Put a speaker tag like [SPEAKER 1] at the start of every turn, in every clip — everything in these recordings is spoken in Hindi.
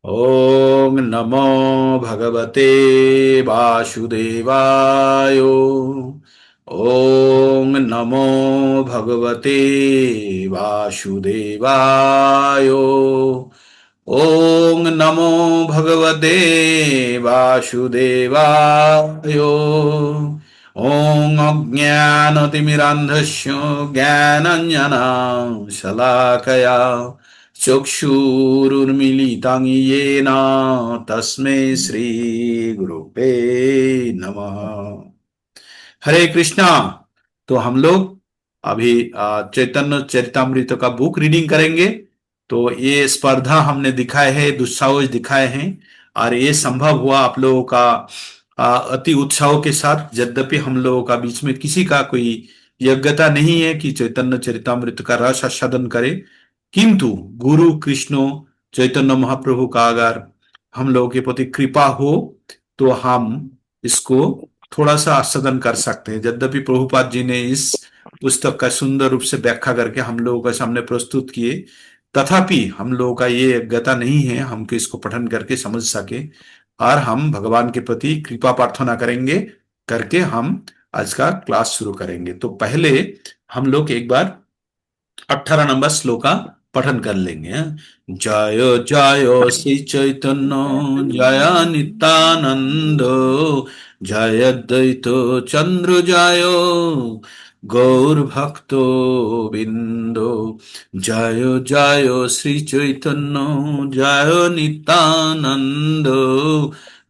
[SPEAKER 1] ओम नमो भगवते वासुदेवाय। ओम नमो भगवते वासुदेवाय। ओम नमो भगवते वासुदेवाय। ओम अज्ञानतिमिरान्धस्य ज्ञानाञ्जनशलाकया चक्षुरुन्मीलितं येन तस्मै श्रीगुरुवे नमः। हरे कृष्णा। तो हम लोग अभी चैतन्य चरितामृत का बुक रीडिंग करेंगे। तो ये स्पर्धा हमने दिखाए है, दुस्साहस दिखाए हैं, और ये संभव हुआ आप लोगों का अति उत्साह के साथ। यद्यपि हम लोगों का बीच में किसी का कोई योग्यता नहीं है कि चैतन्य चरितामृत का रस आस्वादन करे, किंतु गुरु कृष्ण चैतन्य महाप्रभु का अगर हम लोगों के प्रति कृपा हो तो हम इसको थोड़ा सा आस्वादन कर सकते हैं। यद्यपि प्रभुपाद जी ने इस पुस्तक का सुंदर रूप से व्याख्या करके हम लोगों के सामने प्रस्तुत किए, तथापि हम लोगों का ये योग्यता नहीं है हम कि इसको पठन करके समझ सके। और हम भगवान के प्रति कृपा प्रार्थना करेंगे, करके हम आज का क्लास शुरू करेंगे। तो पहले हम लोग एक बार 18 नंबर श्लोक का पठन कर लेंगे। जय जय श्री चैतन्य जय नित्यानंद, जय द्वैत चंद्र जय गौर भक्तो बिंदो। जय जय श्री चैतन्य जय नित्यानंद,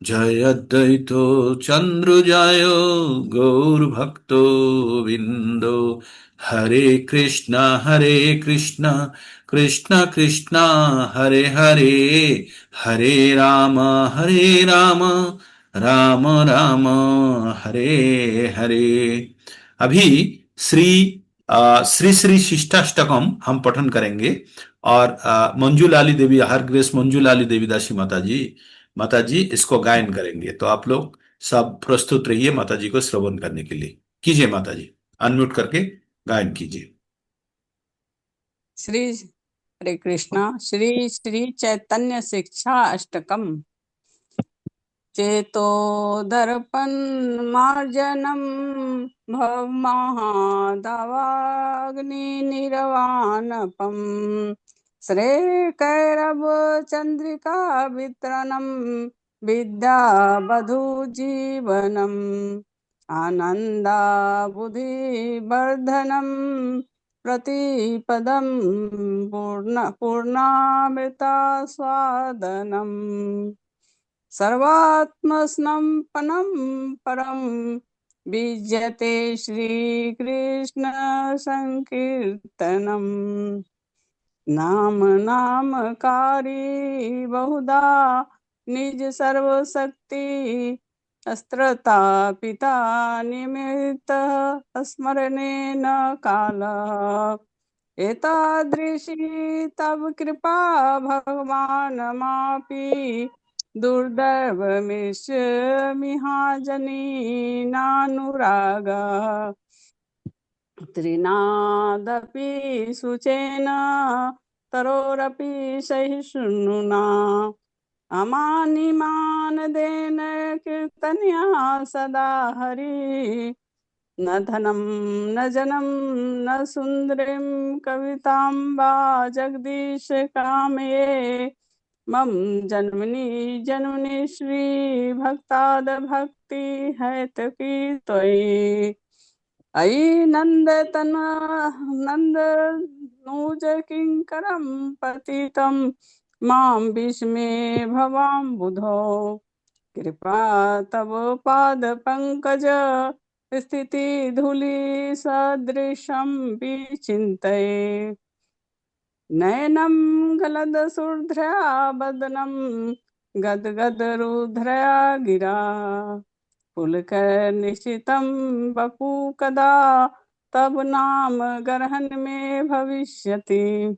[SPEAKER 1] जय द्वैत चंद्र जय गौर भक्तो बिंदो। हरे कृष्णा कृष्ण कृष्ण हरे हरे, हरे राम राम राम राम हरे हरे। अभी श्री श्री श्री शिष्टाष्टकम हम पठन करेंगे। और मंजूलाली देवी, हर ग्रेस मंजूलाली देवी दासी माता जी इसको गायन करेंगे। तो आप लोग सब प्रस्तुत रहिए माता जी को श्रवण करने के लिए। कीजिए माता जी, अनम्यूट करके गायन कीजिए।
[SPEAKER 2] श्री हरे कृष्णा। श्री श्री चैतन्य शिक्षा अष्टकम। चेतो दर्पण मार्जनम भव महादावाग्नि निर्वाणपम श्रेय कैरव चंद्रिका वितरणम विद्या बधु जीवनम आनंदा बुद्धि वर्धनम प्रतिपदम पूर्णामृता स्वादनम सर्वात्मस्नम्पनं परं बीजते श्रीकृष्ण संकीर्तनम् नाम नामकारी बहुधा निज सर्वशक्ति अस्त्रता पिता निमित्त स्मरणेन कालः एतादृशी तव कृपा भगवान् मापि दुर्दैवमिषमिहाजनी नानुराग त्रिनादपि शुचेन तरोरपि सहिष्णुना अमानिमानदेन कीर्तन्या सदा हरि न धनं न जनं न सुन्दरीं कवितां वा जगदीश कामये मम जन्मनि जन्मनि श्री भक्ताद भक्ति हेतुकी त्वयि अयि नंद तन नंद नूज किंकरम पतितम मां भीष्मे भवां बुधो कृपा तव पाद पंकज स्थिति धूलि सदृशं विचिन्तये नयनं गलदसूर्ध्रा बदनं गदगदरुध्रया गिरा पुलकनिश्चितं वपु कदा तब नाम गरहन में भविष्यति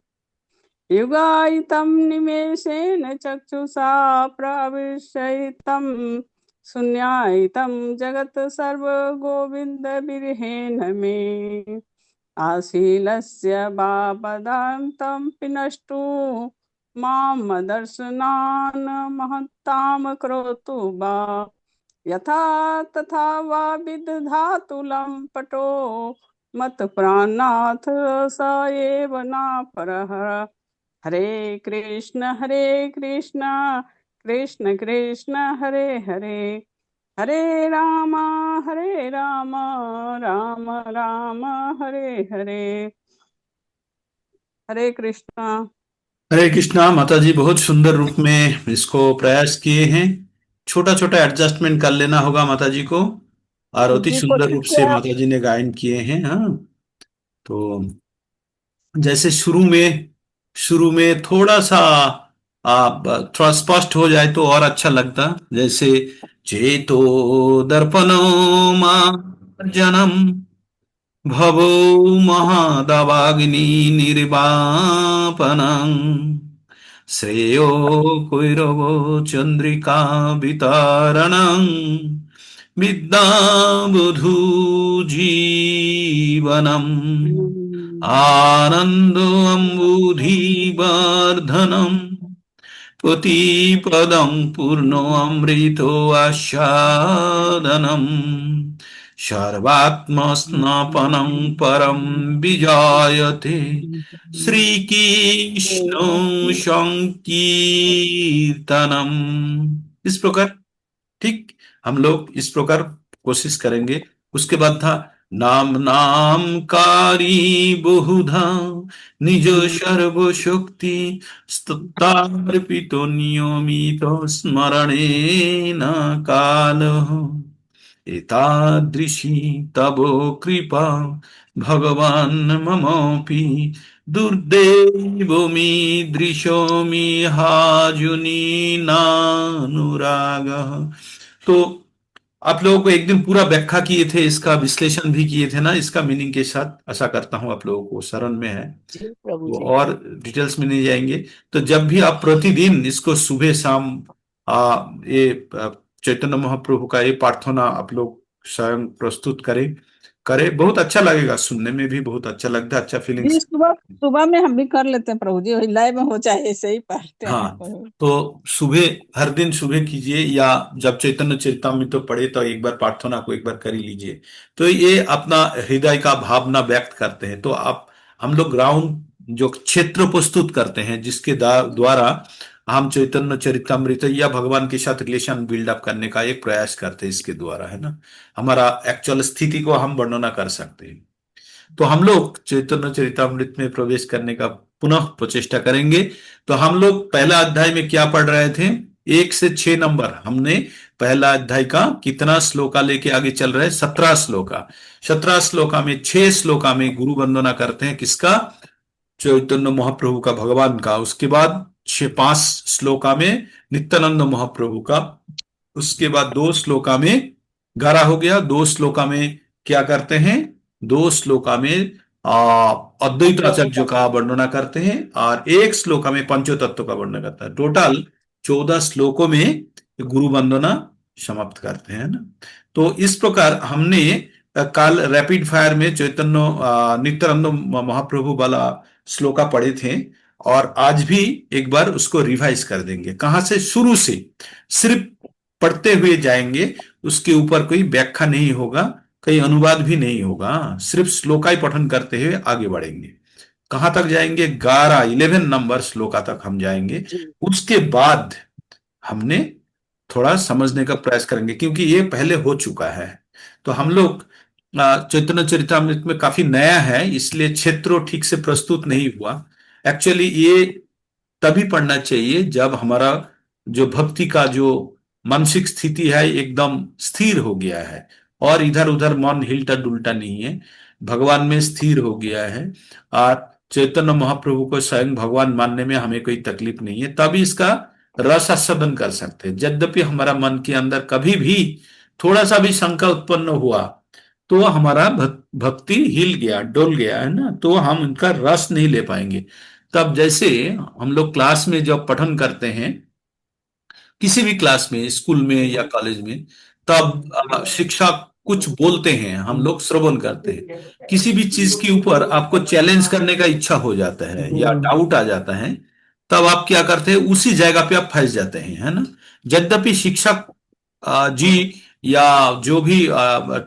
[SPEAKER 2] युगायितं निमेषेण चक्षुषा प्रविशयितं शून्यायितं जगत् सर्व गोविंद बिरहेण मे आशीलस्य बापदान्तं पिनष्टु मामदर्शनान् महत्तां करोतु वा यथा तथा वा विदधातु लम्पटो मत्प्राणात् स एव न परः। हरे कृष्ण कृष्ण कृष्ण हरे हरे, हरे राम राम राम हरे हरे। हरे कृष्णा।
[SPEAKER 1] हरे कृष्णा। माता जी बहुत सुंदर रूप में इसको प्रयास किए हैं। छोटा छोटा एडजस्टमेंट कर लेना होगा माता जी को। और अति
[SPEAKER 2] जी
[SPEAKER 1] सुंदर
[SPEAKER 2] कोशिश
[SPEAKER 1] रूप
[SPEAKER 2] से
[SPEAKER 1] से
[SPEAKER 2] आप।
[SPEAKER 1] माता जी ने गायन किए हैं। हाँ, तो जैसे शुरू में थोड़ा सा आप थोड़ा स्पष्ट हो जाए तो और अच्छा लगता। जैसे चेतो दर्पणो मार्जनम भवो महादवाग्नि निर्वापनम् श्रेयो कुरवो चंद्रिका वितरणम् विद्यावधू जीवनम् आनन्दो अम्बुधिवर्धनम् पतिपदं पूर्णो अमृतो आस्वादनम् सर्वात्मस्नपनं परं विजायते श्रीकृष्ण संकीर्तनम। इस प्रकार, ठीक, हम लोग इस प्रकार कोशिश करेंगे। उसके बाद था नाम नाम कारी बहुधा निज सर्व शक्ति स्तुतार्पितो नियमित स्मरणे न काल एतादृशी तव कृपा भगवान् ममपि दुर्दैवमी दृशोमि हाजुनी नानुरागः। तो आप लोगों को एक दिन पूरा व्याख्या किए थे, इसका विश्लेषण भी किए थे ना, इसका मीनिंग के साथ। आशा करता हूं आप लोगों को शरण में है।
[SPEAKER 2] जी प्रभु
[SPEAKER 1] वो
[SPEAKER 2] जी।
[SPEAKER 1] और डिटेल्स में नहीं जाएंगे। तो जब भी आप प्रतिदिन इसको सुबह शाम ये चैतन्य महाप्रभु का ये प्रार्थना आप लोग स्वयं प्रस्तुत करें, बहुत अच्छा लगेगा। सुनने में भी बहुत अच्छा लगता है, अच्छा
[SPEAKER 2] जी
[SPEAKER 1] फीलिंग्स।
[SPEAKER 2] सुबह सुबह में हम भी कर लेते हैं प्रभु जी, वही लाइव में हो चाहे ऐसे ही पढ़ते हैं
[SPEAKER 1] हाँ,
[SPEAKER 2] प्रभु।
[SPEAKER 1] तो सुबह, हर दिन सुबह कीजिए, या जब चैतन्य चरितामृत तो पढ़े तो एक बार प्रार्थना को एक बार कर ही लीजिए। तो ये अपना हृदय का भावना व्यक्त करते हैं। तो आप, हम लोग ग्राउंड जो क्षेत्र प्रस्तुत करते हैं जिसके द्वारा हम चैतन्य चरितामृत या भगवान के साथ रिलेशन बिल्डअप करने का एक प्रयास करते हैं, इसके द्वारा, है ना, हमारा एक्चुअल स्थिति को हम वर्णना कर सकते हैं। तो हम लोग चैतन्य चरितामृत में प्रवेश करने का पुनः प्रचेष्टा करेंगे। तो हम लोग पहला अध्याय में क्या पढ़ रहे थे? 1 से 6 नंबर हमने पहला अध्याय का कितना श्लोका लेके आगे चल रहे हैं? 17 श्लोका। 17 श्लोका में 6 श्लोका में गुरु वंदना करते हैं, किसका? चैतन्य महाप्रभु का, भगवान का। उसके बाद 5 श्लोका में नित्यानंद महाप्रभु का। उसके बाद 2 श्लोका में, 11 हो गया। 2 श्लोका में क्या करते हैं? 2 श्लोका में अद्वैत आचार्य का वर्णना करते हैं, और 1 श्लोका में पंचो तत्व का वर्णन करता है। टोटल 14 श्लोकों में गुरु वंदना समाप्त करते हैं ना। तो इस प्रकार हमने कल रैपिड फायर में चैतन्य नित्यानंद महाप्रभु वाला श्लोका पढ़े थे, और आज भी एक बार उसको रिवाइज कर देंगे। कहाँ से? शुरू से सिर्फ पढ़ते हुए जाएंगे। उसके ऊपर कोई व्याख्या नहीं होगा, कहीं अनुवाद भी नहीं होगा। सिर्फ श्लोका ही पठन करते हुए आगे बढ़ेंगे। कहां तक जाएंगे? 11 नंबर श्लोका तक हम जाएंगे।
[SPEAKER 2] जी
[SPEAKER 1] उसके बाद हमने थोड़ा समझने का प्रयास करेंगे, क्योंकि ये पहले हो चुका है। तो हम लोग चैतन्य चरितामृत में काफी नया है, इसलिए क्षेत्रों ठीक से प्रस्तुत नहीं हुआ। एक्चुअली ये तभी पढ़ना चाहिए जब हमारा जो भक्ति का जो मानसिक स्थिति है एकदम स्थिर हो गया है, और इधर उधर मन हिलता डुलता नहीं है, भगवान में स्थिर हो गया है, और चैतन्य महाप्रभु को स्वयं भगवान मानने में हमें कोई तकलीफ नहीं है, तभी इसका रस आस्वादन कर सकते हैं। यद्यपि हमारा मन के अंदर कभी भी थोड़ा सा भी शंका उत्पन्न हुआ तो हमारा भक्ति हिल गया, डोल गया, है ना, तो हम उनका रस नहीं ले पाएंगे। तब जैसे हम लोग क्लास में जब पठन करते हैं, किसी भी क्लास में, स्कूल में या कॉलेज में, तब शिक्षक कुछ बोलते हैं, हम लोग श्रवण करते हैं। किसी भी चीज के ऊपर आपको चैलेंज करने का इच्छा हो जाता है या डाउट आ जाता है, तब आप क्या करते हैं, उसी जगह पे आप फंस जाते हैं, है ना। यद्यपि शिक्षक जी या जो भी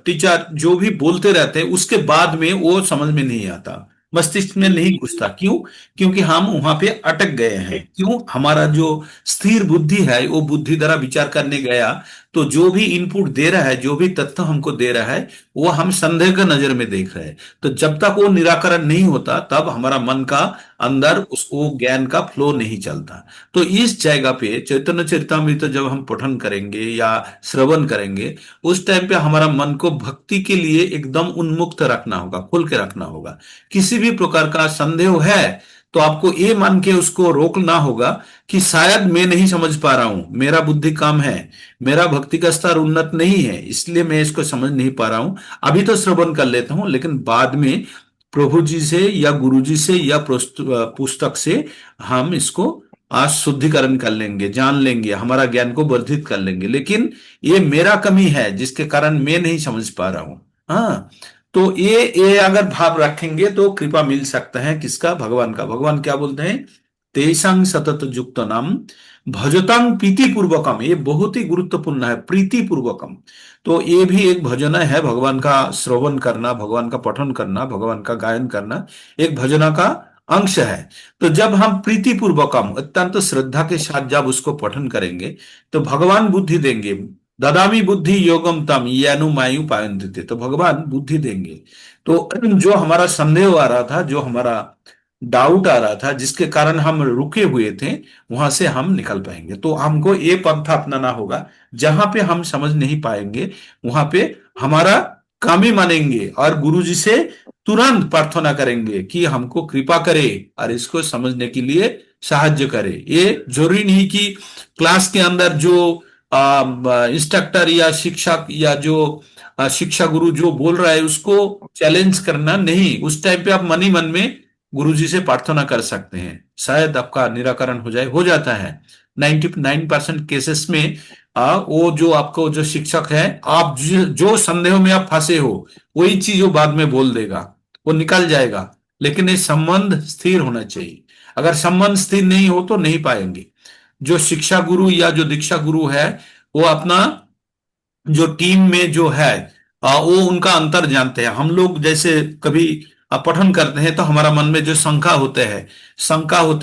[SPEAKER 1] टीचर जो भी बोलते रहते हैं, उसके बाद में वो समझ में नहीं आता, मस्तिष्क में नहीं घुसता। क्यों? क्योंकि हम वहां पे अटक गए हैं। क्यों? हमारा जो स्थिर बुद्धि है वो बुद्धि द्वारा विचार करने गया, तो जो भी इनपुट दे रहा है, जो भी तथ्य हमको दे रहा है, वो हम संदेह का नजर में देख रहे हैं। तो जब तक वो निराकरण नहीं होता, तब हमारा मन का अंदर उसको ज्ञान का फ्लो नहीं चलता। तो इस जगह पे चैतन्य चरितमृत जब हम पठन करेंगे या श्रवण करेंगे, उस टाइम पे हमारा मन को भक्ति के लिए एकदम उन्मुक्त रखना होगा, खोल के रखना होगा। किसी भी प्रकार का संदेह है तो आपको ये मान के उसको रोकना होगा कि शायद मैं नहीं समझ पा रहा हूं, मेरा बुद्धि कम है, मेरा भक्ति का स्तर उन्नत नहीं है, इसलिए मैं इसको समझ नहीं पा रहा हूं। अभी तो श्रवण कर लेता हूं, लेकिन बाद में प्रभु जी से या गुरु जी से या पुस्तक से हम इसको आज शुद्धिकरण कर लेंगे, जान लेंगे, हमारा ज्ञान को वर्धित कर लेंगे। लेकिन ये मेरा कमी है जिसके कारण मैं नहीं समझ पा रहा हूं। हाँ, तो ये अगर भाव रखेंगे तो कृपा मिल सकता है किसका? भगवान का। भगवान क्या बोलते हैं? तेषां सतत युक्त नाम भजतांग प्रीति पूर्वकम। ये बहुत ही गुरुत्वपूर्ण है, प्रीति पूर्वकम। तो ये भी एक भजन है, भगवान का श्रवण करना, भगवान का पठन करना, भगवान का गायन करना एक भजना का अंश है। तो जब हम प्रीति पूर्वकम अत्यंत श्रद्धा के साथ जब उसको पठन करेंगे, तो भगवान बुद्धि देंगे। ददामी बुद्धि योगम तम यानु मायु पायंति, तो भगवान बुद्धि देंगे। तो जो हमारा संदेह आ रहा था, जो हमारा डाउट आ रहा था, जिसके कारण हम रुके हुए थे, वहां से हम निकल पाएंगे। तो हमको ये पंथा अपनाना होगा, जहां पे हम समझ नहीं पाएंगे वहां पे हमारा कामी मानेंगे और गुरु जी से तुरंत प्रार्थना करेंगे कि हमको कृपा करे और इसको समझने के लिए साहाय्य करे। ये जरूरी नहीं कि क्लास के अंदर जो इंस्ट्रक्टर या शिक्षक या जो शिक्षा गुरु जो बोल रहा है उसको चैलेंज करना नहीं, उस टाइम पे आप मन ही मन में गुरु जी से प्रार्थना कर सकते हैं, शायद आपका निराकरण हो जाए, हो जाता है 99% केसेस में। वो जो आपको जो शिक्षक है, आप जो संदेह में आप फंसे हो, वही चीज वो बाद में बोल देगा, वो निकल जाएगा। लेकिन ये संबंध स्थिर होना चाहिए। अगर संबंध स्थिर नहीं हो तो नहीं पाएंगे। जो शिक्षा गुरु या जो दीक्षा गुरु है, वो अपना जो टीम में जो है वो उनका अंतर जानते हैं। हम लोग जैसे कभी पठन करते हैं तो हमारा मन में जो शंका होते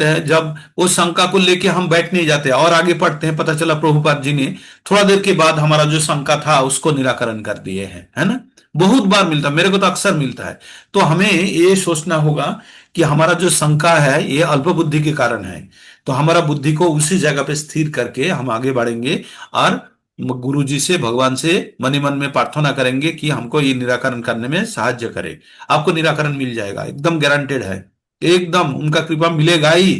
[SPEAKER 1] हैं, जब वो शंका को लेके हम बैठ नहीं जाते और आगे पढ़ते हैं, पता चला प्रभुपाद जी ने थोड़ा देर के बाद हमारा जो शंका था उसको निराकरण कर दिए हैं, है ना। बहुत बार मिलता, मेरे को तो अक्सर मिलता है। तो हमें ये सोचना होगा कि हमारा जो शंका है ये अल्प बुद्धि के कारण है। तो हमारा बुद्धि को उसी जगह पे स्थिर करके हम आगे बढ़ेंगे और गुरु जी से, भगवान से मन ही मन में प्रार्थना करेंगे कि हमको ये निराकरण करने में साहाय्य करे। आपको निराकरण मिल जाएगा, एकदम गारंटेड है, एकदम उनका कृपा मिलेगा ही।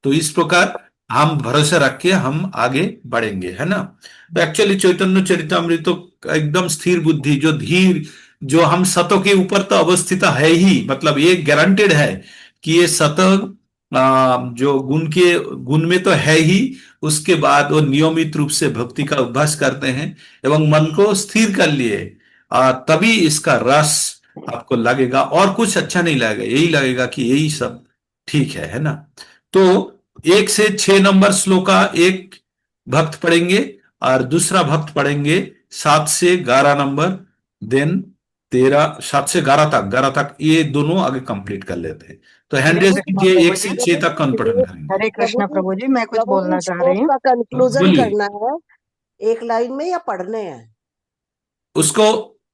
[SPEAKER 1] तो इस प्रकार हम भरोसा रख के हम आगे बढ़ेंगे, है ना। तो एक्चुअली चैतन्य चरितमृत तो एकदम स्थिर बुद्धि, जो धीर, जो हम सतों के ऊपर तो अवस्थित है ही, मतलब ये गारंटेड है कि ये सत जो गुण के गुण में तो है ही। उसके बाद वो नियमित रूप से भक्ति का अभ्यास करते हैं एवं मन को स्थिर कर लिए, तभी इसका रस आपको लगेगा, और कुछ अच्छा नहीं लगेगा, यही लगेगा कि यही सब ठीक है ना। तो 1 से 6 नंबर श्लोक का एक भक्त पढ़ेंगे और दूसरा भक्त पढ़ेंगे 7 से 11 नंबर, देन 7 से 11 तक ये दोनों आगे कंप्लीट कर लेते हैं। तो हैंड रेज
[SPEAKER 3] प्रभु जी
[SPEAKER 1] कीजिए, एक
[SPEAKER 3] प्रभु
[SPEAKER 1] से
[SPEAKER 3] जी
[SPEAKER 1] छह तक कौन पठन करेंगे?
[SPEAKER 3] हरे
[SPEAKER 4] प्रभु
[SPEAKER 3] कृष्णा
[SPEAKER 4] जी
[SPEAKER 3] प्रभु जी, मैं कुछ
[SPEAKER 4] प्रभु
[SPEAKER 3] बोलना
[SPEAKER 4] जी
[SPEAKER 3] चाह रही
[SPEAKER 4] श्लोक
[SPEAKER 3] हूँ।
[SPEAKER 4] का कंक्लूजन
[SPEAKER 1] बोलिए।
[SPEAKER 4] करना है एक लाइन में या पढ़ने हैं?
[SPEAKER 1] उसको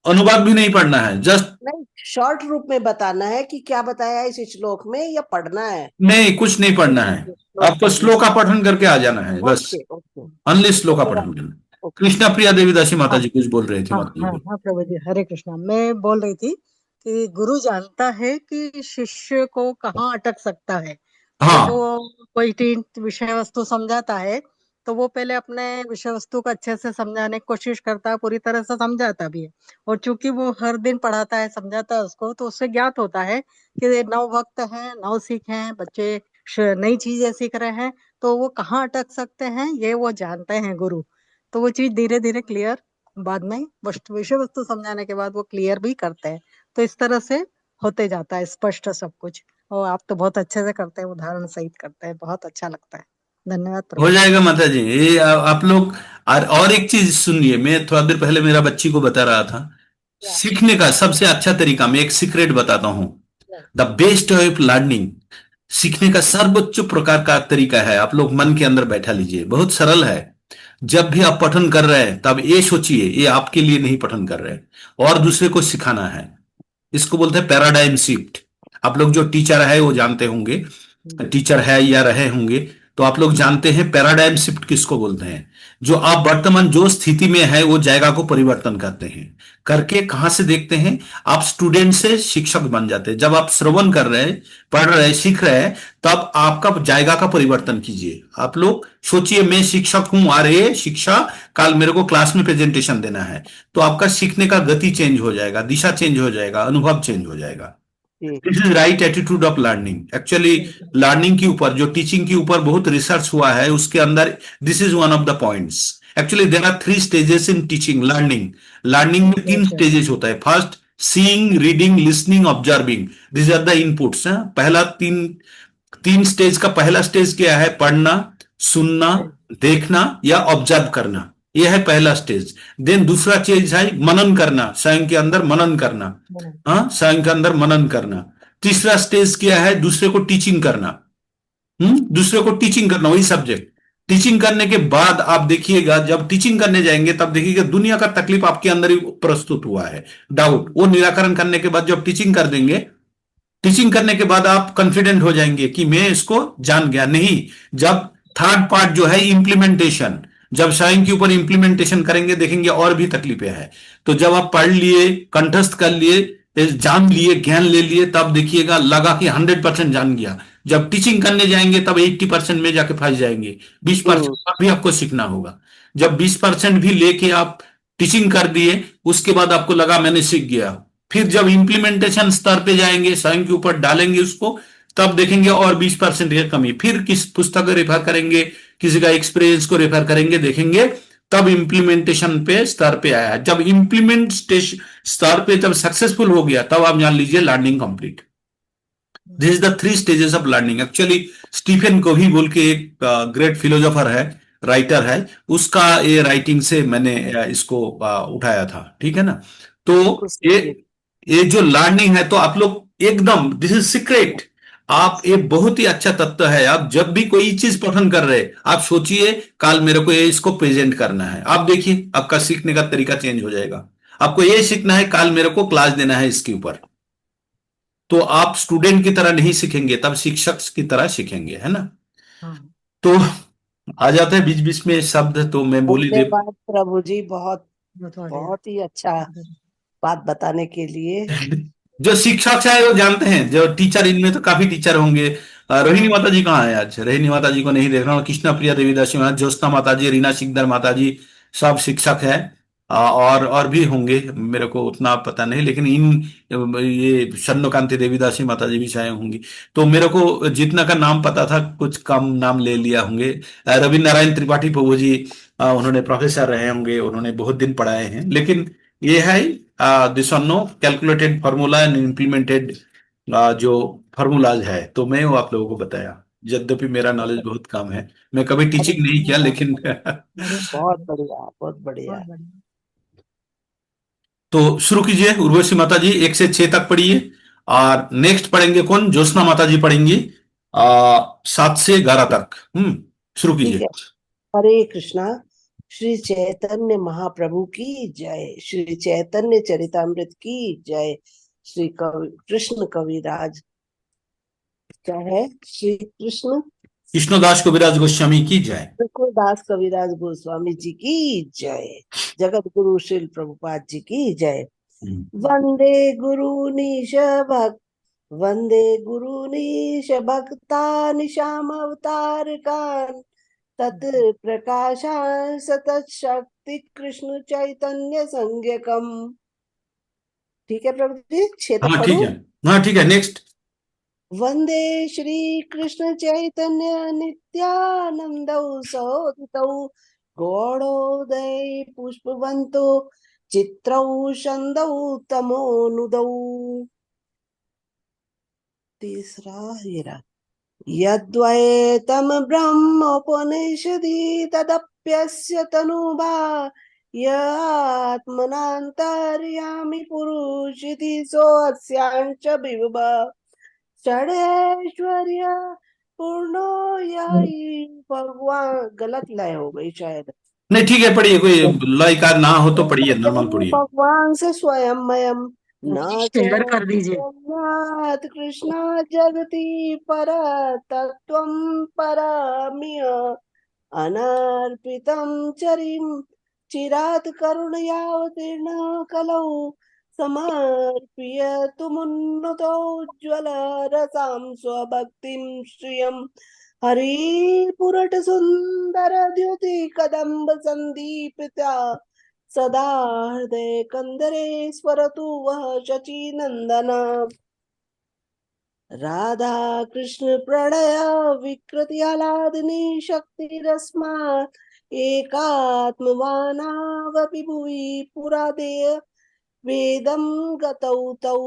[SPEAKER 1] अनुवाद भी नहीं पढ़ना है, जस्ट
[SPEAKER 4] नहीं, शॉर्ट रूप में बताना है कि क्या बताया है इस श्लोक में, या पढ़ना है?
[SPEAKER 1] नहीं, कुछ नहीं पढ़ना है।
[SPEAKER 3] श्लोक
[SPEAKER 1] आपको
[SPEAKER 3] पढ़ना।
[SPEAKER 1] श्लोक का पठन करके आ जाना है बस,
[SPEAKER 4] ओके ओके
[SPEAKER 1] अनली श्लोक का
[SPEAKER 4] मेरा
[SPEAKER 1] पठन करना है।
[SPEAKER 4] ओके।
[SPEAKER 1] कृष्णा प्रिया देवी दासी माता
[SPEAKER 3] हाँ
[SPEAKER 1] जी कुछ बोल रहे थे,
[SPEAKER 3] हाँ
[SPEAKER 1] माता जी
[SPEAKER 3] हाँ
[SPEAKER 1] को।
[SPEAKER 3] हाँ प्रभु जी, हरे कृष्णा। मैं बोल रही थी कि गुरु जानता है कि शिष्य को कहाँ अटक सकता है। जैसे
[SPEAKER 1] हाँ,
[SPEAKER 3] वो कोई तीन विषय वस्तु समझाता है, तो वो पहले अपने विषय वस्तु को अच्छे से समझाने की कोशिश करता है, पूरी तरह से समझाता भी है। और चूंकि वो हर दिन पढ़ाता है, समझाता है उसको, तो उससे ज्ञात होता है कि ये नव भक्त हैं, नव सीख हैं, बच्चे नई चीजें सीख रहे हैं, तो वो कहाँ अटक सकते हैं ये वो जानते हैं गुरु। तो वो चीज धीरे धीरे क्लियर बाद में विषय वस्तु समझाने के बाद वो क्लियर भी करते हैं। तो इस तरह से होते जाता है स्पष्ट सब कुछ। और आप तो बहुत अच्छे से करते हैं, उदाहरण सहित करते हैं, बहुत अच्छा लगता है। धन्यवाद
[SPEAKER 1] हो
[SPEAKER 3] प्रभु जी।
[SPEAKER 1] जाएगा माता जी, ये आप लोग। और एक चीज सुनिए, मैं थोड़ा देर पहले मेरा बच्ची को बता रहा था, सीखने का सबसे अच्छा तरीका मैं एक सीक्रेट बताता हूँ। The best way of learning, सीखने का सर्वोच्च प्रकार का तरीका है, आप लोग मन के अंदर बैठा लीजिए, बहुत सरल है। जब भी आप पठन कर रहे हैं तब ये सोचिए, ये आपके लिए नहीं पठन कर रहे हैं और दूसरे को सिखाना है। इसको बोलते हैं पैराडाइम शिफ्ट। आप लोग जो टीचर है वो जानते होंगे, टीचर है या रहे होंगे, तो आप लोग जानते हैं पैराडाइम शिफ्ट किसको बोलते हैं। जो आप वर्तमान जो स्थिति में है वो जायगा को परिवर्तन करते हैं। करके कहां से देखते हैं, आप स्टूडेंट से शिक्षक बन जाते हैं। जब आप श्रवण कर रहे हैं, पढ़ रहे हैं, सीख रहे हैं, तब आपका जायगा का परिवर्तन कीजिए। आप लोग सोचिए मैं शिक्षक हूं, आ रही है शिक्षा, कल मेरे को क्लास में प्रेजेंटेशन देना है, तो आपका सीखने का गति चेंज हो जाएगा, दिशा चेंज हो जाएगा, अनुभव चेंज हो जाएगा।
[SPEAKER 4] ठीक।
[SPEAKER 1] This is right attitude of learning. Actually learning के ऊपर, जो टीचिंग के ऊपर बहुत रिसर्च हुआ है, उसके अंदर this is one of the points. Actually there are 3 stages in teaching learning. Learning में 3 स्टेजेस होता है। First seeing, reading, listening, observing, this are the inputs. पहला तीन तीन स्टेज का पहला स्टेज क्या है, पढ़ना, सुनना, देखना या ऑब्जर्व करना, यह है पहला स्टेज। देन दूसरा चीज है मनन करना, स्वयं के अंदर मनन करना। हाँ, स्वयं के अंदर मनन करना। तीसरा स्टेज क्या है, दूसरे को टीचिंग करना। दूसरे को टीचिंग करना, वही सब्जेक्ट। टीचिंग करने के बाद आप देखिएगा, जब टीचिंग करने जाएंगे तब देखिएगा दुनिया का तकलीफ आपके अंदर ही प्रस्तुत हुआ है, डाउट, वो निराकरण करने के बाद जब टीचिंग कर देंगे, टीचिंग करने के बाद आप कॉन्फिडेंट हो जाएंगे कि मैं इसको जान गया। नहीं, जब थर्ड पार्ट जो है इंप्लीमेंटेशन, जब स्वयं के ऊपर इंप्लीमेंटेशन करेंगे देखेंगे और भी तकलीफें हैं। तो जब आप पढ़ लिए, कंठस्थ कर लिए, जान लिए, ज्ञान ले लिए, तब देखिएगा लगा कि 100% जान गया। जब टीचिंग करने जाएंगे तब 80% में जाके फंस जाएंगे, 20% भी आपको सीखना होगा। जब 20% भी लेके आप टीचिंग कर दिए, उसके बाद आपको लगा मैंने सीख गया, फिर जब इंप्लीमेंटेशन स्तर पे जाएंगे, स्वयं के ऊपर डालेंगे उसको, तब देखेंगे और 20% की कमी। फिर किस पुस्तक को रेफर करेंगे, किसी का एक्सपीरियंस को रेफर करेंगे, देखेंगे तब इंप्लीमेंटेशन पे स्तर पे आया। जब इंप्लीमेंटेशन स्तर पे जब सक्सेसफुल हो गया, तब आप जान लीजिए learning complete. This is the 3 stages of learning. Actually Stephen Covey बोल के एक ग्रेट फिलोसोफर है, राइटर है, उसका ये राइटिंग से मैंने इसको उठाया था, ठीक है ना। तो
[SPEAKER 4] बिल्कुल
[SPEAKER 1] ये
[SPEAKER 4] सही।
[SPEAKER 1] ये जो लर्निंग है, तो आप लोग एकदम, दिस इज सीक्रेट। आप, ये बहुत ही अच्छा तत्व है। आप जब भी कोई चीज पठन कर रहे हैं, आप सोचिए कल मेरे को ये इसको प्रेजेंट करना है, आप देखिए आपका सीखने का तरीका चेंज हो जाएगा। आपको ये सीखना है कल मेरे को क्लास देना है इसके ऊपर, तो आप स्टूडेंट की तरह नहीं सीखेंगे, तब शिक्षक की तरह सीखेंगे, है ना।
[SPEAKER 3] हाँ।
[SPEAKER 1] तो आ जाते हैं बीच बीच में शब्द, तो मैं बोल ही दे।
[SPEAKER 4] धन्यवाद प्रभु जी, बहुत
[SPEAKER 3] बहुत बढ़िया।
[SPEAKER 4] बहुत ही अच्छा बात बताने के लिए।
[SPEAKER 1] जो शिक्षक है वो जानते हैं, जो टीचर, इनमें तो काफी टीचर होंगे। रोहिणी
[SPEAKER 3] हाँ।
[SPEAKER 1] माता जी कहाँ है आज, रोहिणी माता जी को नहीं देख रहा हूँ। कृष्णा प्रिया देवीदासी महाराज, ज्योत्सना माता जी, रीना सिकदर माता जी, सब शिक्षक है। और भी होंगे, मेरे को उतना पता नहीं, लेकिन ये शरणकांति देवीदासी माता जी भी शायद होंगी। तो मेरे को जितना का नाम पता था, कुछ कम नाम ले लिया होंगे। रवि नारायण त्रिपाठी प्रभु जी, उन्होंने प्रोफेसर रहे होंगे, उन्होंने बहुत दिन पढ़ाए हैं। लेकिन ये है, this one no calculated formula and implemented जो फार्मूलाज है, तो मैं वो आप लोगों को बताया। यद्यपि मेरा नॉलेज बहुत कम है, मैं कभी
[SPEAKER 4] अरे
[SPEAKER 1] टीचिंग नहीं किया, लेकिन
[SPEAKER 3] बढ़िया।
[SPEAKER 4] बहुत बढ़िया, बहुत बढ़िया।
[SPEAKER 3] बहुत बढ़िया।
[SPEAKER 1] तो शुरू कीजिए उर्वशी माता जी, 1 से 6 तक पढ़िए। और नेक्स्ट पढ़ेंगे कौन, ज्योत्सना माता जी पढ़ेंगी 7 से 11 तक। शुरू
[SPEAKER 4] ठीक
[SPEAKER 1] कीजिए।
[SPEAKER 4] है। हरे कृष्णा। श्री चैतन्य महाप्रभु की जय। श्री चैतन्य चरितामृत की जय। श्री कृष्ण कविराज, क्या है, श्री कृष्ण
[SPEAKER 1] कृष्णदास कविराज गोस्वामी की जय।
[SPEAKER 4] कृष्णदास कविराज गोस्वामी जी की जय। जगत गुरु श्रील प्रभुपाद जी की जय। वंदे गुरु निश भक्त, वंदे गुरु निश भक्ता निशाम अवतार कान, तत् प्रकाशान सतत शक्ति कृष्ण चैतन्य संज्ञकम। ठीक है प्रभु जी, 6 तक
[SPEAKER 1] हाँ ठीक
[SPEAKER 4] पढ़ू।
[SPEAKER 1] है, हाँ ठीक है, नेक्स्ट।
[SPEAKER 4] वंदे श्री कृष्ण चैतन्य नित्यानंद सहोदितौ गौड़ोदय पुष्पवंतो चित्रौ छन्दौ तमोनुदौ। तीसरा ये रहा, यद्वैतं ब्रह्मोपनिषदि तदप्यस्य तनुभा य आत्मनान्तर्यामि पुरुषिति सोऽस्यांश विभुः षडैश्वर्य पूर्णो यही भगवान। गलत लय हो गई शायद।
[SPEAKER 1] नहीं ठीक है, पढ़िए, कोई लयकार ना हो तो पढ़िए, नॉर्मल पढ़िए।
[SPEAKER 4] भगवान से स्वयं मयम न
[SPEAKER 3] शेयर कर दीजिए।
[SPEAKER 4] चैतन्यात् कृष्ण जगति पर तत्त्वं परमिय अनर्पितं चरिम चिरात् करुणयावतीर्ण कलौ समर्प्य मुन्नुतो उज्ज्वल रसां स्वभक्तिं श्रियं हरिपुरट सुंदर द्युति कदम्ब संदीप्ता सदा हृदय कंदरे स्वरतु वह शची नंदन राधा कृष्ण प्रणय विकृति आलादनी शक्ति रस्मात् एकात्मवानावपि भुवि पुरादेय वेदं गतौ तौ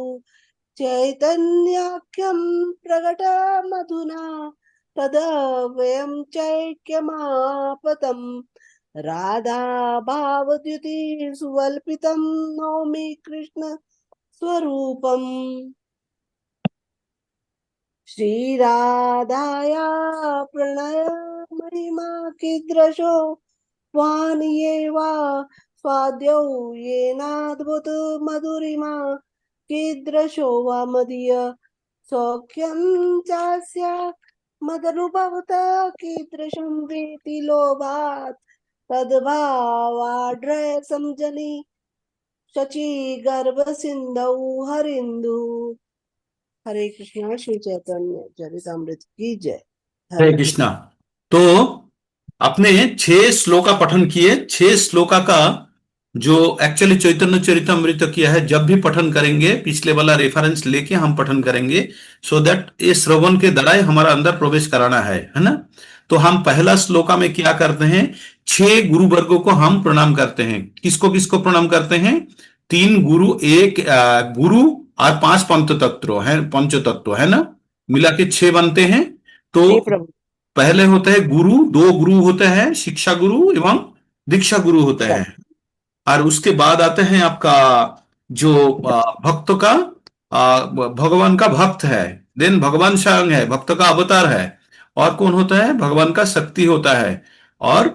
[SPEAKER 4] चैतन्याख्यं प्रकट मधुना तदव्ययं चैक्यमापतम् राधा भावद्युति सुवल्पितं नौमि कृष्ण स्वरूपम्। श्री राधाया प्रणय महिमा कीदृशो वानिये वा स्वाद्यौ येनाद्भुत मधुरिमा कीदृशो वा मदीय सौख्यं चास्य मदनुभवत कीदृशं वेति लोभात् तद्भावाढ्रय समजनि शची गर्भ सिंधौ हरिंदु। हरे कृष्णा। श्री चैतन्य चरितामृत की जय।
[SPEAKER 1] हरे कृष्णा। तो अपने 6 श्लोक का पठन किए। 6 श्लोका का जो एक्चुअली चैतन्य चरितामृत किया है, जब भी पठन करेंगे पिछले वाला रेफरेंस लेके हम पठन करेंगे, सो दैट ये श्रवण के द्वारा हमारा अंदर प्रवेश कराना है ना। तो हम पहला श्लोका में क्या करते हैं, 6 गुरु वर्गों को हम प्रणाम करते हैं। किसको किसको प्रणाम करते हैं? 3 गुरु, 1 गुरु और 5 पंच तत्व है ना, मिला के 6 बनते हैं। तो
[SPEAKER 4] जी प्रभु।
[SPEAKER 1] पहले होते हैं गुरु, 2 गुरु होते हैं, शिक्षा गुरु एवं दीक्षा गुरु होते हैं। और उसके बाद आते हैं आपका जो भक्त का भगवान का भक्त है, देन भगवान स्वयं है, भक्त का अवतार है। और कौन होता है? भगवान का शक्ति होता है। और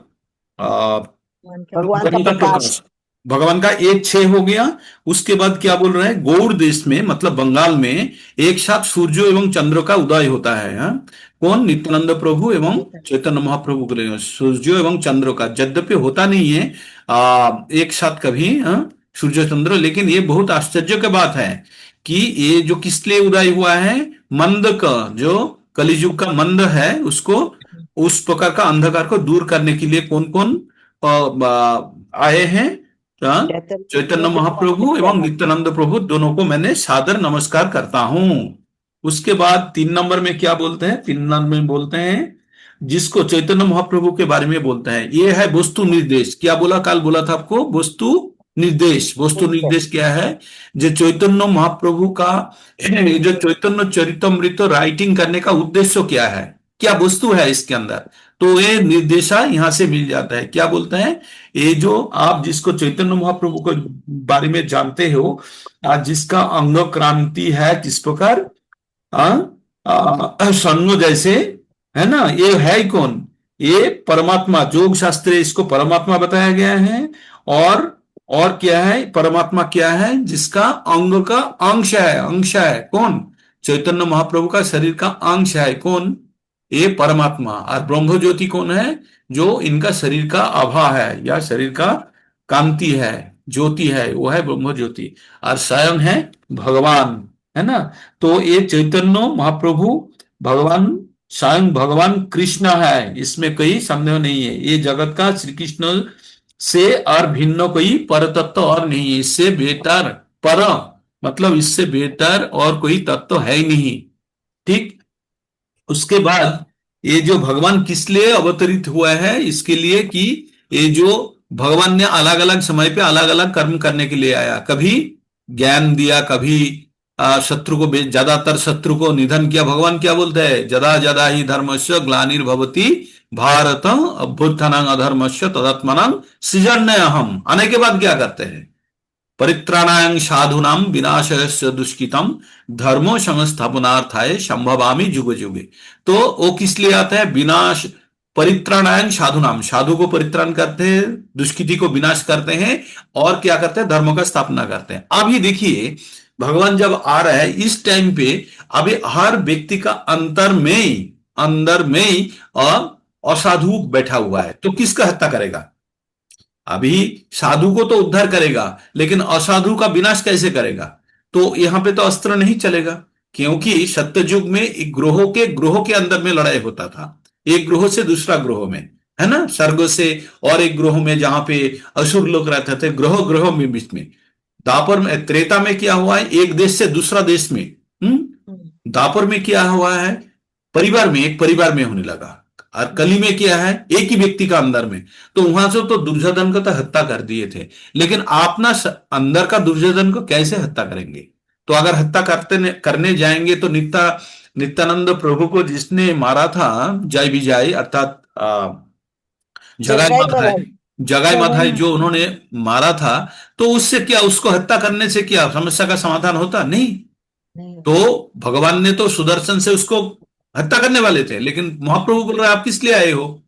[SPEAKER 4] भगवान का
[SPEAKER 1] भगवान का
[SPEAKER 4] प्रकाश।
[SPEAKER 1] प्रकाश, भगवान का एक 6 हो गया। उसके बाद क्या बोल रहे हैं? गौड़ देश में मतलब बंगाल में एक साथ सूर्य एवं चंद्र का उदय होता है। हाँ? कौन? नित्यानंद प्रभु एवं चैतन्य महाप्रभु के लिए सूर्य एवं चंद्र का, यद्यपि होता नहीं है एक साथ कभी सूर्य चंद्र, लेकिन ये बहुत आश्चर्य की बात है कि ये जो किस लिए उदय हुआ है? मंद का, जो कलियुग का मंद है, उसको उस प्रकार का अंधकार को दूर करने के लिए कौन कौन आए हैं? चैतन्य महाप्रभु एवं नित्यानंद प्रभु, दोनों को मैंने सादर नमस्कार करता हूं। उसके बाद 3 नंबर में क्या बोलते हैं? 3 नंबर में बोलते हैं, जिसको चैतन्य महाप्रभु के बारे में बोलते हैं, ये है वस्तु निर्देश। क्या बोला? कल बोला था आपको, वस्तु निर्देश। वस्तु निर्देश क्या है? जो चैतन्य महाप्रभु का जो चैतन्य चरितमृत राइटिंग करने का उद्देश्य क्या है, क्या वस्तु है इसके अंदर, तो ये निर्देशा यहां से मिल जाता है। क्या बोलते हैं? ये जो आप जिसको चैतन्य महाप्रभु के बारे में जानते हो, जिसका अंग क्रांति है किस प्रकार, सन्नो जैसे, है ना, ये है कौन? ये परमात्मा। योग शास्त्र इसको परमात्मा बताया गया है। और क्या है? परमात्मा क्या है? जिसका अंग का अंश है कौन? चैतन्य महाप्रभु का शरीर का अंश है कौन? ये परमात्मा। और ब्रह्म ज्योति कौन है? जो इनका शरीर का आभा है या शरीर का कांति है, ज्योति है, वो है ब्रह्म ज्योति। और स्वयं है भगवान, है ना। तो ये चैतन्य महाप्रभु भगवान, स्वयं भगवान कृष्ण है, इसमें कोई संदेह नहीं है। ये जगत का श्री कृष्ण से और भिन्न कोई पर तत्व और नहीं है। इससे बेहतर, पर मतलब इससे बेहतर और कोई तत्व है ही नहीं। ठीक। उसके बाद ये जो भगवान किस लिए अवतरित हुआ है? इसके लिए कि ये जो भगवान ने अलग अलग समय पे अलग अलग कर्म करने के लिए आया। कभी ज्ञान दिया, कभी शत्रु को ज्यादातर शत्रु को निधन किया। भगवान क्या बोलते हैं, जदा जदा ही धर्मस्य ग्लानिर्भवति भारत अभ्युत्थानं अधर्मस्य तदात्मानं सृजन्यहम् आने के बाद क्या करते हैं, परित्राणाय साधूनां विनाशस्य दुष्कृतम धर्मो संस्थापनार्थाय संभवामि जुगे जुगे। तो वो किस लिए आता है, विनाश, परित्राणाय साधूनाम, साधु को परित्राण करते हैं, दुष्कृति को विनाश करते हैं, और क्या करते हैं, धर्म का स्थापना करते हैं। अभी देखिए भगवान जब आ रहा है इस टाइम पे, अभी हर व्यक्ति का अंदर में ही असाधु बैठा हुआ है, तो किसका हत्या करेगा। अभी साधु को तो उद्धार करेगा, लेकिन असाधु का विनाश कैसे करेगा। तो यहां पे तो अस्त्र नहीं चलेगा, क्योंकि सत्ययुग में एक ग्रोह के अंदर में लड़ाई होता था, एक ग्रोह से दूसरा ग्रोह में, है ना, स्वर्ग से और एक ग्रोह में, जहां पे असुर लोग रहते थे, ग्रोह में बीच में। दापर में, त्रेता में क्या हुआ है, एक देश से दूसरा देश में। दापर में क्या हुआ है, एक परिवार में होने लगा। और कली में क्या है, एक ही व्यक्ति का अंदर में। तो वहां से तो दुर्योधन को तो हत्या कर दिए थे, लेकिन अपना अंदर का दुर्योधन को कैसे हत्या करेंगे। तो अगर हत्या करने जाएंगे तो नित्यानंद प्रभु को जिसने मारा था, जय विजय अर्थात जगाई माधाई जो उन्होंने मारा था, तो उससे क्या, उसको हत्या करने से क्या समस्या का समाधान होता, नहीं। तो भगवान ने तो सुदर्शन से उसको हत्या करने वाले थे, लेकिन महाप्रभु बोल रहे हैं आप किस लिए आए हो,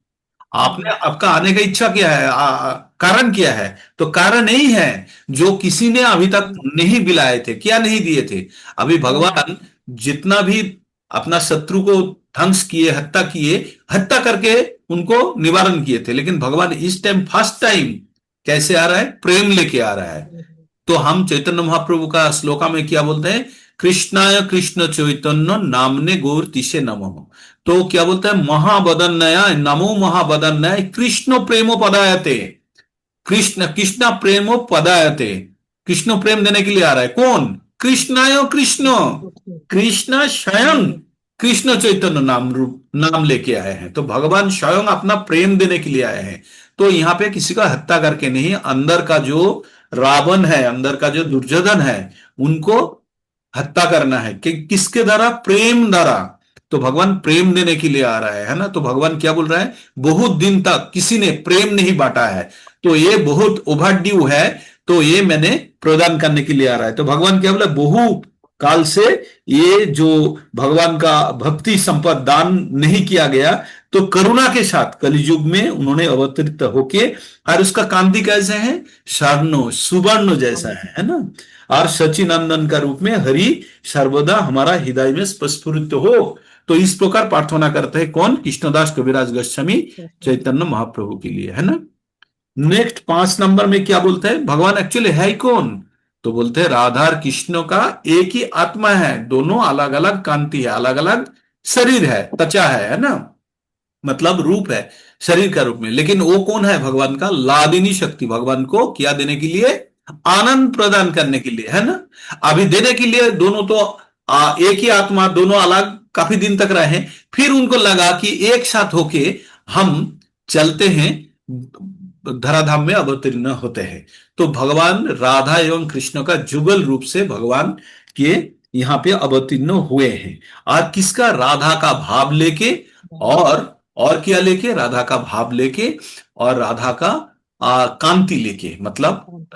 [SPEAKER 1] आपने, आपका आने का इच्छा क्या है, कारण क्या है। तो कारण यही है जो किसी ने अभी तक नहीं दिलाए थे, क्या नहीं दिए थे। अभी भगवान जितना भी अपना शत्रु को ध्वंस किए, हत्या करके उनको निवारण किए थे, लेकिन भगवान इस टाइम फर्स्ट टाइम कैसे आ रहा है, प्रेम लेके आ रहा है। तो हम चैतन्य महाप्रभु का श्लोका में क्या बोलते हैं, कृष्णाय कृष्ण चैतन्य नामने गौर तिसे नमो। तो क्या बोलता है, महाबदन्नया नमो महाबदन्नय कृष्ण प्रेमो पदायते, कृष्ण प्रेमो पदायते, कृष्ण प्रेम देने के लिए आ रहा है। कौन, कृष्णाय कृष्ण स्वयं कृष्ण चैतन्य नाम लेके आए हैं। तो भगवान स्वयं अपना प्रेम देने के लिए आए हैं। तो यहाँ पे किसी का हत्या करके नहीं, अंदर का जो रावण है, अंदर का जो दुर्योधन है, उनको हत्या करना है कि किसके द्वारा, प्रेम द्वारा। तो भगवान प्रेम देने के लिए आ रहा है ना। तो भगवान क्या बोल रहा है, बहुत दिन तक किसी ने प्रेम नहीं बांटा है, तो ये बहुत ओवरड्यू है, तो ये मैंने प्रदान करने के लिए आ रहा है। तो भगवान क्या बोला, बहु काल से ये जो भगवान का भक्ति संपद दान नहीं किया गया, तो करुणा के साथ कलियुग में उन्होंने अवतरित होके, और उसका कांति कैसे है, स्वर्णो सुवर्ण जैसा है ना। और सचिनंदन का रूप में हरि सर्वदा हमारा हृदय में स्फुरित हो। तो इस प्रकार प्रार्थना करते हैं कौन, कृष्णदास कविराज गोस्वामी चैतन्य महाप्रभु के लिए, है ना। नेक्स्ट 5 नंबर में क्या बोलते हैं, भगवान एक्चुअली है कौन, तो बोलते हैं राधा और कृष्ण का एक ही आत्मा है, दोनों अलग अलग कांति है, अलग अलग शरीर है, त्वचा है ना, मतलब रूप है शरीर का रूप में। लेकिन वो कौन है, भगवान का लादिनी शक्ति, भगवान को क्या देने के लिए, आनंद प्रदान करने के लिए, है ना। अभी देने के लिए दोनों तो एक ही आत्मा, दोनों अलग काफी दिन तक रहे, फिर उनको लगा कि एक साथ होके हम चलते हैं, धराधाम में अवतीर्ण होते हैं। तो भगवान राधा एवं कृष्ण का जुगल रूप से भगवान के यहाँ पे अवतीर्ण हुए हैं। और किसका, राधा का भाव लेके, और क्या लेके, राधा का भाव लेके, और राधा का कांति लेके, मतलब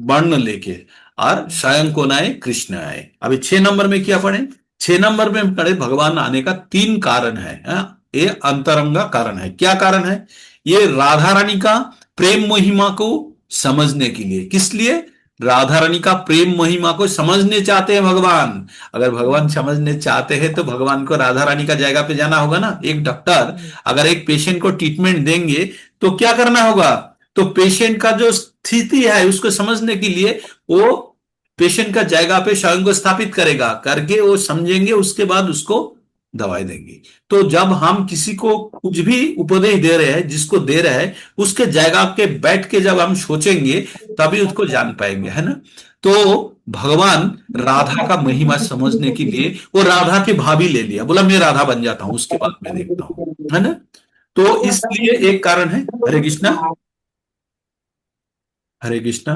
[SPEAKER 1] वर्ण लेके, और स्वयं कौन आए, कृष्ण आए। अभी 6 नंबर में क्या पढ़े, 6 नंबर में पढ़े भगवान आने का 3 कारण है। ये अंतरंगा कारण है। क्या कारण है, ये राधा रानी का प्रेम महिमा को समझने के लिए। किस लिए, राधा रानी का प्रेम महिमा को समझने चाहते हैं भगवान। अगर भगवान समझने चाहते हैं तो भगवान को राधा रानी का जगह पे जाना होगा ना। एक डॉक्टर अगर एक पेशेंट को ट्रीटमेंट देंगे तो क्या करना होगा, तो पेशेंट का जो स्थिति है उसको समझने के लिए वो पेशेंट का जगह पे स्वयं को स्थापित करेगा, करके वो समझेंगे, उसके बाद उसको दवाई देंगे। तो जब हम किसी को कुछ भी उपदेश दे रहे हैं, जिसको दे रहे हैं, उसके जगह के बैठ के जब हम सोचेंगे तभी उसको जान पाएंगे, है ना। तो भगवान राधा का महिमा समझने के लिए वो राधा के भाभी ले लिया, बोला मैं राधा बन जाता हूं, उसके बाद मैं देखता हूं, है ना। तो इसलिए एक कारण है। हरे कृष्णा, हरे कृष्णा।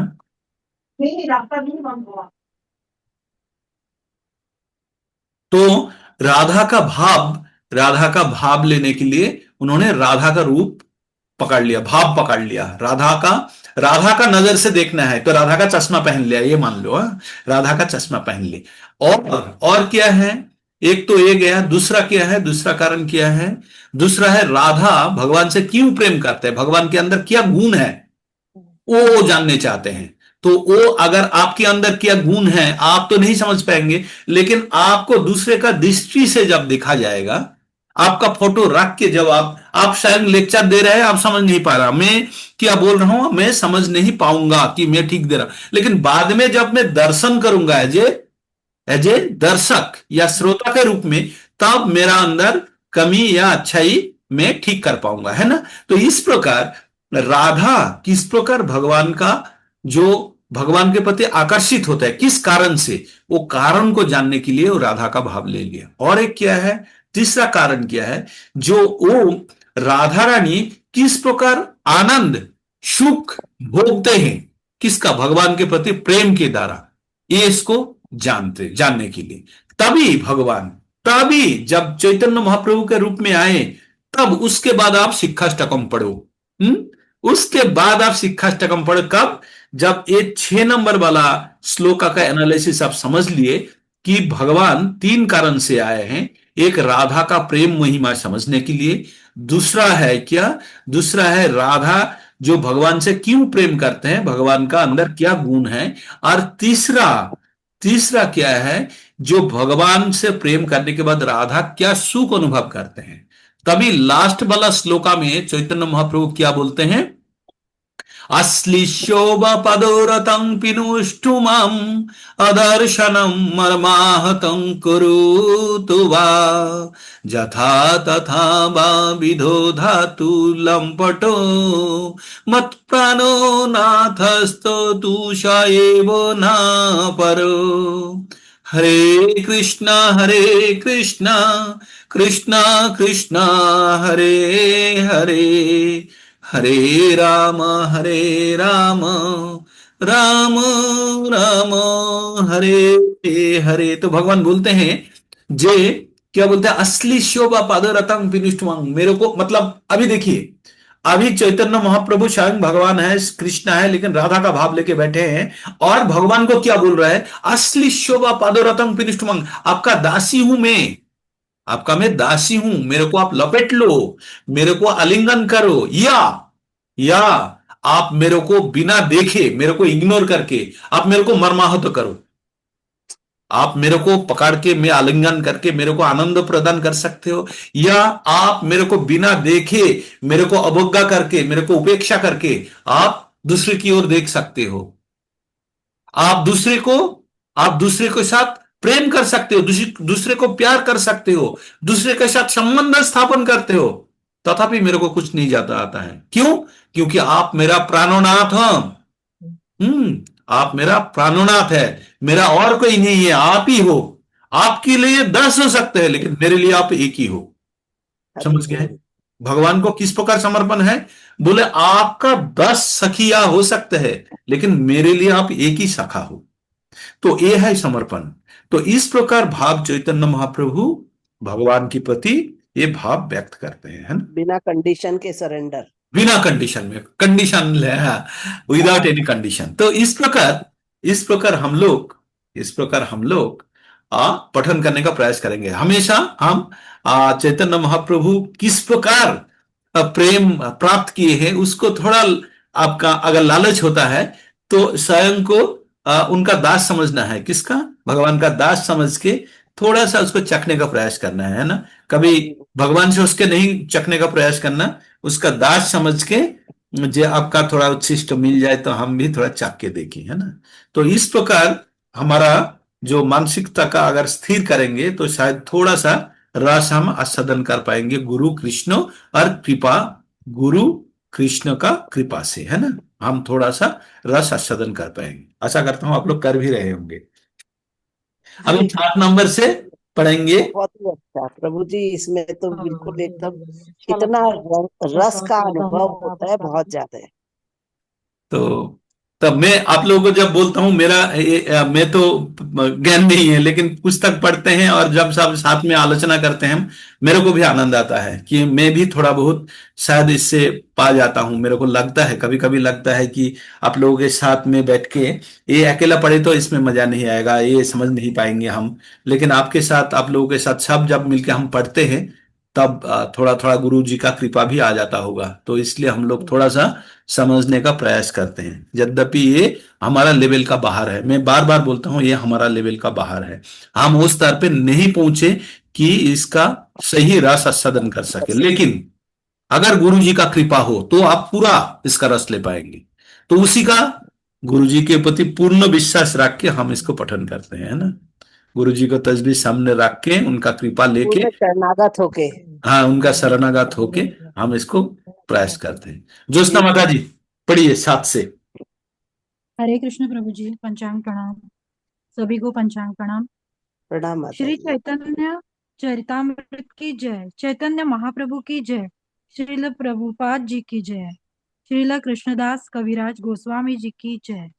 [SPEAKER 1] तो राधा का भाव लेने के लिए उन्होंने राधा का रूप पकड़ लिया, भाव पकड़ लिया। राधा का नजर से देखना है तो राधा का चश्मा पहन लिया, ये मान लो। राधा का चश्मा पहन ली। और क्या है, एक तो ये गया, दूसरा क्या है, दूसरा कारण क्या है, दूसरा है राधा भगवान से क्यों प्रेम करते हैं, भगवान के अंदर क्या गुण है वो जानने चाहते हैं। तो वो अगर आपके अंदर क्या गुण है आप तो नहीं समझ पाएंगे, लेकिन आपको दूसरे का दृष्टि से जब देखा जाएगा, आपका फोटो रख के जब आप शायद लेक्चर दे रहे हैं, आप समझ नहीं पा रहा मैं क्या बोल रहा हूं, मैं समझ नहीं पाऊंगा कि मैं ठीक दे रहा हूं, लेकिन बाद में जब मैं दर्शन करूंगा एज ए दर्शक या श्रोता के रूप में, तब मेरा अंदर कमी या अच्छाई मैं ठीक कर पाऊंगा, है ना। तो इस प्रकार राधा किस प्रकार भगवान का, जो भगवान के प्रति आकर्षित होता है किस कारण से, वो कारण को जानने के लिए वो राधा का भाव ले लिया। और एक क्या है, तीसरा कारण क्या है, जो वो राधा रानी किस प्रकार आनंद सुख भोगते हैं, किसका, भगवान के प्रति प्रेम के द्वारा, ये इसको जानने के लिए तभी जब चैतन्य महाप्रभु के रूप में आए, तब उसके बाद आप शिक्षाष्टकम पढ़ो। उसके बाद आप शिक्षाष्टकम पढ़ो कब, जब ये 6 नंबर वाला श्लोका का एनालिसिस आप समझ लिए कि भगवान 3 कारण से आए हैं। एक राधा का प्रेम महिमा समझने के लिए, दूसरा है क्या, दूसरा है राधा जो भगवान से क्यों प्रेम करते हैं, भगवान का अंदर क्या गुण है, और तीसरा क्या है, जो भगवान से प्रेम करने के बाद राधा क्या सुख अनुभव करते हैं। तभी लास्ट वाला श्लोका में चैतन्य महाप्रभु क्या बोलते हैं, अश्लिष्योब पदोरतं पिनुष्टुमं अदर्शनं मर्माहतं कुरुतु वा यथा तथा वा विधो धातु लंपटो मत्प्राणो नाथस्तो तुष एव न परो। हरे कृष्णा कृष्णा कृष्णा हरे हरे, हरे राम राम राम हरे हरे। तो भगवान बोलते हैं, जे क्या बोलते हैं, असली शोभा पादरतम विनिष्ठुमं, मेरे को मतलब अभी देखिए, अभी चैतन्य महाप्रभु स्वयं भगवान है, कृष्ण है, लेकिन राधा का भाव लेके बैठे हैं और भगवान को क्या बोल रहा है, असली शोभा पादरतम विनिष्ठुमं, आपका दासी हूं मैं दासी हूं, मेरे को आप लपेट लो, मेरे को आलिंगन करो, या आप मेरे को बिना देखे, मेरे को इग्नोर करके आप मेरे को मर्माहत करो, आप मेरे को पकड़ के मैं आलिंगन करके मेरे को आनंद प्रदान कर सकते हो, या आप मेरे को बिना देखे, मेरे को अवज्ञा करके, मेरे को उपेक्षा करके आप दूसरे की ओर देख सकते हो, आप दूसरे के साथ प्रेम कर सकते हो, दूसरे को प्यार कर सकते हो, दूसरे के साथ संबंध स्थापन करते हो, तथापि मेरे को कुछ नहीं जाता आता है। क्यों? क्योंकि आप मेरा प्राणोनाथ हो। आप मेरा प्राणोनाथ है, मेरा और कोई नहीं है, आप ही हो। आपके लिए 10 हो सकते हैं, लेकिन मेरे लिए आप एक ही हो। समझ गए? भगवान को किस प्रकार समर्पण है, बोले आपका 10 सखिया हो सकते हैं, लेकिन मेरे लिए आप एक ही सखा हो। तो ये है समर्पण। तो इस प्रकार भाव चैतन्य महाप्रभु भगवान के प्रति ये भाव व्यक्त करते हैं, है ना,
[SPEAKER 4] बिना कंडीशन के सरेंडर,
[SPEAKER 1] बिना कंडीशन में, कंडीशन विदाउट एनी कंडीशन। तो इस प्रकार हम लोग पठन करने का प्रयास करेंगे। हमेशा हम चैतन्य महाप्रभु किस प्रकार प्रेम प्राप्त किए हैं उसको थोड़ा, आपका अगर लालच होता है तो स्वयं को उनका दास समझना है, किसका, भगवान का दास समझ के थोड़ा सा उसको चखने का प्रयास करना है ना। कभी भगवान से उसके नहीं चखने का प्रयास करना, उसका दास समझ के मुझे आपका थोड़ा उच्छिष्ट मिल जाए तो हम भी थोड़ा चख के देखें, है ना। तो इस प्रकार हमारा जो मानसिकता का अगर स्थिर करेंगे तो शायद थोड़ा सा रस हम आस्वादन कर पाएंगे गुरु कृष्ण का कृपा से, है ना, हम थोड़ा सा रस आस्वादन कर पाएंगे। आशा करता हूं आप लोग कर भी रहे होंगे। अब हम 7 नंबर से पढ़ेंगे।
[SPEAKER 4] बहुत ही अच्छा प्रभु जी, इसमें तो बिल्कुल एकदम इतना रस का अनुभव होता है, बहुत ज्यादा है।
[SPEAKER 1] तो तब मैं आप लोगों को जब बोलता हूं मेरा मैं तो ज्ञान नहीं है, लेकिन पुस्तक पढ़ते हैं और जब सब साथ में आलोचना करते हैं हम, मेरे को भी आनंद आता है कि मैं भी थोड़ा बहुत शायद इससे पा जाता हूं। मेरे को लगता है, कभी कभी लगता है कि आप लोगों के साथ में बैठ के ये अकेला पढ़े तो इसमें मजा नहीं आएगा, ये समझ नहीं पाएंगे हम। लेकिन आपके साथ, आप लोगों के साथ सब जब मिलके हम पढ़ते हैं, तब थोड़ा थोड़ा गुरु जी का कृपा भी आ जाता होगा। तो इसलिए हम लोग थोड़ा सा समझने का प्रयास करते हैं, यद्यपि ये हमारा लेवल का बाहर है। मैं बार बार बोलता हूं, ये हमारा लेवल का बाहर है। हम उस स्तर पे नहीं पहुंचे कि इसका सही रस आस्वादन कर सके, लेकिन अगर गुरु जी का कृपा हो तो आप पूरा इसका रस ले पाएंगे। तो उसी का गुरु जी के प्रति पूर्ण विश्वास रख के हम इसको पठन करते हैं, है ना। गुरु जी को तस्वीर सामने रख के, उनका कृपा लेके,
[SPEAKER 4] पूर्ण शरणागत होके।
[SPEAKER 1] हाँ, उनका शरणागत होके हम इसको प्रयास करते हैं। ज्योत्सना
[SPEAKER 4] जी
[SPEAKER 1] माता जी, पढ़िए 7 से।
[SPEAKER 5] हरे कृष्ण प्रभु जी। पंचांग प्रणाम। सभी को पंचांग प्रणाम।
[SPEAKER 4] प्रणाम माता
[SPEAKER 5] श्री
[SPEAKER 4] जी।
[SPEAKER 5] चैतन्य चरितामृत की जय। चैतन्य महाप्रभु की जय। श्रील प्रभुपाद जी की जय। श्रील कृष्णदास कविराज गोस्वामी जी की जय।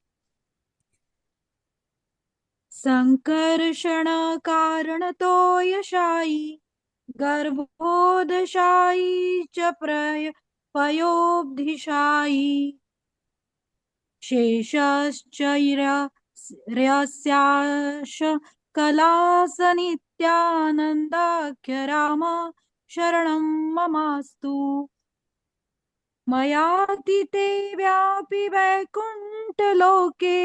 [SPEAKER 5] संकर्षण कारण तो यशाई गर्भोदशाई च पयोब्धिशाई शेषश्चैर्यस्याश कलासनित्यानन्दाख्य राम शरणं ममास्तु। मयातीते व्यापि वैकुण्ठलोके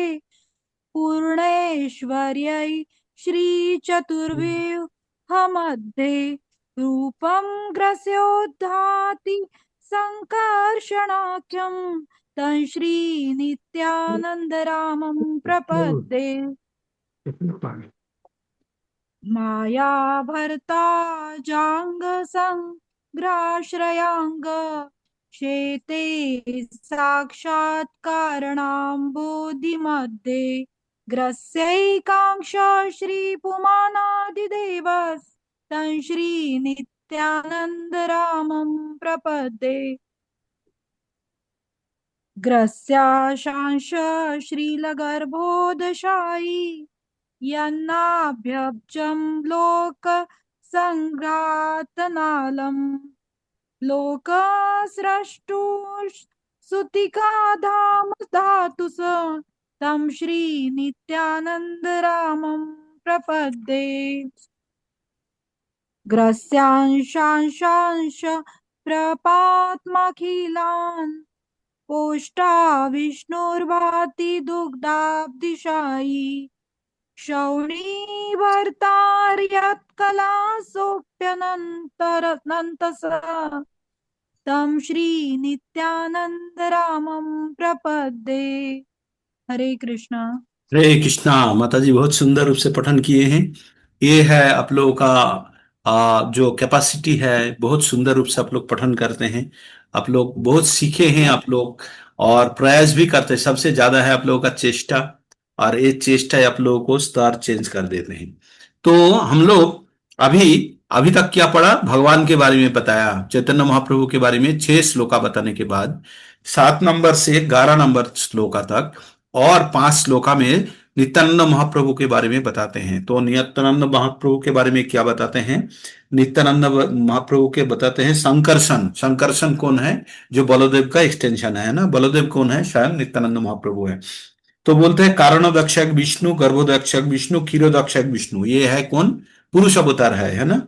[SPEAKER 5] पूर्णेश्वर्यै श्रीचतुर्व्यूहमध्ये रूपं ग्रस्योद्धाति संकर्षणाख्यं तं श्रीनित्यानन्दरामं प्रपद्ये। मायाभर्ता जाङ्गसङ्ग्राश्रयाङ्ग शेते साक्षात्कारणाम्बोधिमध्ये ग्रस्यैकाङ्क्ष श्रीपुमानादिदेवस् तं श्रीनित्यानन्दरामं प्रपद्ये। ग्रस्याशांश श्रीलगर्भोदशायी यन्नाभ्यब्जं लोक संघातनालम् लोकस्रष्टु सुतिका धाम धातुस तं श्रीनित्यानन्दरामं प्रपद्ये। ग्रस्यांशांश प्रपात्मखिलान् पोष्टा विष्णुर्भाति दुग्धाब्धिशायी शौणी भर्तार्यत्कलासोऽप्यनन्तस तं श्रीनित्यानन्दरामं प्रपद्ये। हरे कृष्णा।
[SPEAKER 1] हरे कृष्णा। माता जी बहुत सुंदर रूप से पठन किए हैं। ये है आप लोगों का जो कैपेसिटी है, बहुत सुंदर रूप से आप लोग पठन करते हैं। आप लोग बहुत सीखे हैं आप लोग, और प्रयास भी करते हैं। सबसे ज्यादा है आप लोगों का चेष्टा, और ये चेष्टा आप लोगों को स्तर चेंज कर देते हैं। तो हम लोग अभी अभी तक क्या पढ़ा, भगवान के बारे में बताया, चैतन्य महाप्रभु के बारे में 6 श्लोका बताने के बाद 7 नंबर से 11 नंबर श्लोका तक और 5 श्लोका में नित्यानंद महाप्रभु के बारे में बताते हैं। तो नित्यानंद महाप्रभु के बारे में क्या बताते हैं? नित्यानंद महाप्रभु के बताते हैं संकर्षण। संकर्षण कौन है? जो बलदेव का एक्सटेंशन है ना। बलदेव कौन है? स्वयं नित्यानंद महाप्रभु है। तो बोलते हैं कारणोदक्षक विष्णु, गर्भोदक्षक विष्णु, क्षीरोदक्षक विष्णु। ये है कौन? पुरुष अवतार है ना।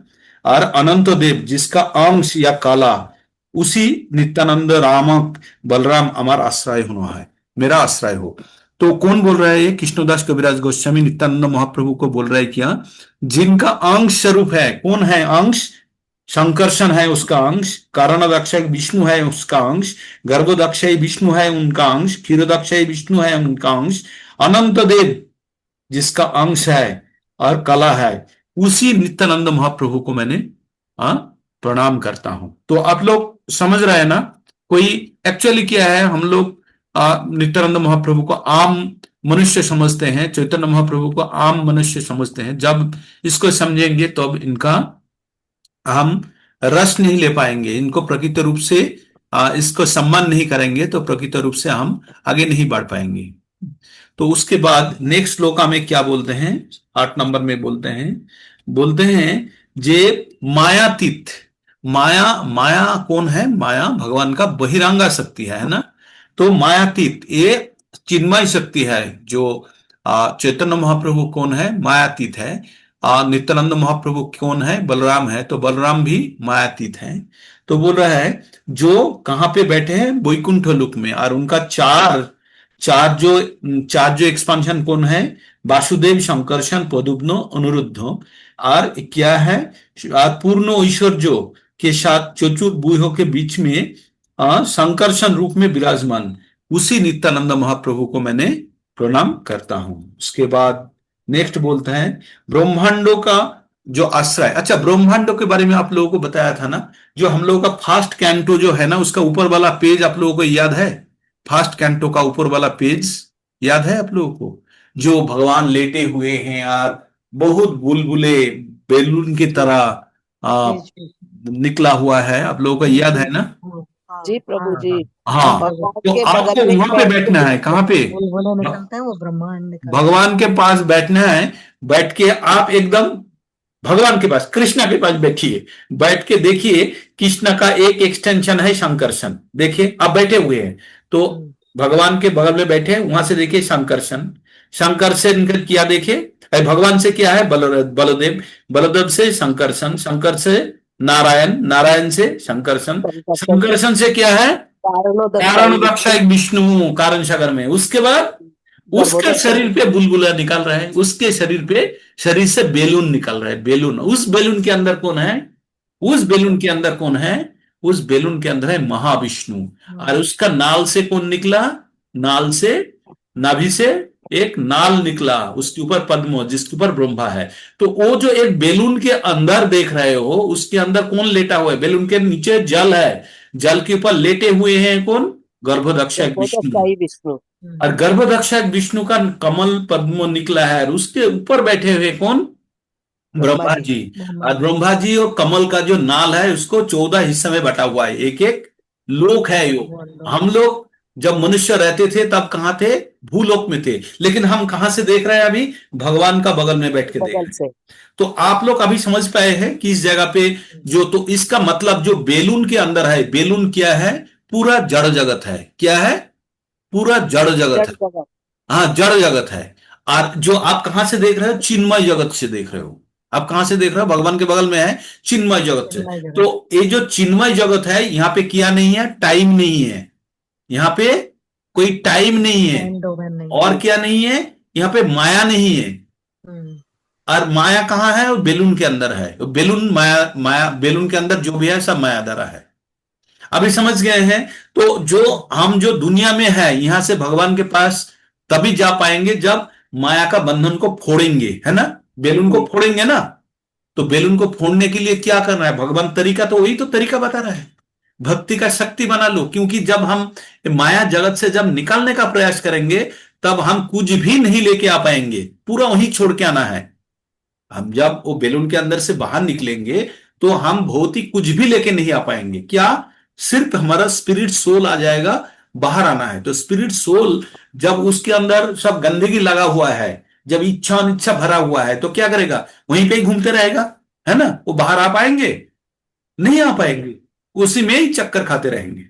[SPEAKER 1] और अनंत देव जिसका अंश या काला, उसी नित्यानंद राम बलराम अमर आश्रय होना है, मेरा आश्रय हो। तो कौन बोल रहा है? ये कृष्णदास कविराज गोस्वामी नित्यानंद महाप्रभु को बोल रहा है क्या? जिनका अंश स्वरूप है। कौन है अंश? संकर्षण है उसका अंश, कारणोदक्षय विष्णु है उसका अंश, गर्भोदक्षय विष्णु है उनका अंश, क्षीरोदक्षय विष्णु है उनका अंश, अनंत देव जिसका अंश है और कला है, उसी नित्यानंद महाप्रभु को मैंने प्रणाम करता हूं। तो आप लोग समझ रहे हैं ना? कोई एक्चुअली क्या है, हम लोग नित्यानंद महाप्रभु को आम मनुष्य समझते हैं, चैतन्य महाप्रभु को आम मनुष्य समझते हैं। जब इसको समझेंगे तो अब इनका हम रस नहीं ले पाएंगे, इनको प्रकृत रूप से इसको सम्मान नहीं करेंगे तो प्रकृत रूप से हम आगे नहीं बढ़ पाएंगे। तो उसके बाद नेक्स्ट श्लोका में क्या बोलते हैं, 8 नंबर में बोलते हैं जे मायातीत। माया, माया कौन है? माया भगवान का बहिरंगा शक्ति है ना। तो मायातीत ये चिन्मय शक्ति है। जो चैतन्य महाप्रभु कौन है? मायातीत है। नित्यानंद महाप्रभु कौन है? बलराम है। तो बलराम भी मायातीत है। तो बोल रहा है जो कहाँ पे बैठे हैं? वैकुंठ लोक में। और उनका चार चार जो एक्सपांशन कौन है? वासुदेव, शंकरशन, प्रद्युम्न, अनिरुद्ध। और क्या है? पूर्ण ऐश्वर्य के साथ चतुर्भुजों के बीच में संकर्षण रूप में विराजमान उसी नित्यानंद महाप्रभु को मैंने प्रणाम करता हूं। उसके बाद नेक्स्ट बोलता है ब्रह्मांडों का जो आश्रय। अच्छा, ब्रह्मांडों के बारे में आप लोगों को बताया था ना। जो हम लोगों का फर्स्ट कैंटो जो है ना, उसका ऊपर वाला पेज आप लोगों को याद है? फर्स्ट कैंटो का ऊपर वाला पेज याद है आप लोगों को? जो भगवान लेटे हुए हैं और बहुत बुलबुले बैलून की तरह निकला हुआ है। आप लोगों को याद है ना?
[SPEAKER 4] जी प्रभु जी।
[SPEAKER 1] हाँ,
[SPEAKER 4] और
[SPEAKER 1] तो
[SPEAKER 4] के
[SPEAKER 1] आपको
[SPEAKER 4] बगल में
[SPEAKER 1] वहां पे बैठना है। कहाँ पे?
[SPEAKER 3] बुलबुले निकलते हैं, वो ब्रह्मांड निकलता है।
[SPEAKER 1] भगवान के पास बैठना है। बैठ के आप एकदम भगवान के पास, कृष्णा के पास बैठिए। बैठ के देखिए, कृष्णा का एक एक्सटेंशन है शंकरशन। देखिए आप बैठे हुए हैं, तो भगवान के बगल में बैठे हैं, वहां से देखिए शंकरशन। शंकर से निकल किया देखिए, भगवान से क्या है? बलदेव, बलदेव से शंकरशन, शंकर से नारायण, नारायण से शंकरशन, शंकरशन से क्या है? कारणोदक्ष एक विष्णु कारण सागर में। उसके बाद उसके शरीर पे बुलबुला निकल रहा है। उसके शरीर से बेलून निकल रहा है। बेलून, उस बेलून के अंदर कौन है? उस बेलून के अंदर कौन है? उस बेलून के अंदर है महाविष्णु। और उसका नाल से कौन निकला? नाल से, नाभि से एक नाल निकला, उसके ऊपर पद्म, जिसके ऊपर ब्रह्मा है। तो वो जो एक बेलून के अंदर देख रहे हो, उसके अंदर कौन लेटा हुआ है? बेलून के नीचे जल है, जल के ऊपर लेटे हुए हैं कौन? गर्भदक्ष विष्णु। और गर्भदक्ष विष्णु का कमल पद्म निकला है, और उसके ऊपर बैठे हुए कौन? ब्रह्मा जी। और ब्रह्मा जी और कमल का जो नाल है, उसको 14 हिस्से में बटा हुआ है। एक एक लोक है यो। हम लोग जब मनुष्य रहते थे तब कहां थे? भूलोक में थे। लेकिन हम कहां से देख रहे हैं अभी? भगवान का बगल में बैठ के देख रहे हैं। तो आप लोग अभी समझ पाए हैं कि इस जगह पे जो, तो इसका मतलब जो बेलून के अंदर है, बेलून क्या है? पूरा जड़ जगत है। क्या है? पूरा जड़ जगत है। हाँ, जड़ जगत है। और जो आप कहां से देख रहे हो? चिन्मय जगत से देख रहे हो। आप कहां से देख रहे हो? भगवान के बगल में है चिन्मय जगत से। तो ये जो चिन्मय जगत है, यहां पे क्या नहीं है? टाइम नहीं है। यहाँ पे कोई टाइम नहीं है। और क्या नहीं है? यहाँ पे माया नहीं है। और माया कहाँ है? वो बेलून के अंदर है। तो बेलून माया, माया बेलून के अंदर जो भी है सब माया द्वारा है। अभी समझ गए हैं? तो जो हम जो दुनिया में है, यहां से भगवान के पास तभी जा पाएंगे जब माया का बंधन को फोड़ेंगे, है ना? बेलून को फोड़ेंगे ना। तो बेलून को फोड़ने के लिए क्या करना है? भगवान तरीका, तो वही तो तरीका बता रहा है। भक्ति का शक्ति बना लो। क्योंकि जब हम माया जगत से जब निकालने का प्रयास करेंगे, तब हम कुछ भी नहीं लेके आ पाएंगे। पूरा वहीं छोड़ के आना है। हम जब वो बेलून के अंदर से बाहर निकलेंगे, तो हम भौतिक कुछ भी लेके नहीं आ पाएंगे। क्या? सिर्फ हमारा स्पिरिट सोल आ जाएगा, बाहर आना है। तो स्पिरिट सोल जब उसके अंदर सब गंदगी लगा हुआ है, जब इच्छा अनिच्छा भरा हुआ है, तो क्या करेगा? वहीं पे ही घूमते रहेगा, है ना? वो बाहर आ पाएंगे? नहीं आ पाएंगे, उसी में ही चक्कर खाते रहेंगे।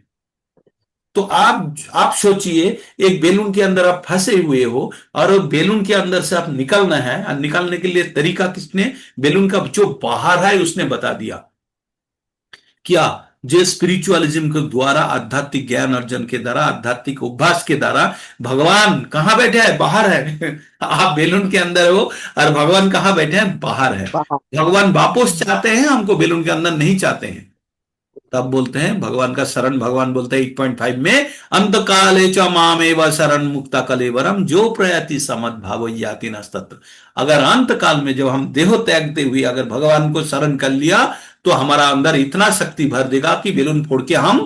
[SPEAKER 1] तो आप सोचिए, एक बेलून के अंदर आप फंसे हुए हो, और बेलून के अंदर से आप निकलना है। और निकलने के लिए तरीका किसने? बेलून का जो बाहर है उसने बता दिया। क्या? जो स्पिरिचुअलिज्म के द्वारा, आध्यात्मिक ज्ञान अर्जन के द्वारा, आध्यात्मिक अभ्यास के द्वारा, भगवान कहां बैठे हैं? बाहर है। आप बेलून के अंदर हो और भगवान कहां बैठे हैं? बाहर है। भगवान वापस चाहते हैं हमको, बेलून के अंदर नहीं चाहते हैं। तब बोलते हैं भगवान का शरण, भगवान बोलते हैं 8.5 में, अंत काले च मामेव शरण मुक्ता कलेवरम जो प्रयति समद भाव याति नस्तत्र। अगर अंत काल में जब हम देह त्यागते हुए अगर भगवान को शरण कर लिया, तो हमारा अंदर इतना शक्ति भर देगा कि बेलून फोड़ के हम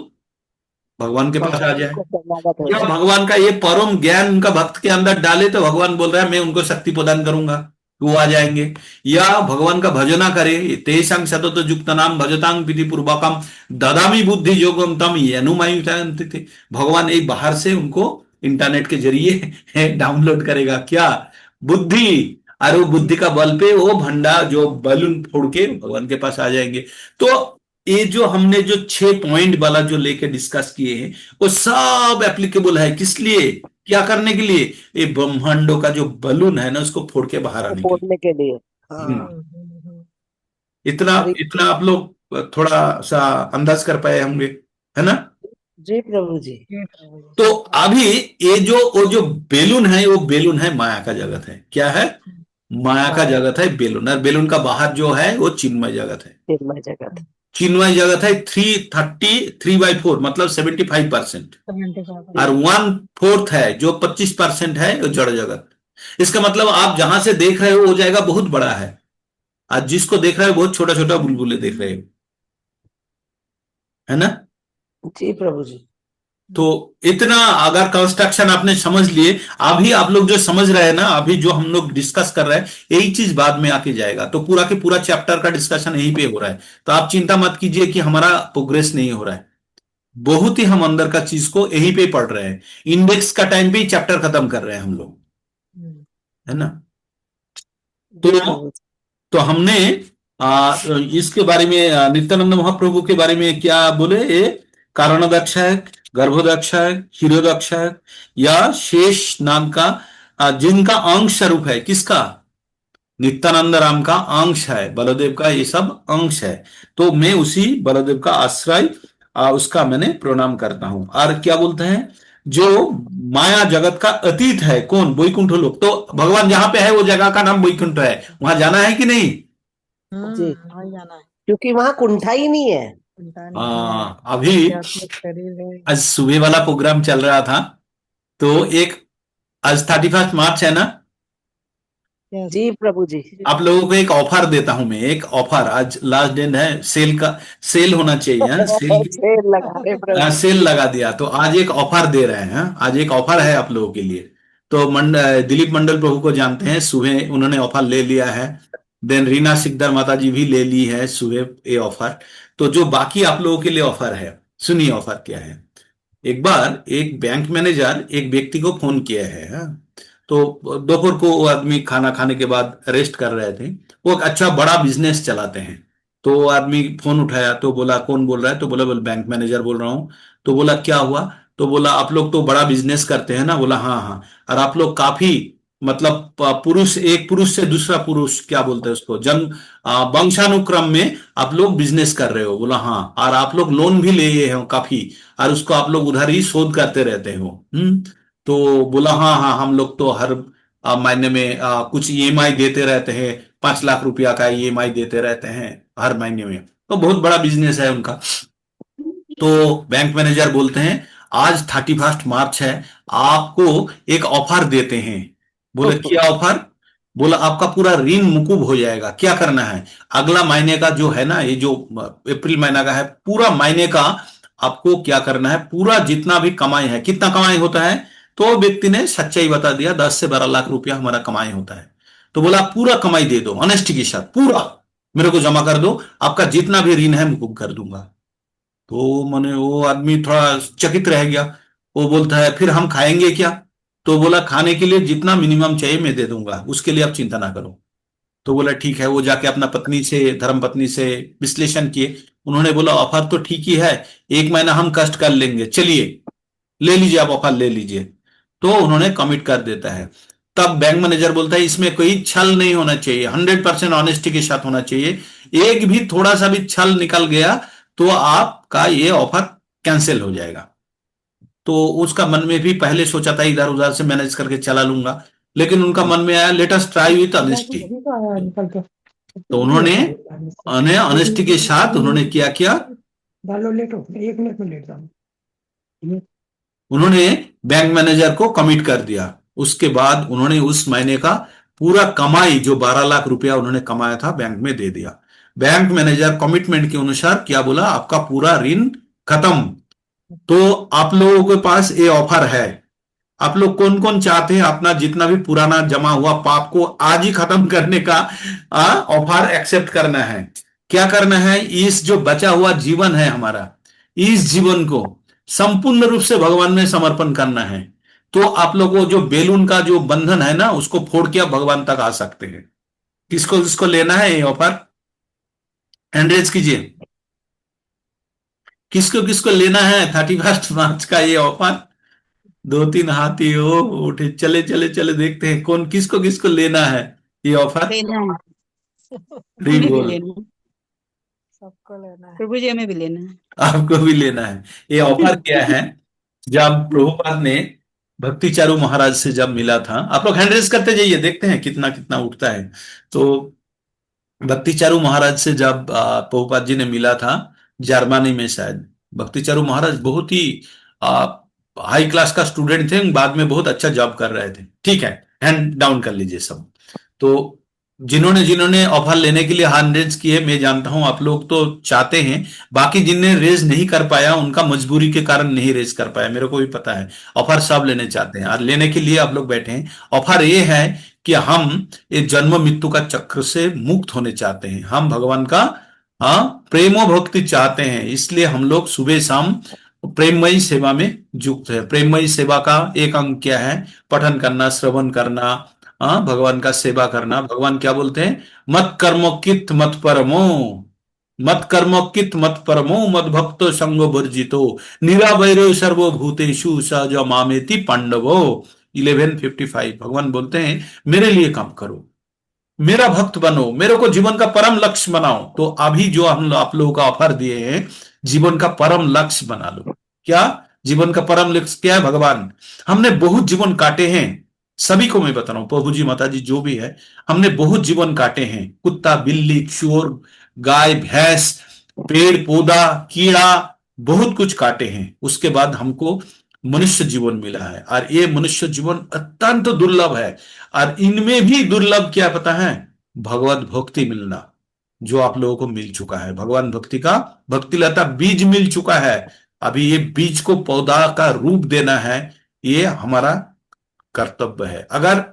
[SPEAKER 1] भगवान के पास आ जाए। जब भगवान का ये परम ज्ञान उनका भक्त के अंदर डाले, तो भगवान बोल रहा है मैं उनको शक्ति प्रदान करूंगा, वो आ जाएंगे। या भगवान का भजना करे, तेषां सतत युक्त नाम भजतांग विधि पूर्वकम ददामी बुद्धि योगम तम अनुमायुते। भगवान एक बाहर से उनको इंटरनेट के जरिए डाउनलोड करेगा क्या? बुद्धि। और वो बुद्धि का बल पे वो भंडा जो बलून फोड़ के भगवान के पास आ जाएंगे। तो ये जो हमने जो 6 पॉइंट वाला जो लेके डिस्कस किए हैं वो सब एप्लीकेबल है, किस लिए, क्या करने के लिए? ये ब्रह्मांडों का जो बलून है ना उसको फोड़ के बाहर
[SPEAKER 4] वो
[SPEAKER 1] आने के
[SPEAKER 4] फोड़ने के लिए।
[SPEAKER 1] लिए।
[SPEAKER 4] हाँ।
[SPEAKER 1] इतना
[SPEAKER 4] हरी
[SPEAKER 1] इतना आप लोग थोड़ा सा अंदाज कर पाए होंगे, है ना?
[SPEAKER 4] जी प्रभु जी।
[SPEAKER 1] तो अभी ये जो वो जो बेलून है वो बेलून है माया का जगत है। क्या है? माया का
[SPEAKER 4] माया
[SPEAKER 1] जगत है बेलून। और बेलून का बाहर जो है वो चिन्मय जगत है।
[SPEAKER 4] चिन्मय जगत।
[SPEAKER 1] चिन्मय जगत है 333/4 मतलब 75%। और 1/4 है जो 25% है वो जड़ जगत। इसका मतलब आप जहां से देख रहे हो वो जाएगा बहुत बड़ा है, आज जिसको देख रहे हो बहुत छोटा छोटा बुलबुले देख रहे हो, है ना?
[SPEAKER 4] जी प्रभु जी।
[SPEAKER 1] तो इतना अगर कंस्ट्रक्शन आपने समझ लिए, अभी आप लोग जो समझ रहे हैं ना, अभी जो हम लोग डिस्कस कर रहे हैं यही चीज बाद में आके जाएगा। तो पूरा के पूरा चैप्टर का डिस्कशन यहीं पे हो रहा है। तो आप चिंता मत कीजिए कि हमारा प्रोग्रेस नहीं हो रहा है। बहुत ही हम अंदर का चीज को यहीं पे पढ़ रहे हैं। इंडेक्स का टाइम पे ही चैप्टर खत्म कर रहे हैं हम लोग, है ना?
[SPEAKER 4] जी
[SPEAKER 1] तो
[SPEAKER 4] प्रभु जी।
[SPEAKER 1] तो हमने इसके बारे में नित्यानंद महाप्रभु के बारे में क्या बोले? ये कारणदक्ष है, गर्भोदक्ष है, क्षीरोदक्ष है, या शेष नाम का जिनका अंश स्वरूप है। किसका? नित्यानंद राम का अंश है, बलदेव का ये सब अंश है। तो मैं उसी बलदेव का आश्रय उसका मैंने प्रणाम करता हूं। और क्या बोलते हैं, जो माया जगत का अतीत है, कौन? वैकुंठ लोक। तो भगवान जहां पे है वो जगह का नाम वैकुंठ है, वहां जाना है कि नहीं?
[SPEAKER 4] जी,
[SPEAKER 3] वही जाना है।
[SPEAKER 4] क्योंकि वहां कुंठा ही नहीं है।
[SPEAKER 3] चिंता नहीं है,
[SPEAKER 1] अभी
[SPEAKER 3] आध्यात्मिक शरीर है।
[SPEAKER 1] आज सुबह वाला प्रोग्राम चल रहा था, तो एक आज 31 मार्च है ना,
[SPEAKER 3] यस।
[SPEAKER 4] जी प्रभु जी।
[SPEAKER 1] आप लोगों को एक ऑफर देता हूं मैं, एक ऑफर। आज लास्ट दिन है सेल का, सेल होना चाहिए, हाँ?
[SPEAKER 4] सेल लगा रहे प्रभु।
[SPEAKER 1] सेल लगा दिया, तो आज एक ऑफर दे रहे हैं, हाँ? आज एक ऑफर है आप लोगों के लिए। तो दिलीप मंडल प्रभु को जानते हैं, सुबह उन्होंने ऑफर ले लिया है। देन रीना सिकदर माता जी भी ले ली है सुबह ये ऑफर। तो जो बाकी आप लोगों के लिए ऑफर है, सुनिए ऑफर क्या है। एक बार एक बैंक मैनेजर एक व्यक्ति को फोन किया है, हाँ? तो दोपहर को वो आदमी खाना खाने के बाद रेस्ट कर रहे थे। वो एक अच्छा बड़ा बिजनेस चलाते हैं। तो वो आदमी फोन उठाया तो बोला कौन बोल रहा है? तो बोला बोल बैंक मैनेजर बोल रहा हूँ। तो बोला क्या हुआ? तो बोला आप लोग तो बड़ा बिजनेस करते हैं ना? बोला हाँ हाँ। और आप लोग काफी मतलब पुरुष, एक पुरुष से दूसरा पुरुष क्या बोलते हैं उसको, जन्म वंशानुक्रम में आप लोग बिजनेस कर रहे हो? बोला हाँ। और आप लोग लोन भी लिए हो काफी, और उसको आप लोग उधर ही शोध करते रहते हो। तो बोला हाँ हाँ, हम लोग तो हर महीने में कुछ ईएमआई देते रहते हैं, 5 लाख रुपया का ईएमआई देते रहते हैं हर महीने में। तो बहुत बड़ा बिजनेस है उनका। तो बैंक मैनेजर बोलते हैं आज 31 मार्च है, आपको एक ऑफर देते हैं। बोले क्या ऑफर? बोला आपका पूरा ऋण मुकुब हो जाएगा। क्या करना है? अगला महीने का जो है ना, ये जो अप्रैल महीना का है, पूरा महीने का आपको क्या करना है, पूरा जितना भी कमाई है, कितना कमाई होता है? तो व्यक्ति ने सच्चाई बता दिया, 10 से 12 लाख रुपया हमारा कमाई होता है। तो बोला पूरा कमाई दे दो, ऑनेस्टी के साथ पूरा मेरे को जमा कर दो, आपका जितना भी ऋण है मुकुब कर दूंगा। तो मैंने वो आदमी थोड़ा चकित रह गया। वो बोलता है फिर हम खाएंगे क्या? तो बोला खाने के लिए जितना मिनिमम चाहिए मैं दे दूंगा, उसके लिए आप चिंता ना करो। तो बोला ठीक है। वो जाके अपना पत्नी से, धर्म पत्नी से विश्लेषण किए। उन्होंने बोला ऑफर तो ठीक ही है, 1 महीना हम कष्ट कर लेंगे, चलिए ले लीजिए, आप ऑफर ले लीजिए। तो उन्होंने कमिट कर देता है। तब बैंक मैनेजर बोलता है इसमें कोई छल नहीं होना चाहिए, 100% ऑनेस्टी के साथ होना चाहिए। एक भी थोड़ा सा भी छल निकल गया तो आपका ये ऑफर कैंसिल हो जाएगा। तो उसका मन में भी पहले सोचा था इधर उधर से मैनेज करके चला लूंगा, लेकिन उनका मन में आया let us try with honesty. तो उन्होंने ऑनेस्टी के साथ उन्होंने क्या किया, उन्होंने बैंक मैनेजर को कमिट कर दिया। उसके बाद उन्होंने उस महीने का पूरा कमाई जो 12 लाख रुपया उन्होंने कमाया था बैंक में दे दिया। बैंक मैनेजर कमिटमेंट के अनुसार क्या बोला, आपका पूरा ऋण खत्म। तो आप लोगों के पास ये ऑफर है, आप लोग कौन कौन चाहते हैं अपना जितना भी पुराना जमा हुआ पाप को आज ही खत्म करने का ऑफर एक्सेप्ट करना है? क्या करना है, इस जो बचा हुआ जीवन है हमारा, इस जीवन को संपूर्ण रूप से भगवान में समर्पण करना है। तो आप लोग वो जो बेलून का जो बंधन है ना, उसको फोड़ के आप भगवान तक आ सकते हैं। किसको किसको लेना है ये ऑफर? हैंड रेज कीजिए। किसको किसको लेना है 31 मार्च का ये ऑफर? दो तीन हाथी हो उठे, चले चले चले, देखते हैं कौन किसको किसको लेना है ये ऑफर।
[SPEAKER 2] लेना है,
[SPEAKER 1] फ्री
[SPEAKER 2] हमें भी
[SPEAKER 1] बोल।
[SPEAKER 2] लेना है,
[SPEAKER 3] सबको लेना है।
[SPEAKER 2] प्रभु जी हमें भी लेना है।
[SPEAKER 1] आपको भी लेना है। ये ऑफर क्या है? जब प्रभुपाद ने भक्ति चारू महाराज से जब मिला था, आप लोग हैंड रेज करते जाइए, देखते हैं कितना कितना उठता है। तो भक्ति चारू महाराज से जब प्रभुपाद जी ने मिला था, जर्मनी में शायद, भक्ति चारू महाराज बहुत ही हाई क्लास का स्टूडेंट थे, बाद में बहुत अच्छा जॉब कर रहे थे। ठीक है, हैंड डाउन कर लीजिए सब। तो जिन्होंने जिन्होंने ऑफर लेने के लिए हैंड रेज किए, मैं जानता हूं आप लोग तो चाहते हैं। बाकी जिनने रेज नहीं कर पाया, उनका मजबूरी के कारण नहीं रेज कर पाया, मेरे को भी पता है। ऑफर सब लेने चाहते हैं और लेने के लिए आप लोग बैठे हैं। ऑफर ये है कि हम ये जन्म मृत्यु का चक्र से मुक्त होने चाहते हैं। हम भगवान का, हाँ, प्रेमो भक्ति चाहते हैं। इसलिए हम लोग सुबह शाम प्रेममयी सेवा में युक्त है। प्रेममयी सेवा का एक अंग क्या है? पठन करना, श्रवण करना, हाँ, भगवान का सेवा करना। भगवान क्या बोलते हैं? मत कर्मो कित मत परमो, मत कर्मो कित मत परमो, मत भक्तो संगो वर्जितो, निरावैरो सर्वभूतेषु सहज मामेति पांडवो। 11:55 भगवान बोलते हैं मेरे लिए काम करो, मेरा भक्त बनो, मेरे को जीवन का परम लक्ष्य बनाओ। तो अभी जो हम आप लोगों का ऑफर दिए हैं, जीवन का परम लक्ष्य बना लो। क्या जीवन का परम लक्ष्य क्या है? भगवान। हमने बहुत जीवन काटे हैं, सभी को मैं बता रहा हूं, प्रभु जी माता जी जो भी है, हमने बहुत जीवन काटे हैं। कुत्ता, बिल्ली, चोर, गाय, भैंस, पेड़ पौधा, कीड़ा, बहुत कुछ काटे हैं। उसके बाद हमको मनुष्य जीवन मिला है, और ये मनुष्य जीवन अत्यंत दुर्लभ है। और इनमें भी दुर्लभ क्या पता है? भगवत भक्ति मिलना, जो आप लोगों को मिल चुका है। भगवान भक्ति का, भक्ति लता बीज मिल चुका है। अभी ये बीज को पौधा का रूप देना है, ये हमारा कर्तव्य है। अगर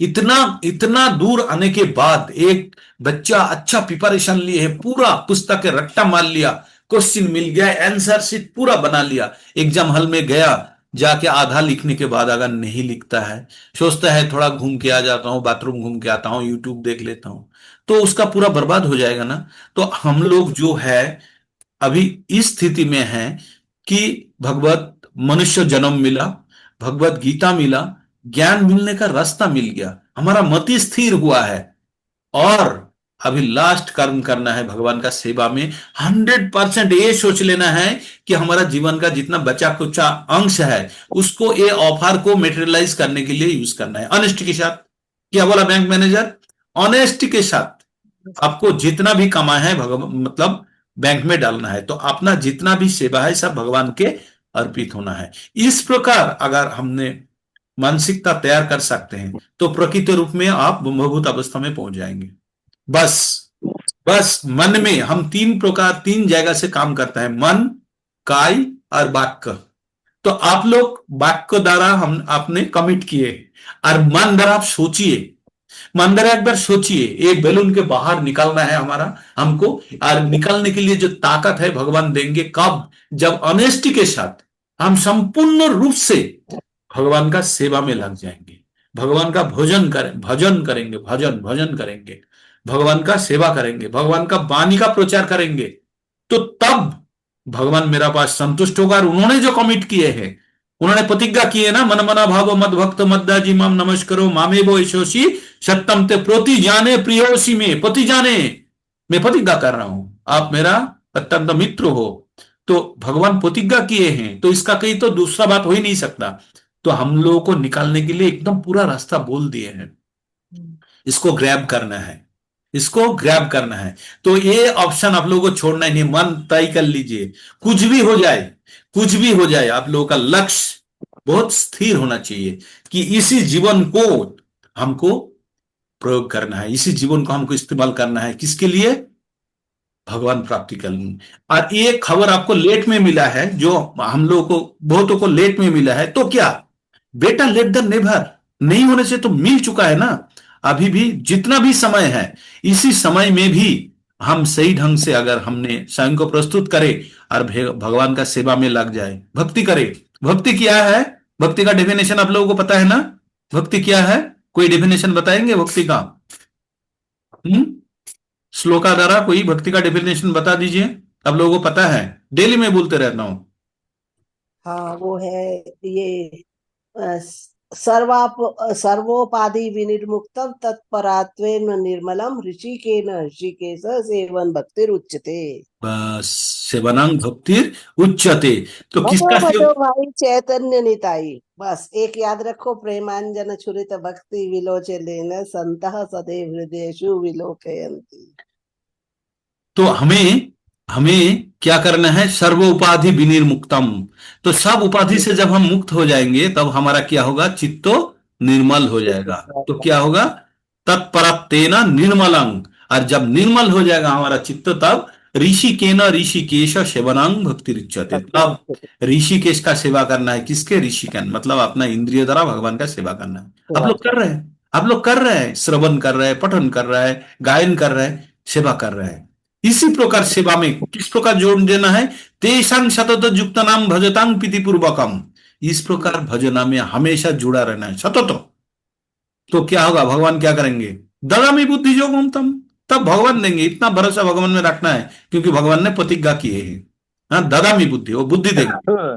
[SPEAKER 1] इतना इतना दूर आने के बाद एक बच्चा अच्छा प्रिपरेशन लिए है, पूरा पुस्तक के रट्टा मार लिया, क्वेश्चन मिल गया, आंसर शीट पूरा बना लिया, एग्जाम हॉल में गया, जाके आधा लिखने के बाद अगर नहीं लिखता है, सोचता है थोड़ा घूम के आ जाता हूं, बाथरूम घूम के आता हूं, यूट्यूब देख लेता हूं, तो उसका पूरा बर्बाद हो जाएगा ना। तो हम लोग जो है अभी इस स्थिति में है कि भगवत मनुष्य जन्म मिला, भगवत गीता मिला, ज्ञान मिलने का रास्ता मिल गया, हमारा मति स्थिर हुआ है। और अभी लास्ट कर्म करना है भगवान का सेवा में। 100% ये सोच लेना है कि हमारा जीवन का जितना बचा कुचा अंश है, उसको ये ऑफर को मेटेरियलाइज करने के लिए यूज करना है, ऑनेस्टी के साथ। क्या बोला बैंक मैनेजर? ऑनेस्टी के साथ आपको जितना भी कमा है भगवान, मतलब बैंक में डालना है। तो अपना जितना भी सेवा है सब भगवान के अर्पित होना है। इस प्रकार अगर हमने मानसिकता तैयार कर सकते हैं, तो प्रकृति रूप में आप ब्रह्मभूत अवस्था में पहुंच जाएंगे। बस बस मन में हम तीन प्रकार, तीन जगह से काम करता है, मन, काय और वाक्य। तो आप लोग वाक्य द्वारा हम आपने कमिट किए, और मन द्वारा आप सोचिए, मन द्वारा एक बार सोचिए, एक बैलून के बाहर निकलना है हमारा, हमको। और निकलने के लिए जो ताकत है भगवान देंगे कब? जब ऑनेस्टी के साथ हम संपूर्ण रूप से भगवान का सेवा में लग जाएंगे, भगवान का भोजन करें, भजन करेंगे, भजन भजन करेंगे, भगवान का सेवा करेंगे, भगवान का वाणी का प्रचार करेंगे। तो तब भगवान मेरा पास संतुष्ट होगा। और उन्होंने जो कमिट किए हैं, उन्होंने प्रतिज्ञा की है ना, मन मना भाव मद भक्त मद्दाजी माम नमस्करो मामे वो यशोसी सत्यम ते प्रोति जाने प्रियोसी में, पति जाने, मैं प्रतिज्ञा कर रहा हूं, आप मेरा अत्यंत मित्र हो। तो भगवान प्रतिज्ञा किए हैं, तो इसका कहीं तो दूसरा बात हो ही नहीं सकता। तो हम लोगों को निकालने के लिए एकदम पूरा रास्ता बोल दिए हैं। इसको ग्रैब करना है, इसको ग्रैब करना है। तो ये ऑप्शन आप लोगों को छोड़ना ही नहीं, मन तय कर लीजिए। कुछ भी हो जाए, कुछ भी हो जाए, आप लोगों का लक्ष्य बहुत स्थिर होना चाहिए कि इसी जीवन को हमको प्रयोग करना है, इसी जीवन को हमको इस्तेमाल करना है। किसके लिए? भगवान प्राप्ति करनी। और ये खबर आपको लेट में मिला है, जो हम लोगों को बहुतों को लेट में मिला है, तो क्या बेटा, लेट द नेवर, नहीं होने से तो मिल चुका है ना। अभी भी जितना भी समय है, इसी समय में भी हम सही ढंग से अगर हमने स्वयं को प्रस्तुत करे और भगवान का सेवा में लग जाए, भक्ति करे। भक्ति क्या है? भक्ति का डेफिनेशन आप लोगों को पता है ना? भक्ति क्या है? कोई डेफिनेशन बताएंगे भक्ति का? हम्म श्लोका द्वारा कोई भक्ति का डेफिनेशन बता दीजिए। आप लोगों को पता है, डेली में बोलते रहता हूं।
[SPEAKER 4] हाँ, वो है ये अ, सर्वाप सर्वोपाधि विनिर्मुक्तम तत्परात्वेन निर्मलम ऋषिकेन ऋषिकेश सेवन भक्तिरुच्यते।
[SPEAKER 1] बस, सेवनांग भक्तिर उच्चते। तो
[SPEAKER 4] भजो
[SPEAKER 1] किसका
[SPEAKER 4] भजो
[SPEAKER 1] सेव?
[SPEAKER 4] भाई चैतन्य निताई। बस एक याद रखो, प्रेमांजन छुरित भक्ति विलोचलेन संतः सदैव हृदयेषु विलोकयन्ति।
[SPEAKER 1] तो हमें हमें क्या करना है? सर्व उपाधि विनिर्मुक्तम। तो सब उपाधि से जब हम मुक्त हो जाएंगे तब हमारा क्या होगा? चित्तो निर्मल हो जाएगा। तो क्या होगा? तत्परत्तेन निर्मलंग। और जब निर्मल हो जाएगा हमारा चित्त, तब ऋषिकेन ऋषिकेश सेवनांग भक्ति रिच्यते। तब ऋषिकेश का सेवा करना है। किसके? ऋषिकेन, मतलब अपना इंद्रिय द्वारा भगवान का सेवा करना है। आप लोग कर रहे हैं, आप लोग कर रहे हैं, श्रवण कर रहे हैं, पठन कर रहे हैं, गायन कर रहे हैं, सेवा कर रहे हैं। इसी प्रकार सेवा में किस प्रकार जोड़ देना है? तेषां सतत युक्त नाम भजतांग प्रीति पूर्वकम। इस प्रकार भजना में हमेशा जुड़ा रहना है, सतत। तो क्या होगा? भगवान क्या करेंगे? ददामि बुद्धि योगम तम। तब भगवान देंगे। इतना भरोसा भगवान में रखना है, क्योंकि भगवान ने प्रतिज्ञा की है। हाँ, ददामि बुद्धि, वो बुद्धि देंगे।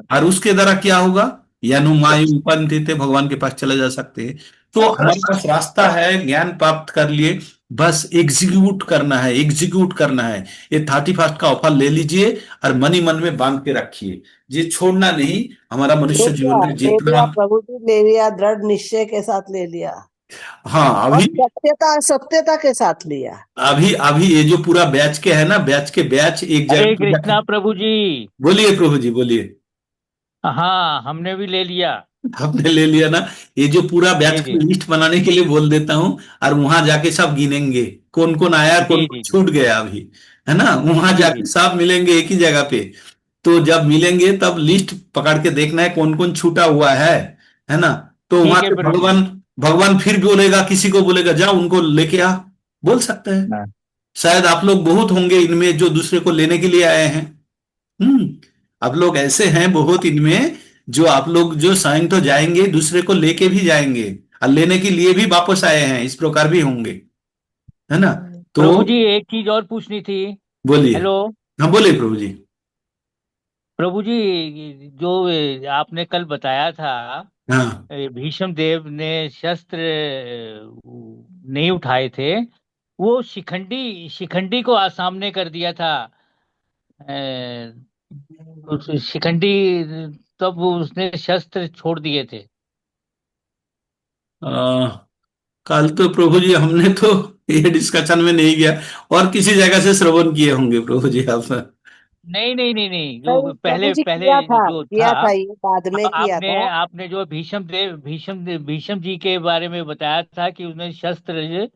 [SPEAKER 1] और उसके द्वारा क्या होगा? यानु मायु उपंथित, भगवान के पास चले जा सकते हैं। तो हमारे पास रास्ता है, ज्ञान प्राप्त कर लिए, बस एग्जीक्यूट करना है, एग्जीक्यूट करना है। ये 31 का ऑफर ले लीजिए और मन ही मन में बांध के रखिए, ये छोड़ना नहीं। हमारा मनुष्य जीवन में
[SPEAKER 4] ले
[SPEAKER 1] जितना,
[SPEAKER 4] लिया प्रभु जी, ले लिया, दृढ़ निश्चय के साथ ले लिया,
[SPEAKER 1] हाँ,
[SPEAKER 4] और
[SPEAKER 1] अभी
[SPEAKER 4] सत्यता सत्यता के साथ लिया।
[SPEAKER 1] अभी अभी ये जो पूरा बैच के है ना, बैच के बैच एक जगह
[SPEAKER 6] हरे
[SPEAKER 1] पे
[SPEAKER 6] कृष्णा प्रभु जी।
[SPEAKER 1] बोलिए प्रभु जी, बोलिए।
[SPEAKER 6] हाँ, हमने भी ले लिया।
[SPEAKER 1] आपने ले लिया ना? ये जो पूरा बैच
[SPEAKER 6] जी
[SPEAKER 1] का
[SPEAKER 6] जी
[SPEAKER 1] लिस्ट बनाने के लिए बोल देता हूँ, और वहां जाके सब गिनेंगे कौन कौन आया, कौन
[SPEAKER 6] जी
[SPEAKER 1] कौन
[SPEAKER 6] जी जी
[SPEAKER 1] छूट गया अभी, है ना? वहां
[SPEAKER 6] जी जी।
[SPEAKER 1] जाके सब मिलेंगे एक ही जगह पे। तो जब मिलेंगे तब लिस्ट पकड़ के देखना है कौन कौन छूटा हुआ है ना? तो वहां
[SPEAKER 6] ठीक है
[SPEAKER 1] से
[SPEAKER 6] प्रभु जी।
[SPEAKER 1] भगवान भगवान फिर बोलेगा, किसी को बोलेगा जाओ उनको लेके आ। बोल सकते हैं।
[SPEAKER 6] हाँ।
[SPEAKER 1] शायद आप लोग बहुत होंगे इनमें जो दूसरे को लेने के लिए आए हैं। हम्म आप लोग ऐसे हैं बहुत इनमें, जो आप लोग जो स्वयं तो जाएंगे, दूसरे को लेके भी जाएंगे, और लेने के लिए भी वापस आए हैं, इस प्रकार भी होंगे, है ना? तो
[SPEAKER 6] प्रभु जी, एक चीज और पूछनी थी।
[SPEAKER 1] बोलिए।
[SPEAKER 6] हेलो
[SPEAKER 1] हाँ, बोलिए प्रभु जी।
[SPEAKER 6] प्रभु जी, जो आपने कल बताया था,
[SPEAKER 1] हाँ,
[SPEAKER 6] भीष्म देव ने शस्त्र नहीं उठाए थे, वो शिखंडी शिखंडी को सामने कर दिया था। उस शिखंडी, तब उसने शस्त्र छोड़ दिए थे।
[SPEAKER 1] आ, कल तो प्रभु जी हमने तो ये डिस्कशन में नहीं गया, और किसी जगह से श्रवण किए होंगे प्रभु जी आप।
[SPEAKER 6] नहीं नहीं नहीं नहीं,
[SPEAKER 4] नहीं,
[SPEAKER 6] जो
[SPEAKER 4] प्रभु
[SPEAKER 6] पहले
[SPEAKER 4] जी
[SPEAKER 6] पहले जो था,
[SPEAKER 4] किया था, ये बाद में किया
[SPEAKER 6] आपने
[SPEAKER 4] था।
[SPEAKER 6] आपने जो भीष्म जी के बारे में बताया था कि उसने शस्त्र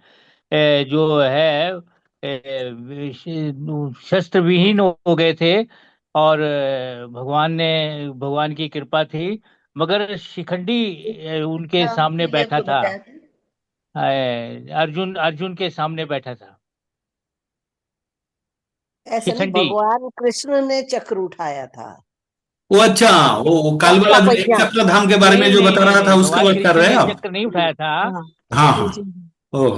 [SPEAKER 6] जो है शस्त्र विहीन हो गए थे, और भगवान की कृपा थी, मगर शिखंडी उनके सामने बैठा था। अर्जुन अर्जुन के सामने बैठा था
[SPEAKER 4] ऐसे नहीं,
[SPEAKER 6] शिखंडी।
[SPEAKER 4] भगवान कृष्ण ने चक्र उठाया था।
[SPEAKER 1] वो अच्छा, वो काल वाला
[SPEAKER 4] आपका
[SPEAKER 1] जो एक
[SPEAKER 4] पहिया।
[SPEAKER 1] चक्र धाम के बारे में
[SPEAKER 6] नहीं
[SPEAKER 1] जो
[SPEAKER 6] नहीं
[SPEAKER 1] बता
[SPEAKER 6] नहीं
[SPEAKER 1] रहा था,
[SPEAKER 6] नहीं,
[SPEAKER 1] उसकी
[SPEAKER 6] भगवान
[SPEAKER 1] बात कर
[SPEAKER 6] कृष्ण
[SPEAKER 1] रहे हैं
[SPEAKER 6] ने
[SPEAKER 1] आप?
[SPEAKER 6] चक्र नहीं उठाया था।
[SPEAKER 4] हाँ,
[SPEAKER 1] हाँ हाँ। ओह।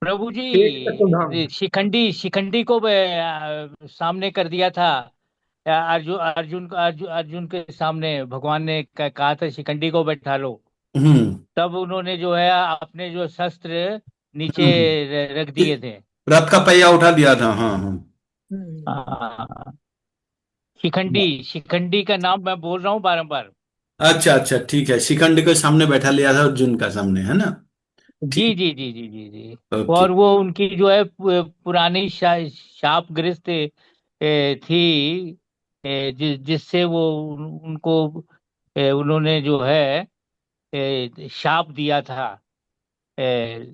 [SPEAKER 6] प्रभु
[SPEAKER 1] एक चक्र धाम।
[SPEAKER 6] जी, शिखंडी शिखंडी को सामने कर दिया था। अर्जुन के सामने भगवान ने कहा था शिखंडी को बैठा लो।
[SPEAKER 1] हम्म
[SPEAKER 6] तब उन्होंने जो है अपने जो शस्त्र नीचे
[SPEAKER 1] हम्म
[SPEAKER 6] रख दिए थे।
[SPEAKER 1] रथ का पहिया उठा दिया था, हाँ हाँ।
[SPEAKER 6] हाँ, शिखंडी शिखंडी का नाम मैं बोल रहा हूँ बारंबार।
[SPEAKER 1] अच्छा अच्छा, ठीक है, शिखंड के सामने बैठा लिया था अर्जुन का सामने, है ना?
[SPEAKER 6] जी
[SPEAKER 1] ठीक।
[SPEAKER 6] जी जी जी जी जी।
[SPEAKER 1] ओके।
[SPEAKER 6] और वो उनकी जो है पुरानी शाप ग्रस्त थी, जिससे वो उनको उन्होंने जो है शाप दिया था। ए,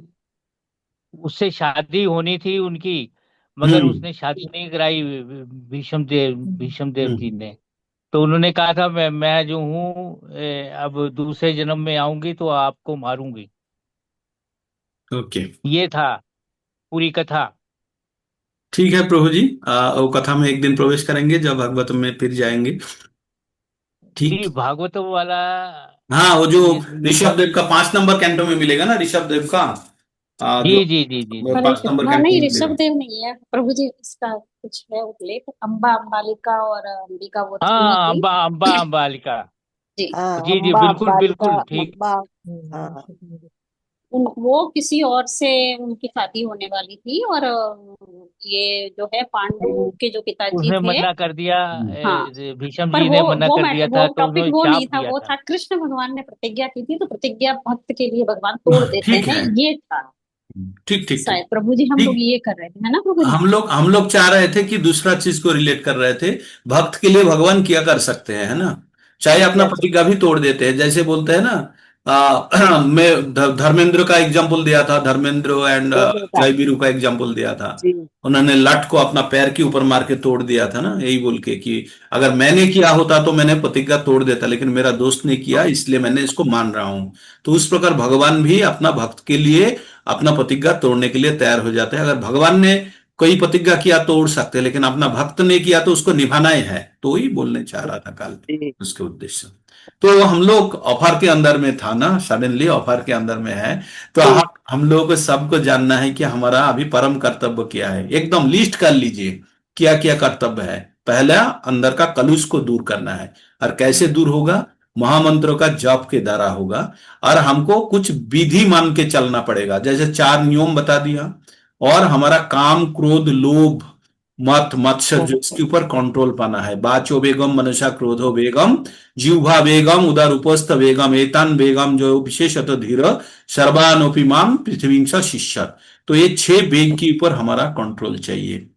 [SPEAKER 6] उससे शादी होनी थी उनकी, मगर
[SPEAKER 1] हम्म
[SPEAKER 6] उसने शादी नहीं कराई, भीष्म देव जी
[SPEAKER 1] हम्म
[SPEAKER 6] ने। तो उन्होंने कहा था मैं जो हूँ अब दूसरे जन्म में आऊंगी तो आपको मारूंगी।
[SPEAKER 1] ओके।
[SPEAKER 6] ये था पूरी कथा।
[SPEAKER 1] ठीक है प्रभु जी, वो कथा में एक दिन प्रवेश करेंगे जब भागवत में फिर जाएंगे। ठीक।
[SPEAKER 6] जी, भागवत वाला
[SPEAKER 1] हाँ, वो जो
[SPEAKER 6] ये-
[SPEAKER 1] ऋषभ देव का 5 नंबर कैंटो में मिलेगा ना, ऋषभ देव का जो
[SPEAKER 6] जी जी जी जी जी।
[SPEAKER 7] हरे
[SPEAKER 1] 5 नंबर
[SPEAKER 7] कृष्णा,
[SPEAKER 1] कैंटो
[SPEAKER 7] नहीं
[SPEAKER 1] में
[SPEAKER 7] ऋषभ
[SPEAKER 1] मिलेगा।
[SPEAKER 7] देव नहीं है प्रभु जी, इसका कुछ है उल्लेख, अम्बा अम्बालिका और अंबिका, वो तीनों
[SPEAKER 6] हाँ,
[SPEAKER 7] थी।
[SPEAKER 6] अम्बा अम्बा अम्बालिका।
[SPEAKER 7] जी।
[SPEAKER 4] हाँ,
[SPEAKER 6] जी जी,
[SPEAKER 4] अम्बा
[SPEAKER 6] बिल्कुल
[SPEAKER 4] अम्बालिका,
[SPEAKER 6] बिल्कुल ठीक।
[SPEAKER 4] अम्बा। हाँ,
[SPEAKER 7] वो किसी और से उनकी शादी होने वाली थी, और ये जो है पांडु के जो पिताजी
[SPEAKER 6] उसने
[SPEAKER 7] थे।
[SPEAKER 6] मना कर दिया,
[SPEAKER 1] हम्म।
[SPEAKER 7] हाँ,
[SPEAKER 6] भीष्म
[SPEAKER 7] पर
[SPEAKER 6] जी
[SPEAKER 7] वो
[SPEAKER 6] ने मना
[SPEAKER 7] वो
[SPEAKER 6] कर
[SPEAKER 7] मैट
[SPEAKER 6] दिया
[SPEAKER 7] वो
[SPEAKER 6] था, तो
[SPEAKER 7] टॉपिक
[SPEAKER 6] उन्होंने
[SPEAKER 7] वो नहीं
[SPEAKER 6] चाप
[SPEAKER 7] था,
[SPEAKER 6] दिया
[SPEAKER 7] वो
[SPEAKER 6] था।
[SPEAKER 7] था कृष्ण भगवान ने प्रतिज्ञा की थी, तो प्रतिज्ञा भक्त के लिए भगवान तोड़ देते
[SPEAKER 1] ठीक
[SPEAKER 7] हैं,
[SPEAKER 1] है।
[SPEAKER 7] ये था।
[SPEAKER 1] ठीक ठीक ठीक
[SPEAKER 7] शायद प्रभु जी हम लोग
[SPEAKER 1] ठीक।
[SPEAKER 7] ये कर रहे थे, है ना प्रभु जी?
[SPEAKER 1] हम लोग चाह रहे थे कि दूसरा चीज को रिलेट कर रहे थे। भक्त के लिए भगवान क्या कर सकते हैं, है ना। चाहे अपना
[SPEAKER 4] क्या
[SPEAKER 1] प्रतिज्ञा भी तोड़ देते हैं, जैसे बोलते हैं ना। मैं धर्मेंद्र का एग्जाम्पल दिया था, धर्मेंद्र एंड
[SPEAKER 4] वो बेटा।
[SPEAKER 1] जय वीरू का एग्जाम्पल दिया था।
[SPEAKER 4] जी।
[SPEAKER 1] उन्होंने लठ को अपना पैर के ऊपर मार के तोड़ दिया था ना, यही बोल के कि अगर मैंने किया होता तो मैंने प्रतिज्ञा तोड़ देता, लेकिन मेरा दोस्त ने किया इसलिए मैंने इसको मान रहा हूं। तो उस प्रकार भगवान भी अपना भक्त के लिए अपना प्रतिज्ञा तोड़ने के लिए तैयार हो जाते हैं। अगर भगवान ने कोई प्रतिज्ञा किया तोड़ सकते हैं, लेकिन अपना भक्त ने किया तो उसको निभाना ही है, तो ही बोलने चाह रहा था कल
[SPEAKER 4] जी।
[SPEAKER 1] उसके उद्देश्य। तो हम लोग ऑफर के अंदर में था ना, सडनली ऑफर के अंदर में है। तो
[SPEAKER 4] जी।
[SPEAKER 1] हम लोगों को सबको जानना है कि हमारा अभी परम कर्तव्य क्या है, एकदम लिस्ट कर लीजिए क्या क्या कर्तव्य है। पहला, अंदर का कलुष को दूर करना है। और कैसे दूर होगा? महामंत्रों का जप के द्वारा होगा। और हमको कुछ विधि मान के चलना पड़ेगा, जैसे 4 नियम बता दिया। और हमारा काम क्रोध लोभ मत मत्सर जो, इसके ऊपर कंट्रोल पाना है। बाचो बेगम मनसा क्रोधो बेगम जिह्वा बेगम उदर उपस्थ बेगम एतान बेगम जो विशेषतः धीर सर्वानोपि माम पृथ्वी स शिष्य। तो ये 6 बेग के ऊपर हमारा कंट्रोल चाहिए।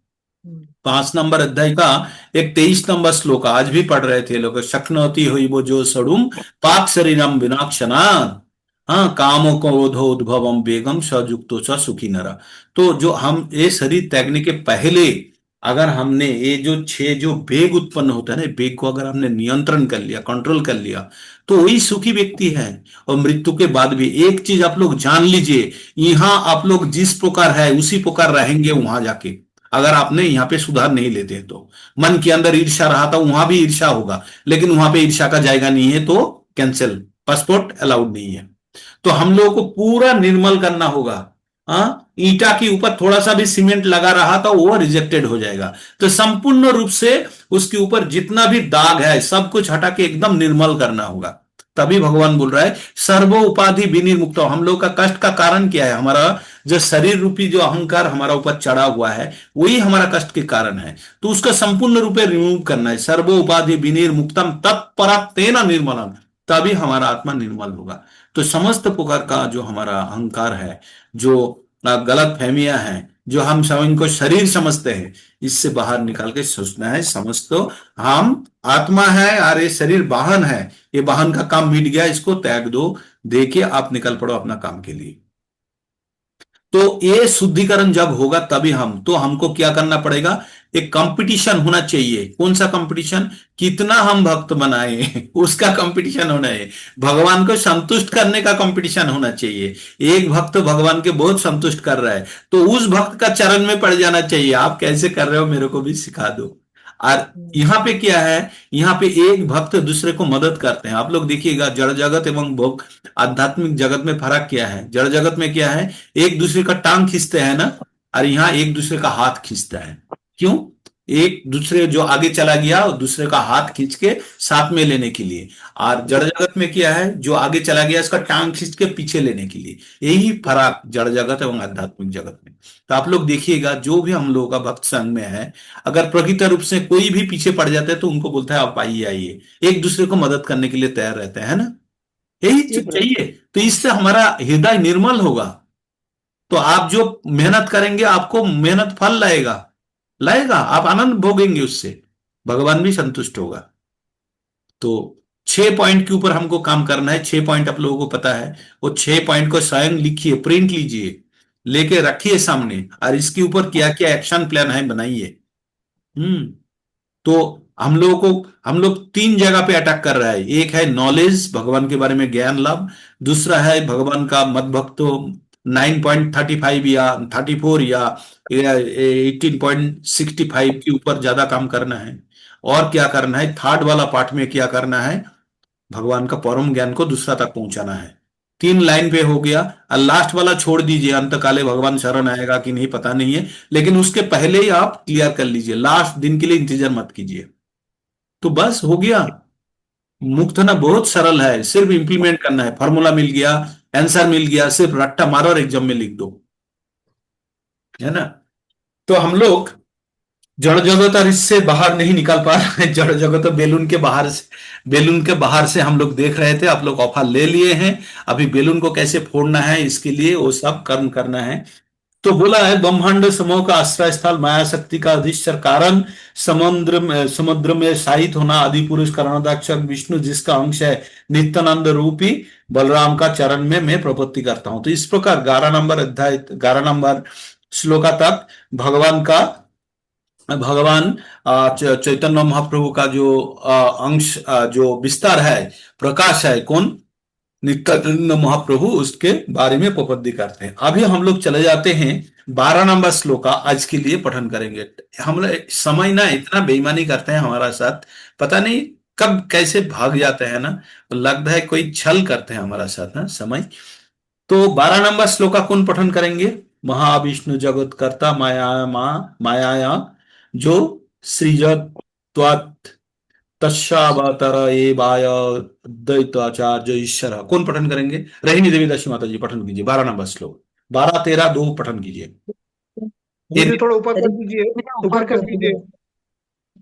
[SPEAKER 1] 5 नंबर अध्याय का एक 23 नंबर श्लोक आज भी पढ़ रहे थे लोग। शक्नोति हुई वो जो सड़ुम पाक शरीरम विनाक्षणा। हाँ, कामो क्रोधो उद्भवम बेगम सजुक्तो च सुखी नरा। तो जो हम ये शरीर त्यागने के पहले अगर हमने ये जो 6 जो बेग उत्पन्न होता है ना, बेग को अगर हमने नियंत्रण कर लिया, कंट्रोल कर लिया, तो वही सुखी व्यक्ति है। और मृत्यु के बाद भी एक चीज आप लोग जान लीजिए, यहाँ आप लोग जिस प्रकार है उसी प्रकार रहेंगे वहां जाके। अगर आपने यहाँ पे सुधार नहीं लेते तो मन के अंदर ईर्ष्या रहा था, वहां भी ईर्ष्या होगा, लेकिन वहां पे ईर्ष्या का जायगा नहीं है, तो कैंसिल, पासपोर्ट अलाउड नहीं है। तो हम लोगों को पूरा निर्मल करना होगा। हाँ, ईटा के ऊपर थोड़ा सा भी सीमेंट लगा रहा तो वो रिजेक्टेड हो जाएगा। तो संपूर्ण रूप से उसके ऊपर जितना भी दाग है सब कुछ हटा के एकदम निर्मल करना होगा। तभी भगवान बोल रहा है सर्वो उपाधि विनिर्मुक्त। हम लोग का कष्ट का कारण क्या है? हमारा जो शरीर रूपी जो अहंकार हमारा ऊपर चढ़ा हुआ है, वही हमारा कष्ट के कारण है। तो उसका संपूर्ण रूप से रिमूव करना है। सर्वो उपाधि विनिर्मुक्तम तत्परातेन निर्मलम। तभी हमारा आत्मा निर्मल होगा। तो समस्त प्रकार का जो हमारा अहंकार है, जो गलत फहमियां हैं, जो हम सब इनको शरीर समझते हैं, इससे बाहर निकाल के सोचना है, समझ तो हम आत्मा है और ये शरीर वाहन है। ये वाहन का काम मिट गया, इसको त्याग दो, देखिए आप निकल पड़ो अपना काम के लिए। तो ये शुद्धिकरण जब होगा तभी हम, तो हमको क्या करना पड़ेगा? एक कंपटीशन होना चाहिए। कौन सा कंपटीशन? कितना हम भक्त बनाए उसका कंपटीशन होना है। भगवान को संतुष्ट करने का कंपटीशन होना चाहिए। एक भक्त भगवान के बहुत संतुष्ट कर रहा है, तो उस भक्त का चरण में पड़ जाना चाहिए, आप कैसे कर रहे हो मेरे को भी सिखा दो। और यहाँ पे क्या है? यहाँ पे एक भक्त दूसरे को मदद करते हैं। आप लोग देखिएगा, जड़ जगत एवं भोग आध्यात्मिक जगत में फर्क क्या है? जड़ जगत में क्या है? एक दूसरे का टांग खींचते हैं ना, और यहाँ एक दूसरे का हाथ खींचता है। क्यों? एक दूसरे जो आगे चला गया और दूसरे का हाथ खींच के साथ में लेने के लिए। और जड़ जगत में क्या है? जो आगे चला गया इसका टांग खींच के पीछे लेने के लिए। यही फर्क जड़ जगत एवं आध्यात्मिक जगत में। तो आप लोग देखिएगा, जो भी हम लोगों का भक्त संघ में है, अगर प्रकृति रूप से कोई भी पीछे पड़ जाता है तो उनको बोलता है आप आइए आइए, एक दूसरे को मदद करने के लिए तैयार रहते हैं, है ना। यही
[SPEAKER 4] जी प्रभु।
[SPEAKER 1] चाहिए। तो इससे हमारा हृदय निर्मल होगा। तो आप जो मेहनत करेंगे आपको मेहनत फल लाएगा, लाएगा, आप आनंद भोगेंगे उससे, भगवान भी संतुष्ट होगा। तो 6 पॉइंट के ऊपर हमको काम करना है। 6 पॉइंट आप लोगों को पता है। वो 6 पॉइंट को स्वयं लिखिए, प्रिंट लीजिए, लेके रखिए सामने, और इसके ऊपर क्या क्या एक्शन प्लान है बनाइए। हम्म। तो हम लोग 3 जगह पे अटैक कर रहा है। एक है नॉलेज, भगवान के बारे में ज्ञान लाभ। दूसरा है भगवान का मत भक्तो 9.35 या 34 या 18.65 के ऊपर ज्यादा काम करना है। और क्या करना है? थर्ड वाला पार्ट में क्या करना है? भगवान का परम ज्ञान को दूसरा तक पहुंचाना है। 3 लाइन पे हो गया। और लास्ट वाला छोड़ दीजिए, अंत काले भगवान शरण आएगा कि नहीं पता नहीं है, लेकिन उसके पहले ही आप क्लियर कर लीजिए, लास्ट दिन के लिए इंतजार मत कीजिए। तो बस हो गया। मुक्त होना बहुत सरल है, सिर्फ इंप्लीमेंट करना है। फॉर्मूला मिल गया, आंसर मिल गया, सिर्फ रट्टा मारो और एग्जाम में लिख दो, है ना। तो हम लोग जड़ जगत और इससे बाहर नहीं निकल पा रहे हैं। जड़ जगत तो बेलून के बाहर से हम लोग देख रहे थे, आप लोग ऑफर ले लिए हैं। अभी बेलून को कैसे फोड़ना है, इसके लिए वो सब कर्म करना है। तो बोला है, ब्रह्मांड समूह का आश्रय स्थल, माया शक्ति का अधिष्ठान कारण, समुद्र में शायित होना, आदि पुरुष करुणाक्षर विष्णु जिसका अंश है, नित्यानंद रूपी बलराम का चरण में मैं प्रपत्ति करता हूं। तो इस प्रकार 11 नंबर श्लोका तक भगवान चैतन्य महाप्रभु का जो अंश, जो विस्तार है, प्रकाश है, कौन, नित्यानंद महाप्रभु, उसके बारे में प्रपत्ति करते हैं। अभी हम लोग चले जाते हैं 12 नंबर श्लोका आज के लिए पठन करेंगे। हम लोग समय ना इतना बेईमानी करते हैं हमारा साथ, पता नहीं कब कैसे भाग जाते हैं ना, लगता है कोई छल करते हैं हमारा साथ ना समय। तो 12 नंबर श्लोका कौन पठन करेंगे? महाविष्णु जगत कर्ता माया जो सृजत त्वात् तस्यावतर एवाय द्वैताचार्य ईश्वर। कौन पठन करेंगे? रहीनी देवी दासी माता जी पठन कीजिए 12 नंबर श्लोक। 12, 13, 2 पठन कीजिए।
[SPEAKER 8] मुझे थोड़ा ऊपर कर दीजिए, ऊपर कर दीजिए,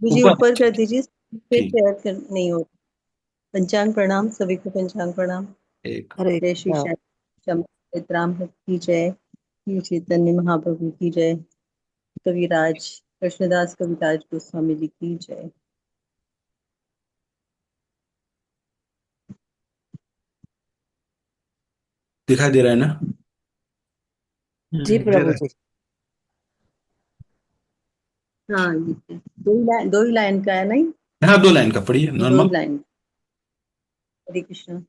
[SPEAKER 9] मुझे
[SPEAKER 1] ऊपर।
[SPEAKER 9] ऊपर कर दीजिए,
[SPEAKER 1] ठीक।
[SPEAKER 9] शेयर कर नहीं हो। पंचांग प्रणाम, सभी को पंचांग प्रणाम।
[SPEAKER 1] एक
[SPEAKER 4] हरे
[SPEAKER 9] जय श्री
[SPEAKER 4] कृष्ण।
[SPEAKER 9] श्याम राम भक्त की जय, श्री चैतन्य महाप्रभु की जय, कविराज कृष्णदास कविराज गोस्वामी जी की जय।
[SPEAKER 1] दिखाई दे रहा है ना?
[SPEAKER 4] जी प्रभु जी।
[SPEAKER 9] हाँ, ये दो ही लाइन का है, नहीं?
[SPEAKER 1] हाँ, 2 लाइन का पढ़िए,
[SPEAKER 9] दो ही
[SPEAKER 1] नॉर्मल।
[SPEAKER 9] लाइन। हरे कृष्ण।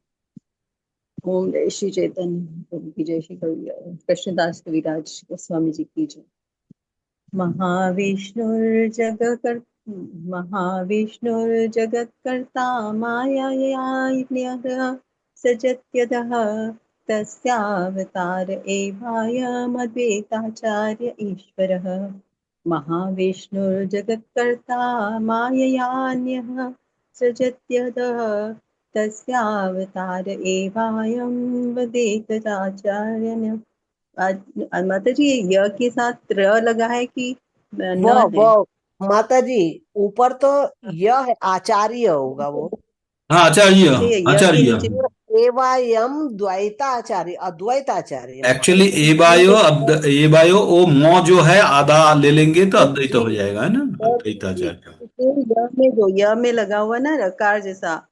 [SPEAKER 9] ओम जय श्री चैतन्य प्रभु की जय, श्री कृष्णदास कविराज गोस्वामी जी की जय। महाविष्णुर्जगत्कर्ता मायया सजत्यदः तस्यावतार एवायमद्वैताचार्य ईश्वरः। महाविष्णुर्जगत्कर्ता माययान्यः सृजत्यदः तस्यावतार एवायं वदेताचार्य। माता जी, य के साथ त्र लगा है कि न है?
[SPEAKER 4] वो माता जी, ऊपर तो यह है, आचार्य होगा वो।
[SPEAKER 1] हाँ, आचार्य,
[SPEAKER 9] य के
[SPEAKER 1] आचार्य।
[SPEAKER 9] नीचे
[SPEAKER 4] एवायम द्वैताचार्य, अद्वैताचार्य।
[SPEAKER 1] एक्चुअली एबायो ओ मो जो है आधा ले लेंगे तो अद्वैत हो जाएगा, है ना, अद्वैताचार्य।
[SPEAKER 9] य में लगा हुआ ना रकार जैसा।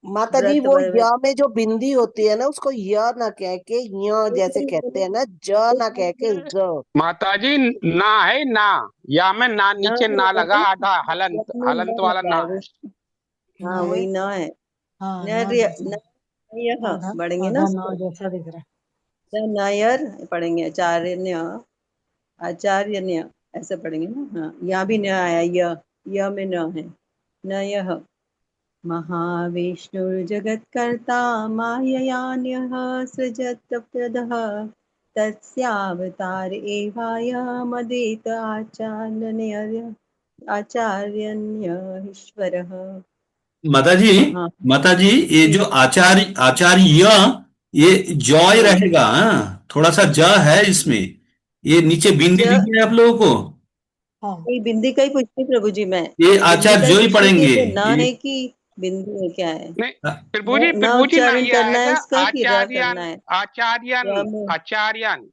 [SPEAKER 4] माता जी, वो य में जो बिंदी होती है ना, उसको य ना कह के य जैसे कहते हैं ना, ज ना कह के ज।
[SPEAKER 10] माता जी ना है ना, या में ना नीचे ना लगा, आधा हलंत वाला ना है।
[SPEAKER 9] हाँ, वही न है।
[SPEAKER 3] हाँ,
[SPEAKER 9] पढ़ेंगे ना उसको,
[SPEAKER 3] जैसा दिख रहा है।
[SPEAKER 9] नायर पढ़ेंगे, आचार्य ऐसे पढ़ेंगे ना। हाँ, यहाँ भी न आया, य में न है, न यह। महाविष्णुर्जगत्कर्ता माययान्यः सृजत्यदः तस्यावतार एवायमद्वैत आचार्यन्यः।
[SPEAKER 1] माता जी ये जो आचार्य ये जॉय रहेगा, हाँ? थोड़ा सा ज है इसमें, ये नीचे बिंदी दिख रही है आप लोगों को?
[SPEAKER 9] बिंदी का ही पूछती प्रभु जी, मैं
[SPEAKER 1] ये आचार्य जो ही पढ़ेंगे
[SPEAKER 9] न है कि बिंदी है, क्या है?
[SPEAKER 10] नहीं प्रभु जी,
[SPEAKER 9] न उच्चारण
[SPEAKER 10] ये
[SPEAKER 9] करना है
[SPEAKER 10] आएगा
[SPEAKER 9] उसका कि र
[SPEAKER 10] आचार्यन,
[SPEAKER 9] करना है?
[SPEAKER 10] आचार्यन।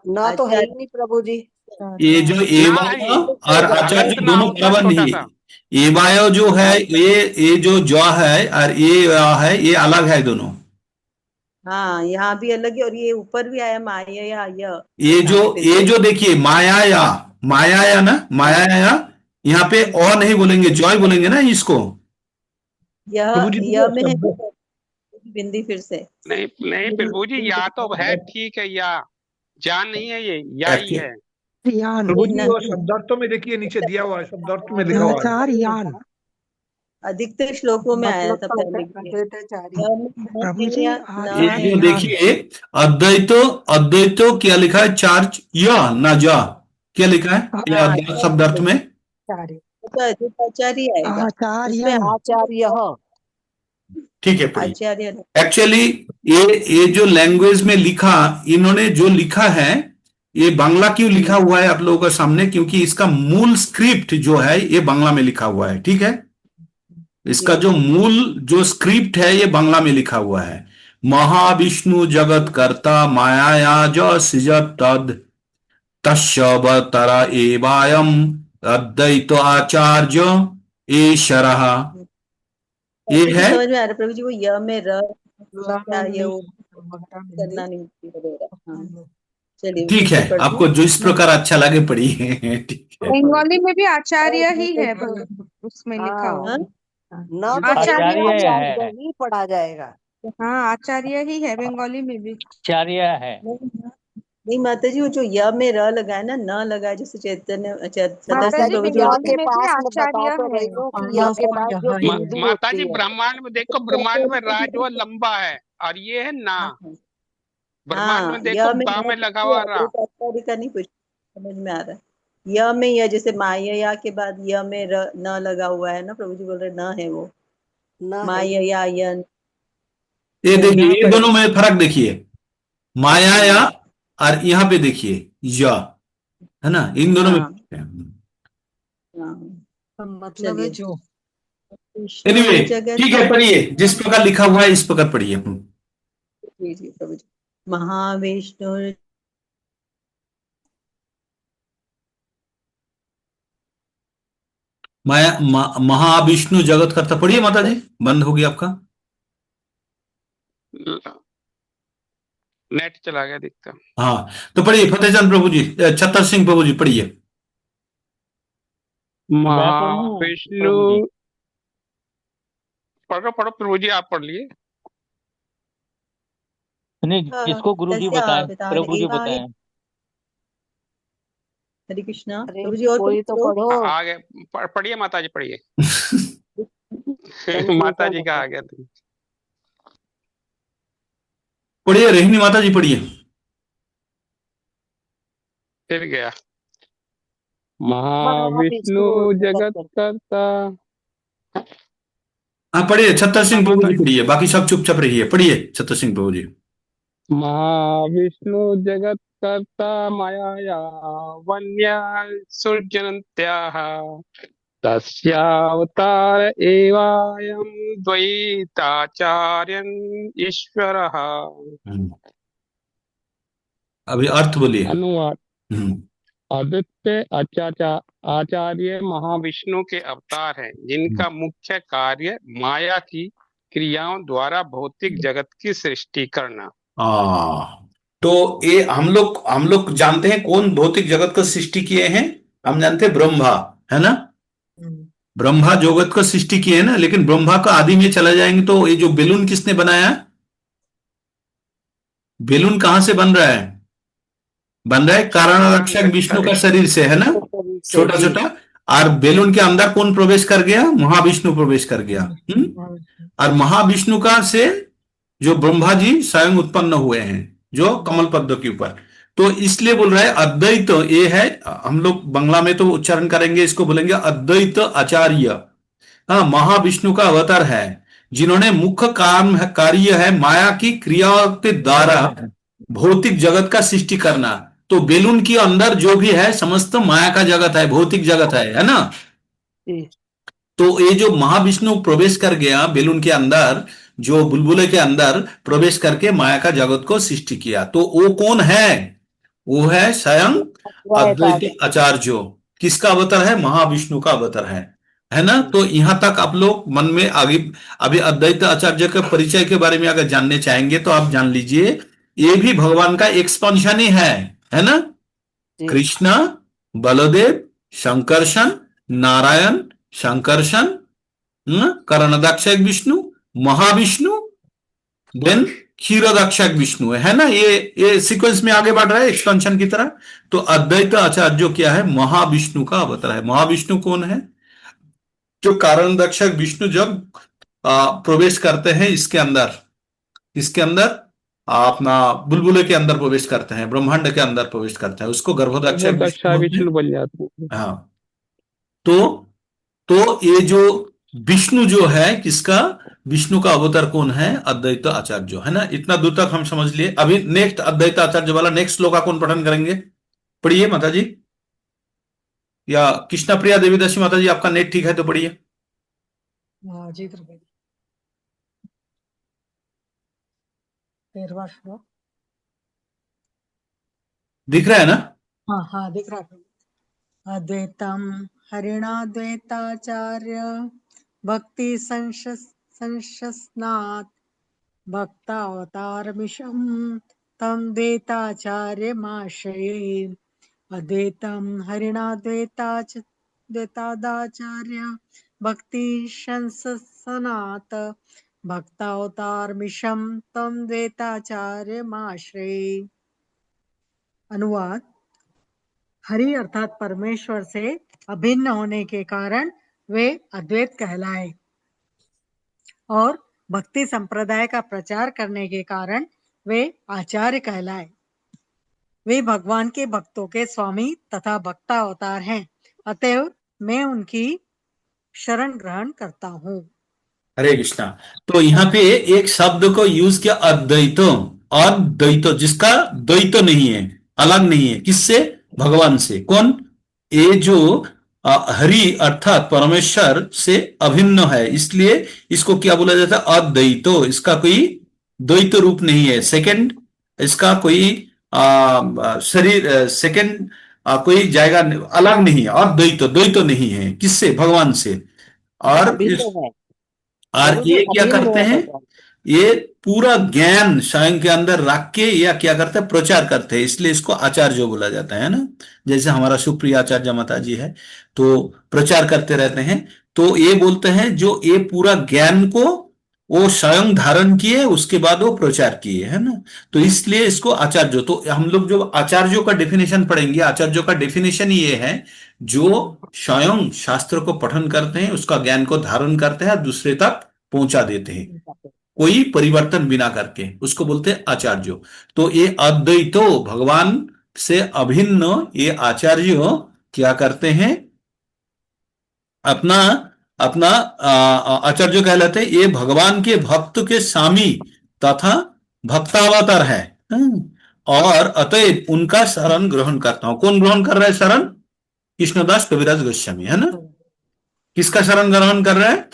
[SPEAKER 4] ना तो है ही नहीं प्रभु जी।
[SPEAKER 1] ये जो एवायो और आचार्य दोनों बराबर नहीं है। एवायो जो है ये जो ज है और ये है, ये अलग है दोनों।
[SPEAKER 9] हाँ, यहाँ भी अलग है और ये ऊपर भी आया माया या
[SPEAKER 1] ये जो देखिए माया ना, माया यहाँ पे और नहीं बोलेंगे, जॉय बोलेंगे ना इसको।
[SPEAKER 9] यह में है बिंदी फिर से।
[SPEAKER 10] नहीं प्रभु जी, या तो है, ठीक है, या जान नहीं है, ये या ही है।
[SPEAKER 8] प्रभु जी, वो शब्दार्थों में देखिए नीचे दिया हुआ है, शब्दार्थ में लिखा हुआ है।
[SPEAKER 9] अधिकतर श्लोकों में आया
[SPEAKER 3] मतलब
[SPEAKER 9] था
[SPEAKER 3] तो
[SPEAKER 9] पहले
[SPEAKER 3] होता है
[SPEAKER 9] भी।
[SPEAKER 3] अद्वैताचार्य।
[SPEAKER 9] य में न
[SPEAKER 8] प्रभु
[SPEAKER 9] है,
[SPEAKER 8] जी
[SPEAKER 9] न
[SPEAKER 1] ये
[SPEAKER 9] है।
[SPEAKER 1] जो देखिए अद्वैतो क्या लिखा है, चार्ज या ना जा, क्या लिखा है या
[SPEAKER 9] हाँ,
[SPEAKER 1] अद्वैत शब्द अर्थ में
[SPEAKER 3] आचार्य
[SPEAKER 9] तो अद्वैताचार्य ही आएगा।
[SPEAKER 3] आचार्य
[SPEAKER 4] उसमें आचार्य
[SPEAKER 1] ठीक है, पढ़िए।
[SPEAKER 9] आचार्य
[SPEAKER 1] एक्चुअली ये जो लैंग्वेज में लिखा, इन्होंने जो लिखा है ये बांग्ला क्यों लिखा हुआ है आप लोगों के सामने, क्योंकि इसका मूल स्क्रिप्ट जो है ये बांग्ला में लिखा हुआ है, ठीक है। इसका जो मूल जो स्क्रिप्ट है ये बांग्ला में लिखा हुआ है। महाविष्णु जगत कर्ता माया ज सृजत तद तस्वतरा एवायम अद्वैत आचार्य ईश्वरः। ये
[SPEAKER 9] मुझे
[SPEAKER 1] है
[SPEAKER 9] समझ में आ रहा है प्रभु जी, वो य में र क्या
[SPEAKER 3] में
[SPEAKER 9] ये वो
[SPEAKER 3] वगैरह में
[SPEAKER 9] करना नहीं वगैरह। हाँ, चलिए
[SPEAKER 1] ठीक है,
[SPEAKER 9] उसको पढ़
[SPEAKER 1] आपको
[SPEAKER 9] लूं।
[SPEAKER 1] जो इस प्रकार अच्छा लगे पढ़िए। ठीक है।
[SPEAKER 11] बंगाली में भी आचार्य ही है उसमें लिखा हुआ।
[SPEAKER 9] हाँ,
[SPEAKER 4] न तो
[SPEAKER 11] आचार्य
[SPEAKER 4] यहाँ
[SPEAKER 6] आचार्य
[SPEAKER 4] आचार्य
[SPEAKER 6] है,
[SPEAKER 4] ही पढ़ा जाएगा।
[SPEAKER 11] हाँ आचार्य ही है बंगाली में भी।
[SPEAKER 6] आचार्य है।
[SPEAKER 9] नहीं माता जी, वो जो य में र लगाए ना, न लगाए, जैसे चैतन्य
[SPEAKER 11] माता
[SPEAKER 4] माता
[SPEAKER 11] जी
[SPEAKER 4] जी
[SPEAKER 9] प्रभु जी
[SPEAKER 4] य
[SPEAKER 11] बंगाली
[SPEAKER 4] के
[SPEAKER 11] में भी
[SPEAKER 4] पास में बता
[SPEAKER 11] आचार्य
[SPEAKER 4] तो
[SPEAKER 11] है।
[SPEAKER 4] रही हूँ कि य
[SPEAKER 3] हाँ,
[SPEAKER 4] के
[SPEAKER 3] सब
[SPEAKER 4] बाद जो
[SPEAKER 3] यहाँ ही है।
[SPEAKER 4] बिंदु
[SPEAKER 10] माता
[SPEAKER 4] होती
[SPEAKER 10] जी
[SPEAKER 4] है।
[SPEAKER 10] ब्रह्मांड में देखो, ब्रह्मांड में राज वो लंबा है और ये है ना, ब्रह्मांड में
[SPEAKER 9] हाँ,
[SPEAKER 10] देखो
[SPEAKER 9] य में
[SPEAKER 10] बा
[SPEAKER 9] न
[SPEAKER 10] में लगा हुआ रा।
[SPEAKER 9] आचार्य का नहीं कुछ समझ में आ रहा है। य में य, जैसे माया के बाद य में र न लगा हुआ है ना, प्रभु जी बोल रहे न है वो
[SPEAKER 4] न है
[SPEAKER 9] माया यन।
[SPEAKER 1] ये
[SPEAKER 9] तो
[SPEAKER 1] देखिए,
[SPEAKER 9] न
[SPEAKER 1] ये
[SPEAKER 9] पढ़
[SPEAKER 1] दोनों में फर्क देखिए, माया या और यहाँ पे देखिए या, है ना, इन दोनों में
[SPEAKER 9] हाँ,
[SPEAKER 1] फर्क है।
[SPEAKER 9] हाँ,
[SPEAKER 3] मतलब है
[SPEAKER 9] चलिए।
[SPEAKER 3] जो
[SPEAKER 1] एनीवे,
[SPEAKER 9] विष्णु जगत
[SPEAKER 1] ठीक है, पढ़िए जिस प्रकार लिखा हुआ है इस प्रकार पढ़िए।
[SPEAKER 9] जी जी प्रभु जी। महाविष्णु
[SPEAKER 1] महाविष्णु जगत करता, पढ़िए माता जी, बंद हो गया आपका।
[SPEAKER 10] नेट चला गया दिखता।
[SPEAKER 1] हाँ, तो पढ़िए फतेहचंद प्रभु जी, छतर सिंह प्रभु जी पढ़िए।
[SPEAKER 6] मैं पढ़ूं
[SPEAKER 10] महाविष्णु,
[SPEAKER 6] प्रभु जी?
[SPEAKER 10] पढ़ो पढ़ो प्रभु जी, आप पढ़ लिए।
[SPEAKER 6] नहीं, जिसको गुरु जी बताएं,
[SPEAKER 9] पिता
[SPEAKER 6] प्रभु जी
[SPEAKER 9] एवाय।
[SPEAKER 6] बताएं।
[SPEAKER 9] हरे कृष्णा
[SPEAKER 4] अरे
[SPEAKER 9] प्रभु जी, और
[SPEAKER 4] कोई तो
[SPEAKER 9] पढ़ो।
[SPEAKER 4] पढ़ो।
[SPEAKER 10] आगे पढ़िए माता जी, पढ़िए।
[SPEAKER 4] कंफ्यूजन
[SPEAKER 10] माता जी का
[SPEAKER 4] है।
[SPEAKER 10] आ गया तुम।
[SPEAKER 1] पढ़िए रेहनी माता जी पढ़िए।
[SPEAKER 10] फिर गया। महाविष्णु
[SPEAKER 4] महाविष्णु
[SPEAKER 10] जगत
[SPEAKER 4] जगत
[SPEAKER 10] करता।
[SPEAKER 1] हाँ पढ़िए, छतर सिंह प्रभु जी पढ़िए, बाकी सब चुपचाप रहिए, पढ़िए छतर सिंह प्रभु जी।
[SPEAKER 10] महाविष्णु जगत कर्ता माया वन्य सृजन्त्याः तस्यावतार एवायं द्वैताचार्यन् ईश्वरः।
[SPEAKER 1] अभी अर्थ बोलिए।
[SPEAKER 10] अनुवाद।
[SPEAKER 1] हम्म।
[SPEAKER 10] आदित्य आचार्य महाविष्णु के अवतार हैं, जिनका मुख्य कार्य माया की क्रियाओं द्वारा भौतिक जगत की सृष्टि करना।
[SPEAKER 1] तो ये हम लोग जानते हैं कौन भौतिक जगत का सृष्टि किए हैं, हम जानते हैं ब्रह्मा, है ना। ब्रह्मा जगत का सृष्टि किए हैं ना, लेकिन ब्रह्मा का आदि में चला जाएंगे तो ये जो बेलून किसने बनाया, बेलून कहां से बन रहा है, बन रहा है कारण रक्षक विष्णु का शरीर से, है ना, छोटा छोटा। और बेलून के अंदर कौन प्रवेश कर गया, महाविष्णु प्रवेश कर गया। और महाविष्णु का से जो ब्रह्मा जी स्वयं उत्पन्न हुए हैं, जो कमल पद्म के ऊपर। तो इसलिए बोल रहा है अद्वैत, ये है, हम लोग बांग्ला में तो उच्चारण करेंगे, इसको बोलेंगे अद्वैत आचार्य। हाँ, महाविष्णु का अवतार है, जिन्होंने मुख्य काम कार्य है माया की क्रियाओं के द्वारा भौतिक जगत का सृष्टि करना। तो बेलून के अंदर जो भी है समस्त माया का जगत है, भौतिक जगत है ना। तो ये जो महाविष्णु प्रवेश कर गया बेलून के अंदर, जो बुलबुले के अंदर प्रवेश करके माया का जगत को सृष्टि किया, तो वो कौन है, वो है स्वयं अद्वैत आचार्य। किसका अवतार है, महाविष्णु का अवतार है ना। तो यहां तक आप लोग मन में आगे, अभी अद्वैत आचार्य के परिचय के बारे में अगर जानने चाहेंगे तो आप जान लीजिए, ये भी भगवान का एक्सपेंशन ही है ना। कृष्ण, बलदेव, शंकरशन, नारायण, शंकरशन, कर्णदाक्षक विष्णु, महाविष्णु, देन क्षीरोदाक्षक विष्णु, है ना। ये सीक्वेंस में आगे बढ़ रहा है एक्सपेंशन की तरह। तो अद्वैत आचार्य क्या है, महाविष्णु का अवतार है। महाविष्णु कौन है, जो कारण दक्षक विष्णु जब प्रवेश करते हैं इसके अंदर अपना बुलबुले के अंदर प्रवेश करते हैं, ब्रह्मांड के अंदर प्रवेश करते हैं, उसको गर्भोदक्षक
[SPEAKER 10] वो दक्षा
[SPEAKER 1] विष्णु बोलते हैं।
[SPEAKER 10] विष्णु बन जाते हैं।
[SPEAKER 1] हाँ, तो ये जो विष्णु जो है किसका, विष्णु का अवतार कौन है, अद्वैत आचार्य जो है ना। इतना दूर तक हम समझ लिए। अभी नेक्स्ट अद्वैत आचार्य वाला नेक्स्ट श्लोका कौन पठन करेंगे? पढ़िए माता जी, या कृष्णा प्रिया देवीदासी माता जी, आपका नेट ठीक है तो पढ़िए।
[SPEAKER 3] हाँ जी त्रिवेदी। 13वां श्लोक
[SPEAKER 1] दिख रहा है ना?
[SPEAKER 3] हाँ हाँ दिख रहा है। अद्वैतम हरिणाद्वैताचार्य भक्ति संशस्नात् भक्तावतारमिशं तम द्वैताचार्यमाश्रये। अद्वैतम हरिणाद्वैताचार्य भक्ति संशस्नात् भक्तावतारमिशं तम द्वैताचार्यमाश्रये। अनुवाद: हरि अर्थात परमेश्वर से अभिन्न होने के कारण वे अद्वैत कहलाए और भक्ति संप्रदाय का प्रचार करने के कारण वे आचार्य कहलाए। वे भगवान के भक्तों के स्वामी तथा भक्ता अवतार हैं, अतएव मैं उनकी शरण ग्रहण करता हूँ।
[SPEAKER 1] हरे कृष्णा। तो यहाँ पे एक शब्द को यूज किया, अद्वैतो, और द्वैतो, जिसका द्वैत नहीं है, अलग नहीं है, किससे? भगवान से। कौन? ये जो हरि अर्थात परमेश्वर से अभिन्न है, इसलिए इसको क्या बोला जाता है? अद्वैतो। इसका कोई द्वैत रूप नहीं है, सेकंड इसका कोई शरीर सेकंड कोई जाएगा अलग नहीं है, अद्वैत द्वैत नहीं है, किससे? भगवान से। और
[SPEAKER 4] अभिन्न है,
[SPEAKER 1] और ये क्या
[SPEAKER 4] अभिन्न
[SPEAKER 1] करते
[SPEAKER 4] है
[SPEAKER 1] हैं?
[SPEAKER 4] भगवान।
[SPEAKER 1] ये पूरा ज्ञान स्वयं के अंदर रख के या क्या करते हैं? प्रचार करते हैं, इसलिए इसको आचार्य बोला जाता है ना। जैसे हमारा सुप्रिय आचार्य माता जी है, तो प्रचार करते रहते हैं, तो ये बोलते हैं जो ये पूरा ज्ञान को वो स्वयं धारण किए, उसके बाद वो प्रचार किए, है ना। तो इसलिए इसको आचार्य। तो हम लोग जो आचार्यों का डेफिनेशन पढ़ेंगे, आचार्यों का डेफिनेशन ये है जो स्वयं शास्त्र को पठन करते हैं, उसका ज्ञान को धारण करते हैं, दूसरे तक पहुंचा देते हैं, कोई परिवर्तन बिना करके, उसको बोलते हैं आचार्य। तो ये अद्वैतो, भगवान से अभिन्न ये आचार्य क्या करते हैं? अपना अपना आचार्य कहलाते हैं। ये भगवान के भक्त के स्वामी तथा भक्तावतार है। और अतएव उनका शरण ग्रहण करता हूं। कौन ग्रहण कर रहा है शरण? कृष्णदास कविराज गोस्वामी, है ना। किसका शरण ग्रहण कर रहा है?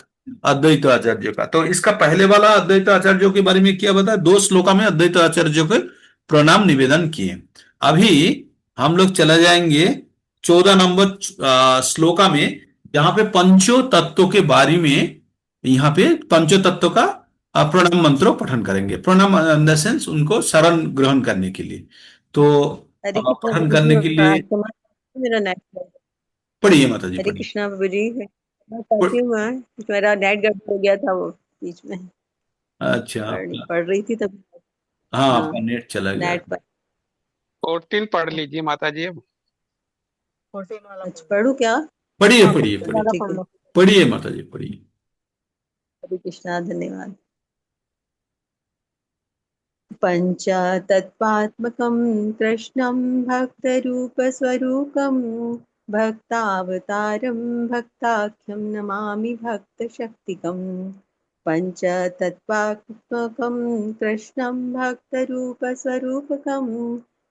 [SPEAKER 1] अद्वैत आचार्य का। तो इसका पहले वाला अद्वैत आचार्यों के बारे में क्या बताया? 2 श्लोका में अद्वैत आचार्यों के प्रणाम निवेदन किए। अभी हम लोग चले जाएंगे 14 नंबर श्लोका में, जहां पे पंचो तत्व के बारे में, यहाँ पे पंचो तत्व का प्रणाम मंत्रों पठन करेंगे। प्रणाम इन द सेंस उनको शरण ग्रहण करने के लिए। तो
[SPEAKER 9] हरे कृष्णा
[SPEAKER 1] पठन
[SPEAKER 9] प्रभु
[SPEAKER 1] करने
[SPEAKER 9] जी,
[SPEAKER 1] के लिए
[SPEAKER 9] मेरा नेट
[SPEAKER 1] पढ़िए माता जी,
[SPEAKER 9] हरे
[SPEAKER 1] पढ़िए।
[SPEAKER 9] कृष्णा प्रभु जी, मैं पढ़ती हूँ। मैं मेरा नेट गड़बड़ हो गया था वो बीच में,
[SPEAKER 1] अच्छा,
[SPEAKER 9] पढ़ रही थी तब।
[SPEAKER 1] हाँ,
[SPEAKER 9] हाँ,
[SPEAKER 1] आपका नेट चला गया।
[SPEAKER 9] नेट पर
[SPEAKER 10] 14 पढ़ लीजिए माता जी। अब
[SPEAKER 3] 14 वाला
[SPEAKER 9] अच्छा पढ़ूं क्या?
[SPEAKER 1] पढ़िए
[SPEAKER 3] हाँ,
[SPEAKER 1] पढ़िए
[SPEAKER 3] 14
[SPEAKER 1] पढ़िए
[SPEAKER 3] वाला
[SPEAKER 9] ठीक
[SPEAKER 3] पढ़
[SPEAKER 9] है।
[SPEAKER 3] लो।
[SPEAKER 1] पढ़िए माता जी, पढ़िए।
[SPEAKER 9] हरे कृष्णा, धन्यवाद। पञ्चतत्त्वात्मकं कृष्णं भक्तरूपस्वरूपं भक्तावतारं भक्ताख्यं नमामि भक्तशक्तिकम्। पञ्चतत्त्वात्मकं कृष्णं भक्तरूपस्वरूपकं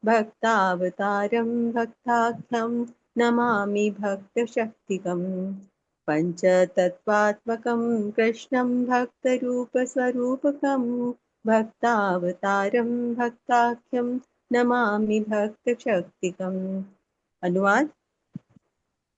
[SPEAKER 9] भक्तावतारं भक्ताख्यं नमामि भक्तशक्तिकम्। पञ्चतत्त्वात्मकं कृष्णं भक्तरूपस्वरूपकं भक्तावतारं भक्ताख्यं नमामि भक्तशक्तिकम्। अनुवाद: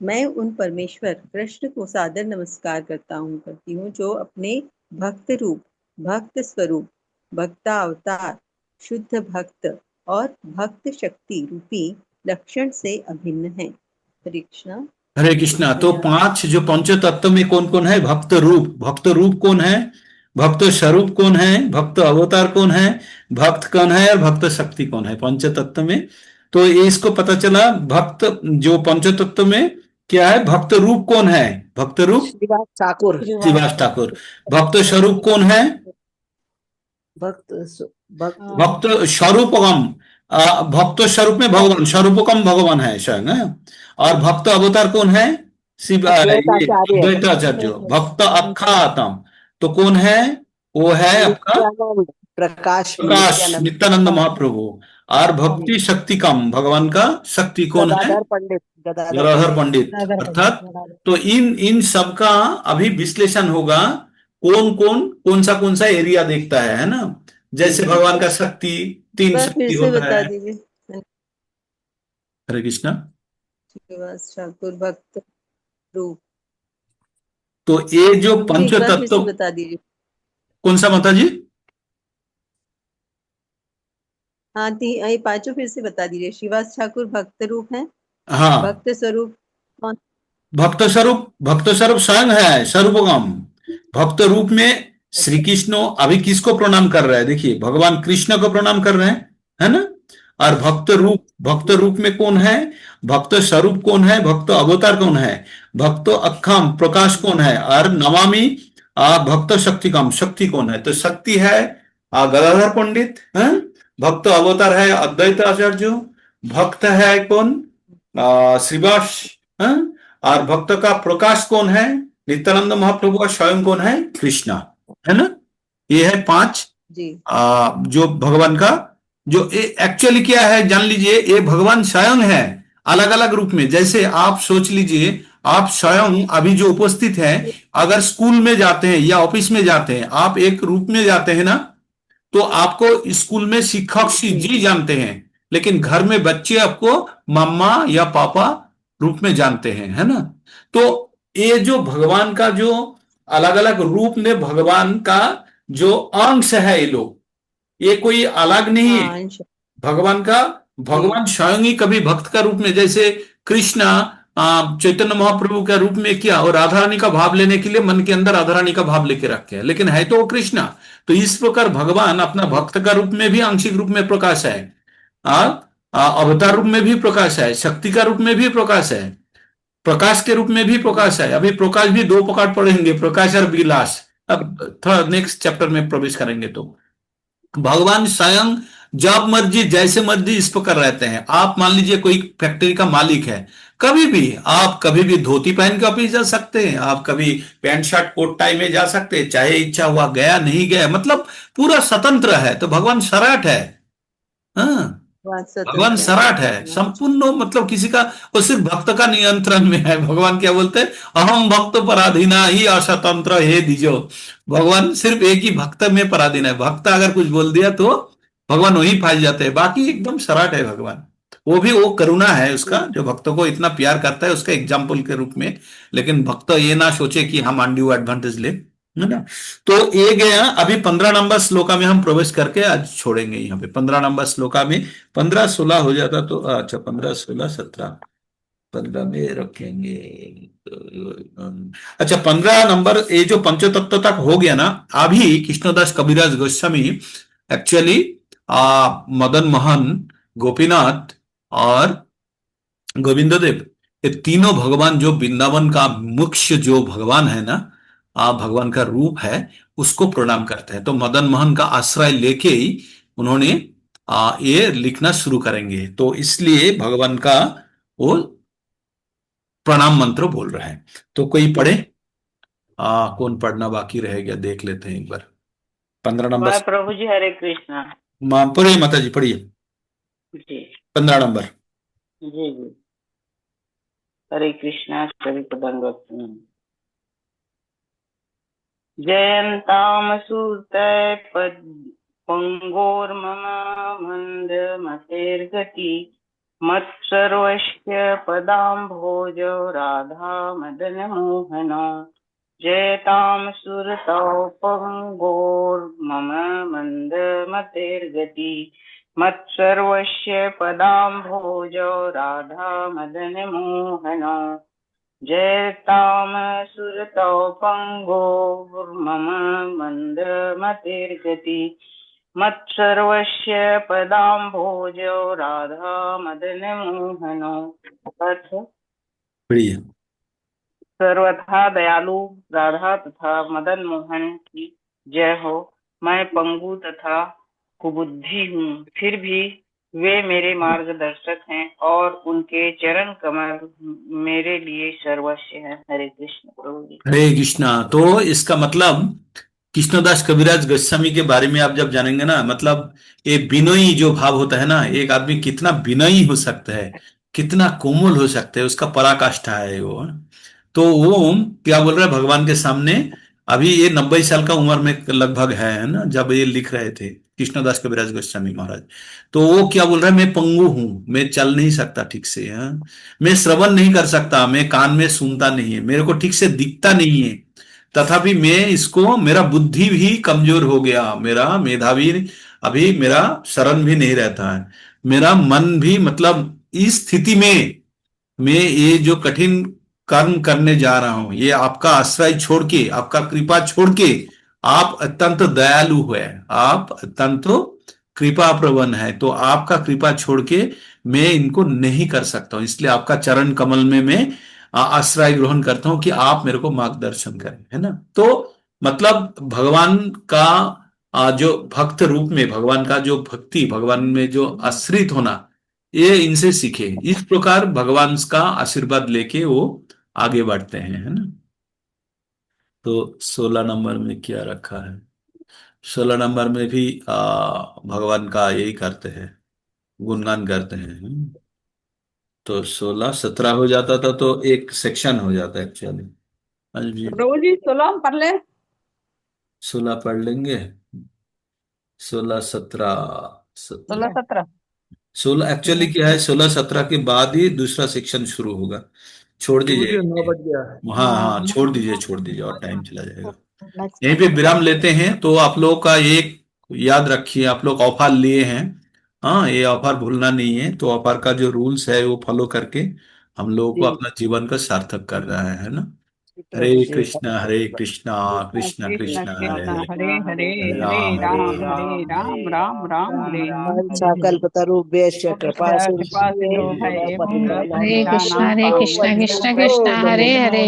[SPEAKER 9] मैं उन परमेश्वर कृष्ण को सादर नमस्कार करती हूँ जो अपने भक्त रूप, भक्त स्वरूप, भक्तावतार, शुद्ध भक्त और भक्त शक्ति रूपी लक्षण से अभिन्न है। हरे कृष्णा।
[SPEAKER 1] हरे कृष्णा। तो 5 जो पंच तत्व में कौन कौन है? भक्त रूप कौन है? भक्त स्वरूप कौन है? भक्त अवतार कौन है? भक्त कौन है? और भक्त शक्ति कौन है? पंच तत्व में। तो ये इसको पता चला, भक्त जो पंच तत्व में क्या है? भक्त रूप कौन है? भक्त रूप
[SPEAKER 4] श्रीवास ठाकुर।
[SPEAKER 1] श्रीवास ठाकुर। भक्त स्वरूप कौन है?
[SPEAKER 4] भक्त भक्त
[SPEAKER 1] भक्त स्वरूपकम, भक्त स्वरूप में भगवान, स्वरूपकम भगवान है स्वयं है। और भक्त अवतार कौन है? शिव, ये
[SPEAKER 4] अद्वैताचार्य।
[SPEAKER 1] द्वैताचार्य। भक्त अख्यातम, तो कौन है? वो है आपका
[SPEAKER 4] नित्यानंद, प्रकाश
[SPEAKER 1] प्रकाश
[SPEAKER 4] नित्यानंद,
[SPEAKER 1] नित्यानंद महाप्रभु। और भक्ति शक्ति कम, भगवान का शक्ति कौन है?
[SPEAKER 4] गदाधर पंडित, गदाधर
[SPEAKER 1] गदाधर
[SPEAKER 4] पंडित।
[SPEAKER 1] पंडित। अर्थात तो इन इन सब का अभी विश्लेषण होगा, कौन सा एरिया देखता है ना। जैसे भगवान का शक्ति, तीन
[SPEAKER 9] बार
[SPEAKER 1] शक्ति
[SPEAKER 9] फिर से
[SPEAKER 1] होता
[SPEAKER 9] बता
[SPEAKER 1] है।
[SPEAKER 9] दीजिए।
[SPEAKER 1] हरे कृष्णा।
[SPEAKER 9] श्रीवास ठाकुर भक्त रूप।
[SPEAKER 1] तो ये जो
[SPEAKER 9] प्रभु जी
[SPEAKER 1] पंच
[SPEAKER 9] एक बार फिर से
[SPEAKER 1] तत्व,
[SPEAKER 9] बता दीजिए।
[SPEAKER 1] कौन सा माता जी?
[SPEAKER 9] हाँ ये पांचों फिर से बता दीजिए। श्रीवास ठाकुर भक्त रूप है,
[SPEAKER 1] हाँ,
[SPEAKER 9] भक्त स्वरूप कौन?
[SPEAKER 1] भक्त स्वरूप स्वयं है, स्वरूपगम। भक्त रूप में श्री कृष्ण अभी किसको प्रणाम कर रहे हैं? देखिए, भगवान कृष्ण को प्रणाम कर रहे हैं, है ना। और भक्त रूप में कौन है? भक्त स्वरूप कौन है? भक्त अवतार कौन है? भक्त अक्षम प्रकाश कौन है? और नमामि भक्त शक्तिकम, शक्ति कौन है? तो शक्ति है गदाधर पंडित, है। भक्त अवतार है अद्वैत आचार्य। भक्त है कौन? श्रीवास, है। और भक्त का प्रकाश कौन है? नित्यानंद महाप्रभु का स्वयं कौन है? कृष्णा, है ना। ये है पांच
[SPEAKER 9] जी।
[SPEAKER 1] जो भगवान का, जो एक्चुअली क्या है जान लीजिए, ये भगवान स्वयं है अलग अलग रूप में। जैसे आप सोच लीजिए, आप स्वयं अभी जो उपस्थित है, अगर स्कूल में जाते हैं या ऑफिस में जाते हैं, आप एक रूप में जाते हैं ना, तो आपको स्कूल में शिक्षक जी जानते हैं, लेकिन घर में बच्चे आपको मम्मा या पापा रूप में जानते हैं, है ना। तो ये जो भगवान का जो अलग अलग रूप में भगवान का जो अंश है, ये लोग, ये कोई अलग नहीं है
[SPEAKER 9] हाँ
[SPEAKER 1] भगवान का। भगवान स्वयं ही कभी भक्त का रूप में, जैसे कृष्णा चैतन्य महाप्रभु के रूप में किया, और राधा रानी का भाव लेने के लिए मन के अंदर राधा रानी का भाव लेके रखे हैं, लेकिन है तो वो कृष्णा। तो इस प्रकार भगवान अपना भक्त का रूप में भी आंशिक रूप में प्रकाश है, अवतार रूप में भी प्रकाश है, शक्ति का रूप में भी प्रकाश है, प्रकाश के रूप में भी प्रकाश है। अभी प्रकाश भी दो प्रकार पढ़ेंगे, प्रकाश और विलास। अब थोड़ा नेक्स्ट चैप्टर में प्रवेश करेंगे तो भगवान स्वयं जब मर्जी जैसे मर्जी इस प्रकार रहते हैं। आप मान लीजिए कोई फैक्ट्री का मालिक है, कभी भी धोती पहन के ऑफिस जा सकते हैं, आप कभी पैंट शर्ट कोट टाई में जा सकते हैं, चाहे इच्छा हुआ गया, नहीं गया, मतलब पूरा स्वतंत्र है। तो भगवान सराट है, हाँ, भगवान सराट है संपूर्ण, मतलब किसी का, वो सिर्फ भक्त का नियंत्रण में है। भगवान क्या बोलते हैं? अहम भक्त पराधीना ही अस्वतंत्र हे दीजो। भगवान सिर्फ एक ही भक्त में पराधीन है। भक्त अगर कुछ बोल दिया तो भगवान वही फाइल जाते हैं, बाकी एकदम सराट है भगवान। वो करुणा है उसका, जो भक्तों को इतना प्यार करता है, उसका एग्जाम्पल के रूप में। लेकिन भक्त ये ना सोचे कि हम अनड्यू एडवांटेज ले, है ना। तो ये गया। अभी 15 नंबर श्लोका में हम प्रवेश करके आज छोड़ेंगे। यहाँ पे 15 नंबर श्लोका में 15-16 हो जाता तो अच्छा, 15-16-17 15 में रखेंगे। अच्छा, 15 नंबर ये जो पंचतत्व तक हो गया ना। अभी कृष्णदास कबीरदास गोस्वामी एक्चुअली मदन मोहन, गोपीनाथ और गोविंद देव, ये तीनों भगवान जो वृंदावन का मुख्य जो भगवान है ना, भगवान का रूप है, उसको प्रणाम करते हैं। तो मदन मोहन का आश्रय लेके ही उन्होंने ये लिखना शुरू करेंगे। तो इसलिए भगवान का वो प्रणाम मंत्र बोल रहे हैं। तो कोई पढ़े? कौन पढ़ना बाकी रह गया देख लेते हैं एक बार। 15 नंबर।
[SPEAKER 12] प्रभु जी हरे कृष्णा।
[SPEAKER 1] पढ़िए माता जी, पढ़िए
[SPEAKER 12] जी
[SPEAKER 1] 15 नंबर।
[SPEAKER 12] जी जी। हरे कृष्णा सभी पदंग जयंताम सूतय पद पंगोर्मम मंद मतेर्गति मत्सर्वस्य पदाम्भोज राधा मदन मोहन जयताम सुरतौ पंगोर्मम मंद मतेर्गति मत्सर्वस्य पदाम्भोज राधा मदन मोहन जयताम सुरतौ पंगोर्मम मंद मतेर्गति मत्सर्वस्य पदाम्भोजो राधा मदन मोहनो।
[SPEAKER 1] बढ़िया।
[SPEAKER 12] सर्वथा दयालु राधा तथा मदन मोहन की जय हो। मैं पंगु तथा कुबुद्धि हूँ, फिर भी वे मेरे मार्गदर्शक हैं और उनके चरण कमल मेरे लिए सर्वस्व है। हरे कृष्ण प्रभु जी।
[SPEAKER 1] हरे कृष्णा। तो इसका मतलब कृष्णदास कविराज गोस्वामी के बारे में आप जब जानेंगे ना, मतलब ये विनयी जो भाव होता है ना, एक आदमी कितना विनयी हो सकता है, कितना कोमल हो सकता है, उसका पराकाष्ठा है वो। तो वो क्या बोल रहा है भगवान के सामने, अभी ये 90 साल का उम्र में लगभग है ना, जब ये लिख रहे थे कृष्णदास कविराज गोस्वामी महाराज। तो वो क्या बोल रहा है, मैं पंगु हूं, मैं चल नहीं सकता ठीक से, हाँ? मैं श्रवण नहीं कर सकता, मैं कान में सुनता नहीं है, मेरे को ठीक से दिखता नहीं है, तथापि मैं इसको, मेरा बुद्धि भी कमजोर हो गया, मेरा मेधावी अभी मेरा शरण भी नहीं रहता है, मेरा मन भी, मतलब इस स्थिति में मैं ये जो कठिन कर्म करने जा रहा हूं, ये आपका आश्रय छोड़ के, आपका कृपा छोड़ के, आप अत्यंत दयालु है, आप अत्यंत कृपा प्रवण है, तो आपका कृपा छोड़ के मैं इनको नहीं कर सकता हूं, इसलिए आपका चरण कमल में मैं आश्रय ग्रहण करता हूं कि आप मेरे को मार्गदर्शन करें, है ना। तो मतलब भगवान का जो भक्त रूप में, भगवान का जो भक्ति, भगवान में जो आश्रित होना, ये इनसे सीखे। इस प्रकार भगवान का आशीर्वाद लेके वो आगे बढ़ते हैं, है ना। तो 16 नंबर में क्या रखा है, 16 नंबर में भी भगवान का यही करते हैं, गुणगान करते हैं। तो 16 17 हो जाता था तो एक सेक्शन हो जाता है एक्चुअली। आज भी
[SPEAKER 2] प्रभु जी 16 हम पढ़ ले।
[SPEAKER 1] 16 पढ़ लेंगे, 16 17
[SPEAKER 2] 16
[SPEAKER 1] 17
[SPEAKER 2] 17
[SPEAKER 1] 16 एक्चुअली क्या है, 16 17 के बाद ही दूसरा सेक्शन शुरू होगा। छोड़
[SPEAKER 8] प्रभु
[SPEAKER 1] दीजिए,
[SPEAKER 8] जी 9 बज गया है।
[SPEAKER 1] हाँ हाँ, छोड़ दीजिए, छोड़ दीजिए, और टाइम चला जाएगा।
[SPEAKER 3] नेक्स्ट
[SPEAKER 1] यहीं पे विराम लेते हैं। तो आप लोगों का एक याद रखिए, आप लोग ऑफर लिए हैं, हाँ, ये ऑफर भूलना नहीं है। तो ऑफर का जो रूल्स है वो फॉलो करके हम लोगों को
[SPEAKER 4] जी
[SPEAKER 1] अपना जीवन का सार्थक कर रहा है ना। हरे
[SPEAKER 4] प्रभु जी
[SPEAKER 1] कृष्णा, हरे कृष्णा, कृष्णा
[SPEAKER 2] कृष्ण
[SPEAKER 1] कृष्णा हरे
[SPEAKER 2] कृष्ण
[SPEAKER 1] हरे,
[SPEAKER 2] हरे हरे
[SPEAKER 1] हरे
[SPEAKER 2] हरे
[SPEAKER 1] राम हरे
[SPEAKER 2] राम
[SPEAKER 1] राम,
[SPEAKER 2] हरे राम राम राम हरे हरे।
[SPEAKER 4] वंशाकल्पतरुभ्यश्च कृपा
[SPEAKER 2] कृपा सिंधु है
[SPEAKER 5] हरे कृष्णा हरे कृष्णा कृष्णा कृष्णा हरे हरे,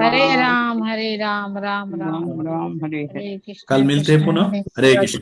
[SPEAKER 5] हरे राम राम राम
[SPEAKER 2] राम
[SPEAKER 5] राम
[SPEAKER 2] राम हरे हरे।
[SPEAKER 5] हरे
[SPEAKER 1] कल
[SPEAKER 5] कृष्णा
[SPEAKER 1] मिलते हैं
[SPEAKER 5] कृष्णा
[SPEAKER 1] पुनः।
[SPEAKER 5] हरे
[SPEAKER 1] हरे कृष्ण।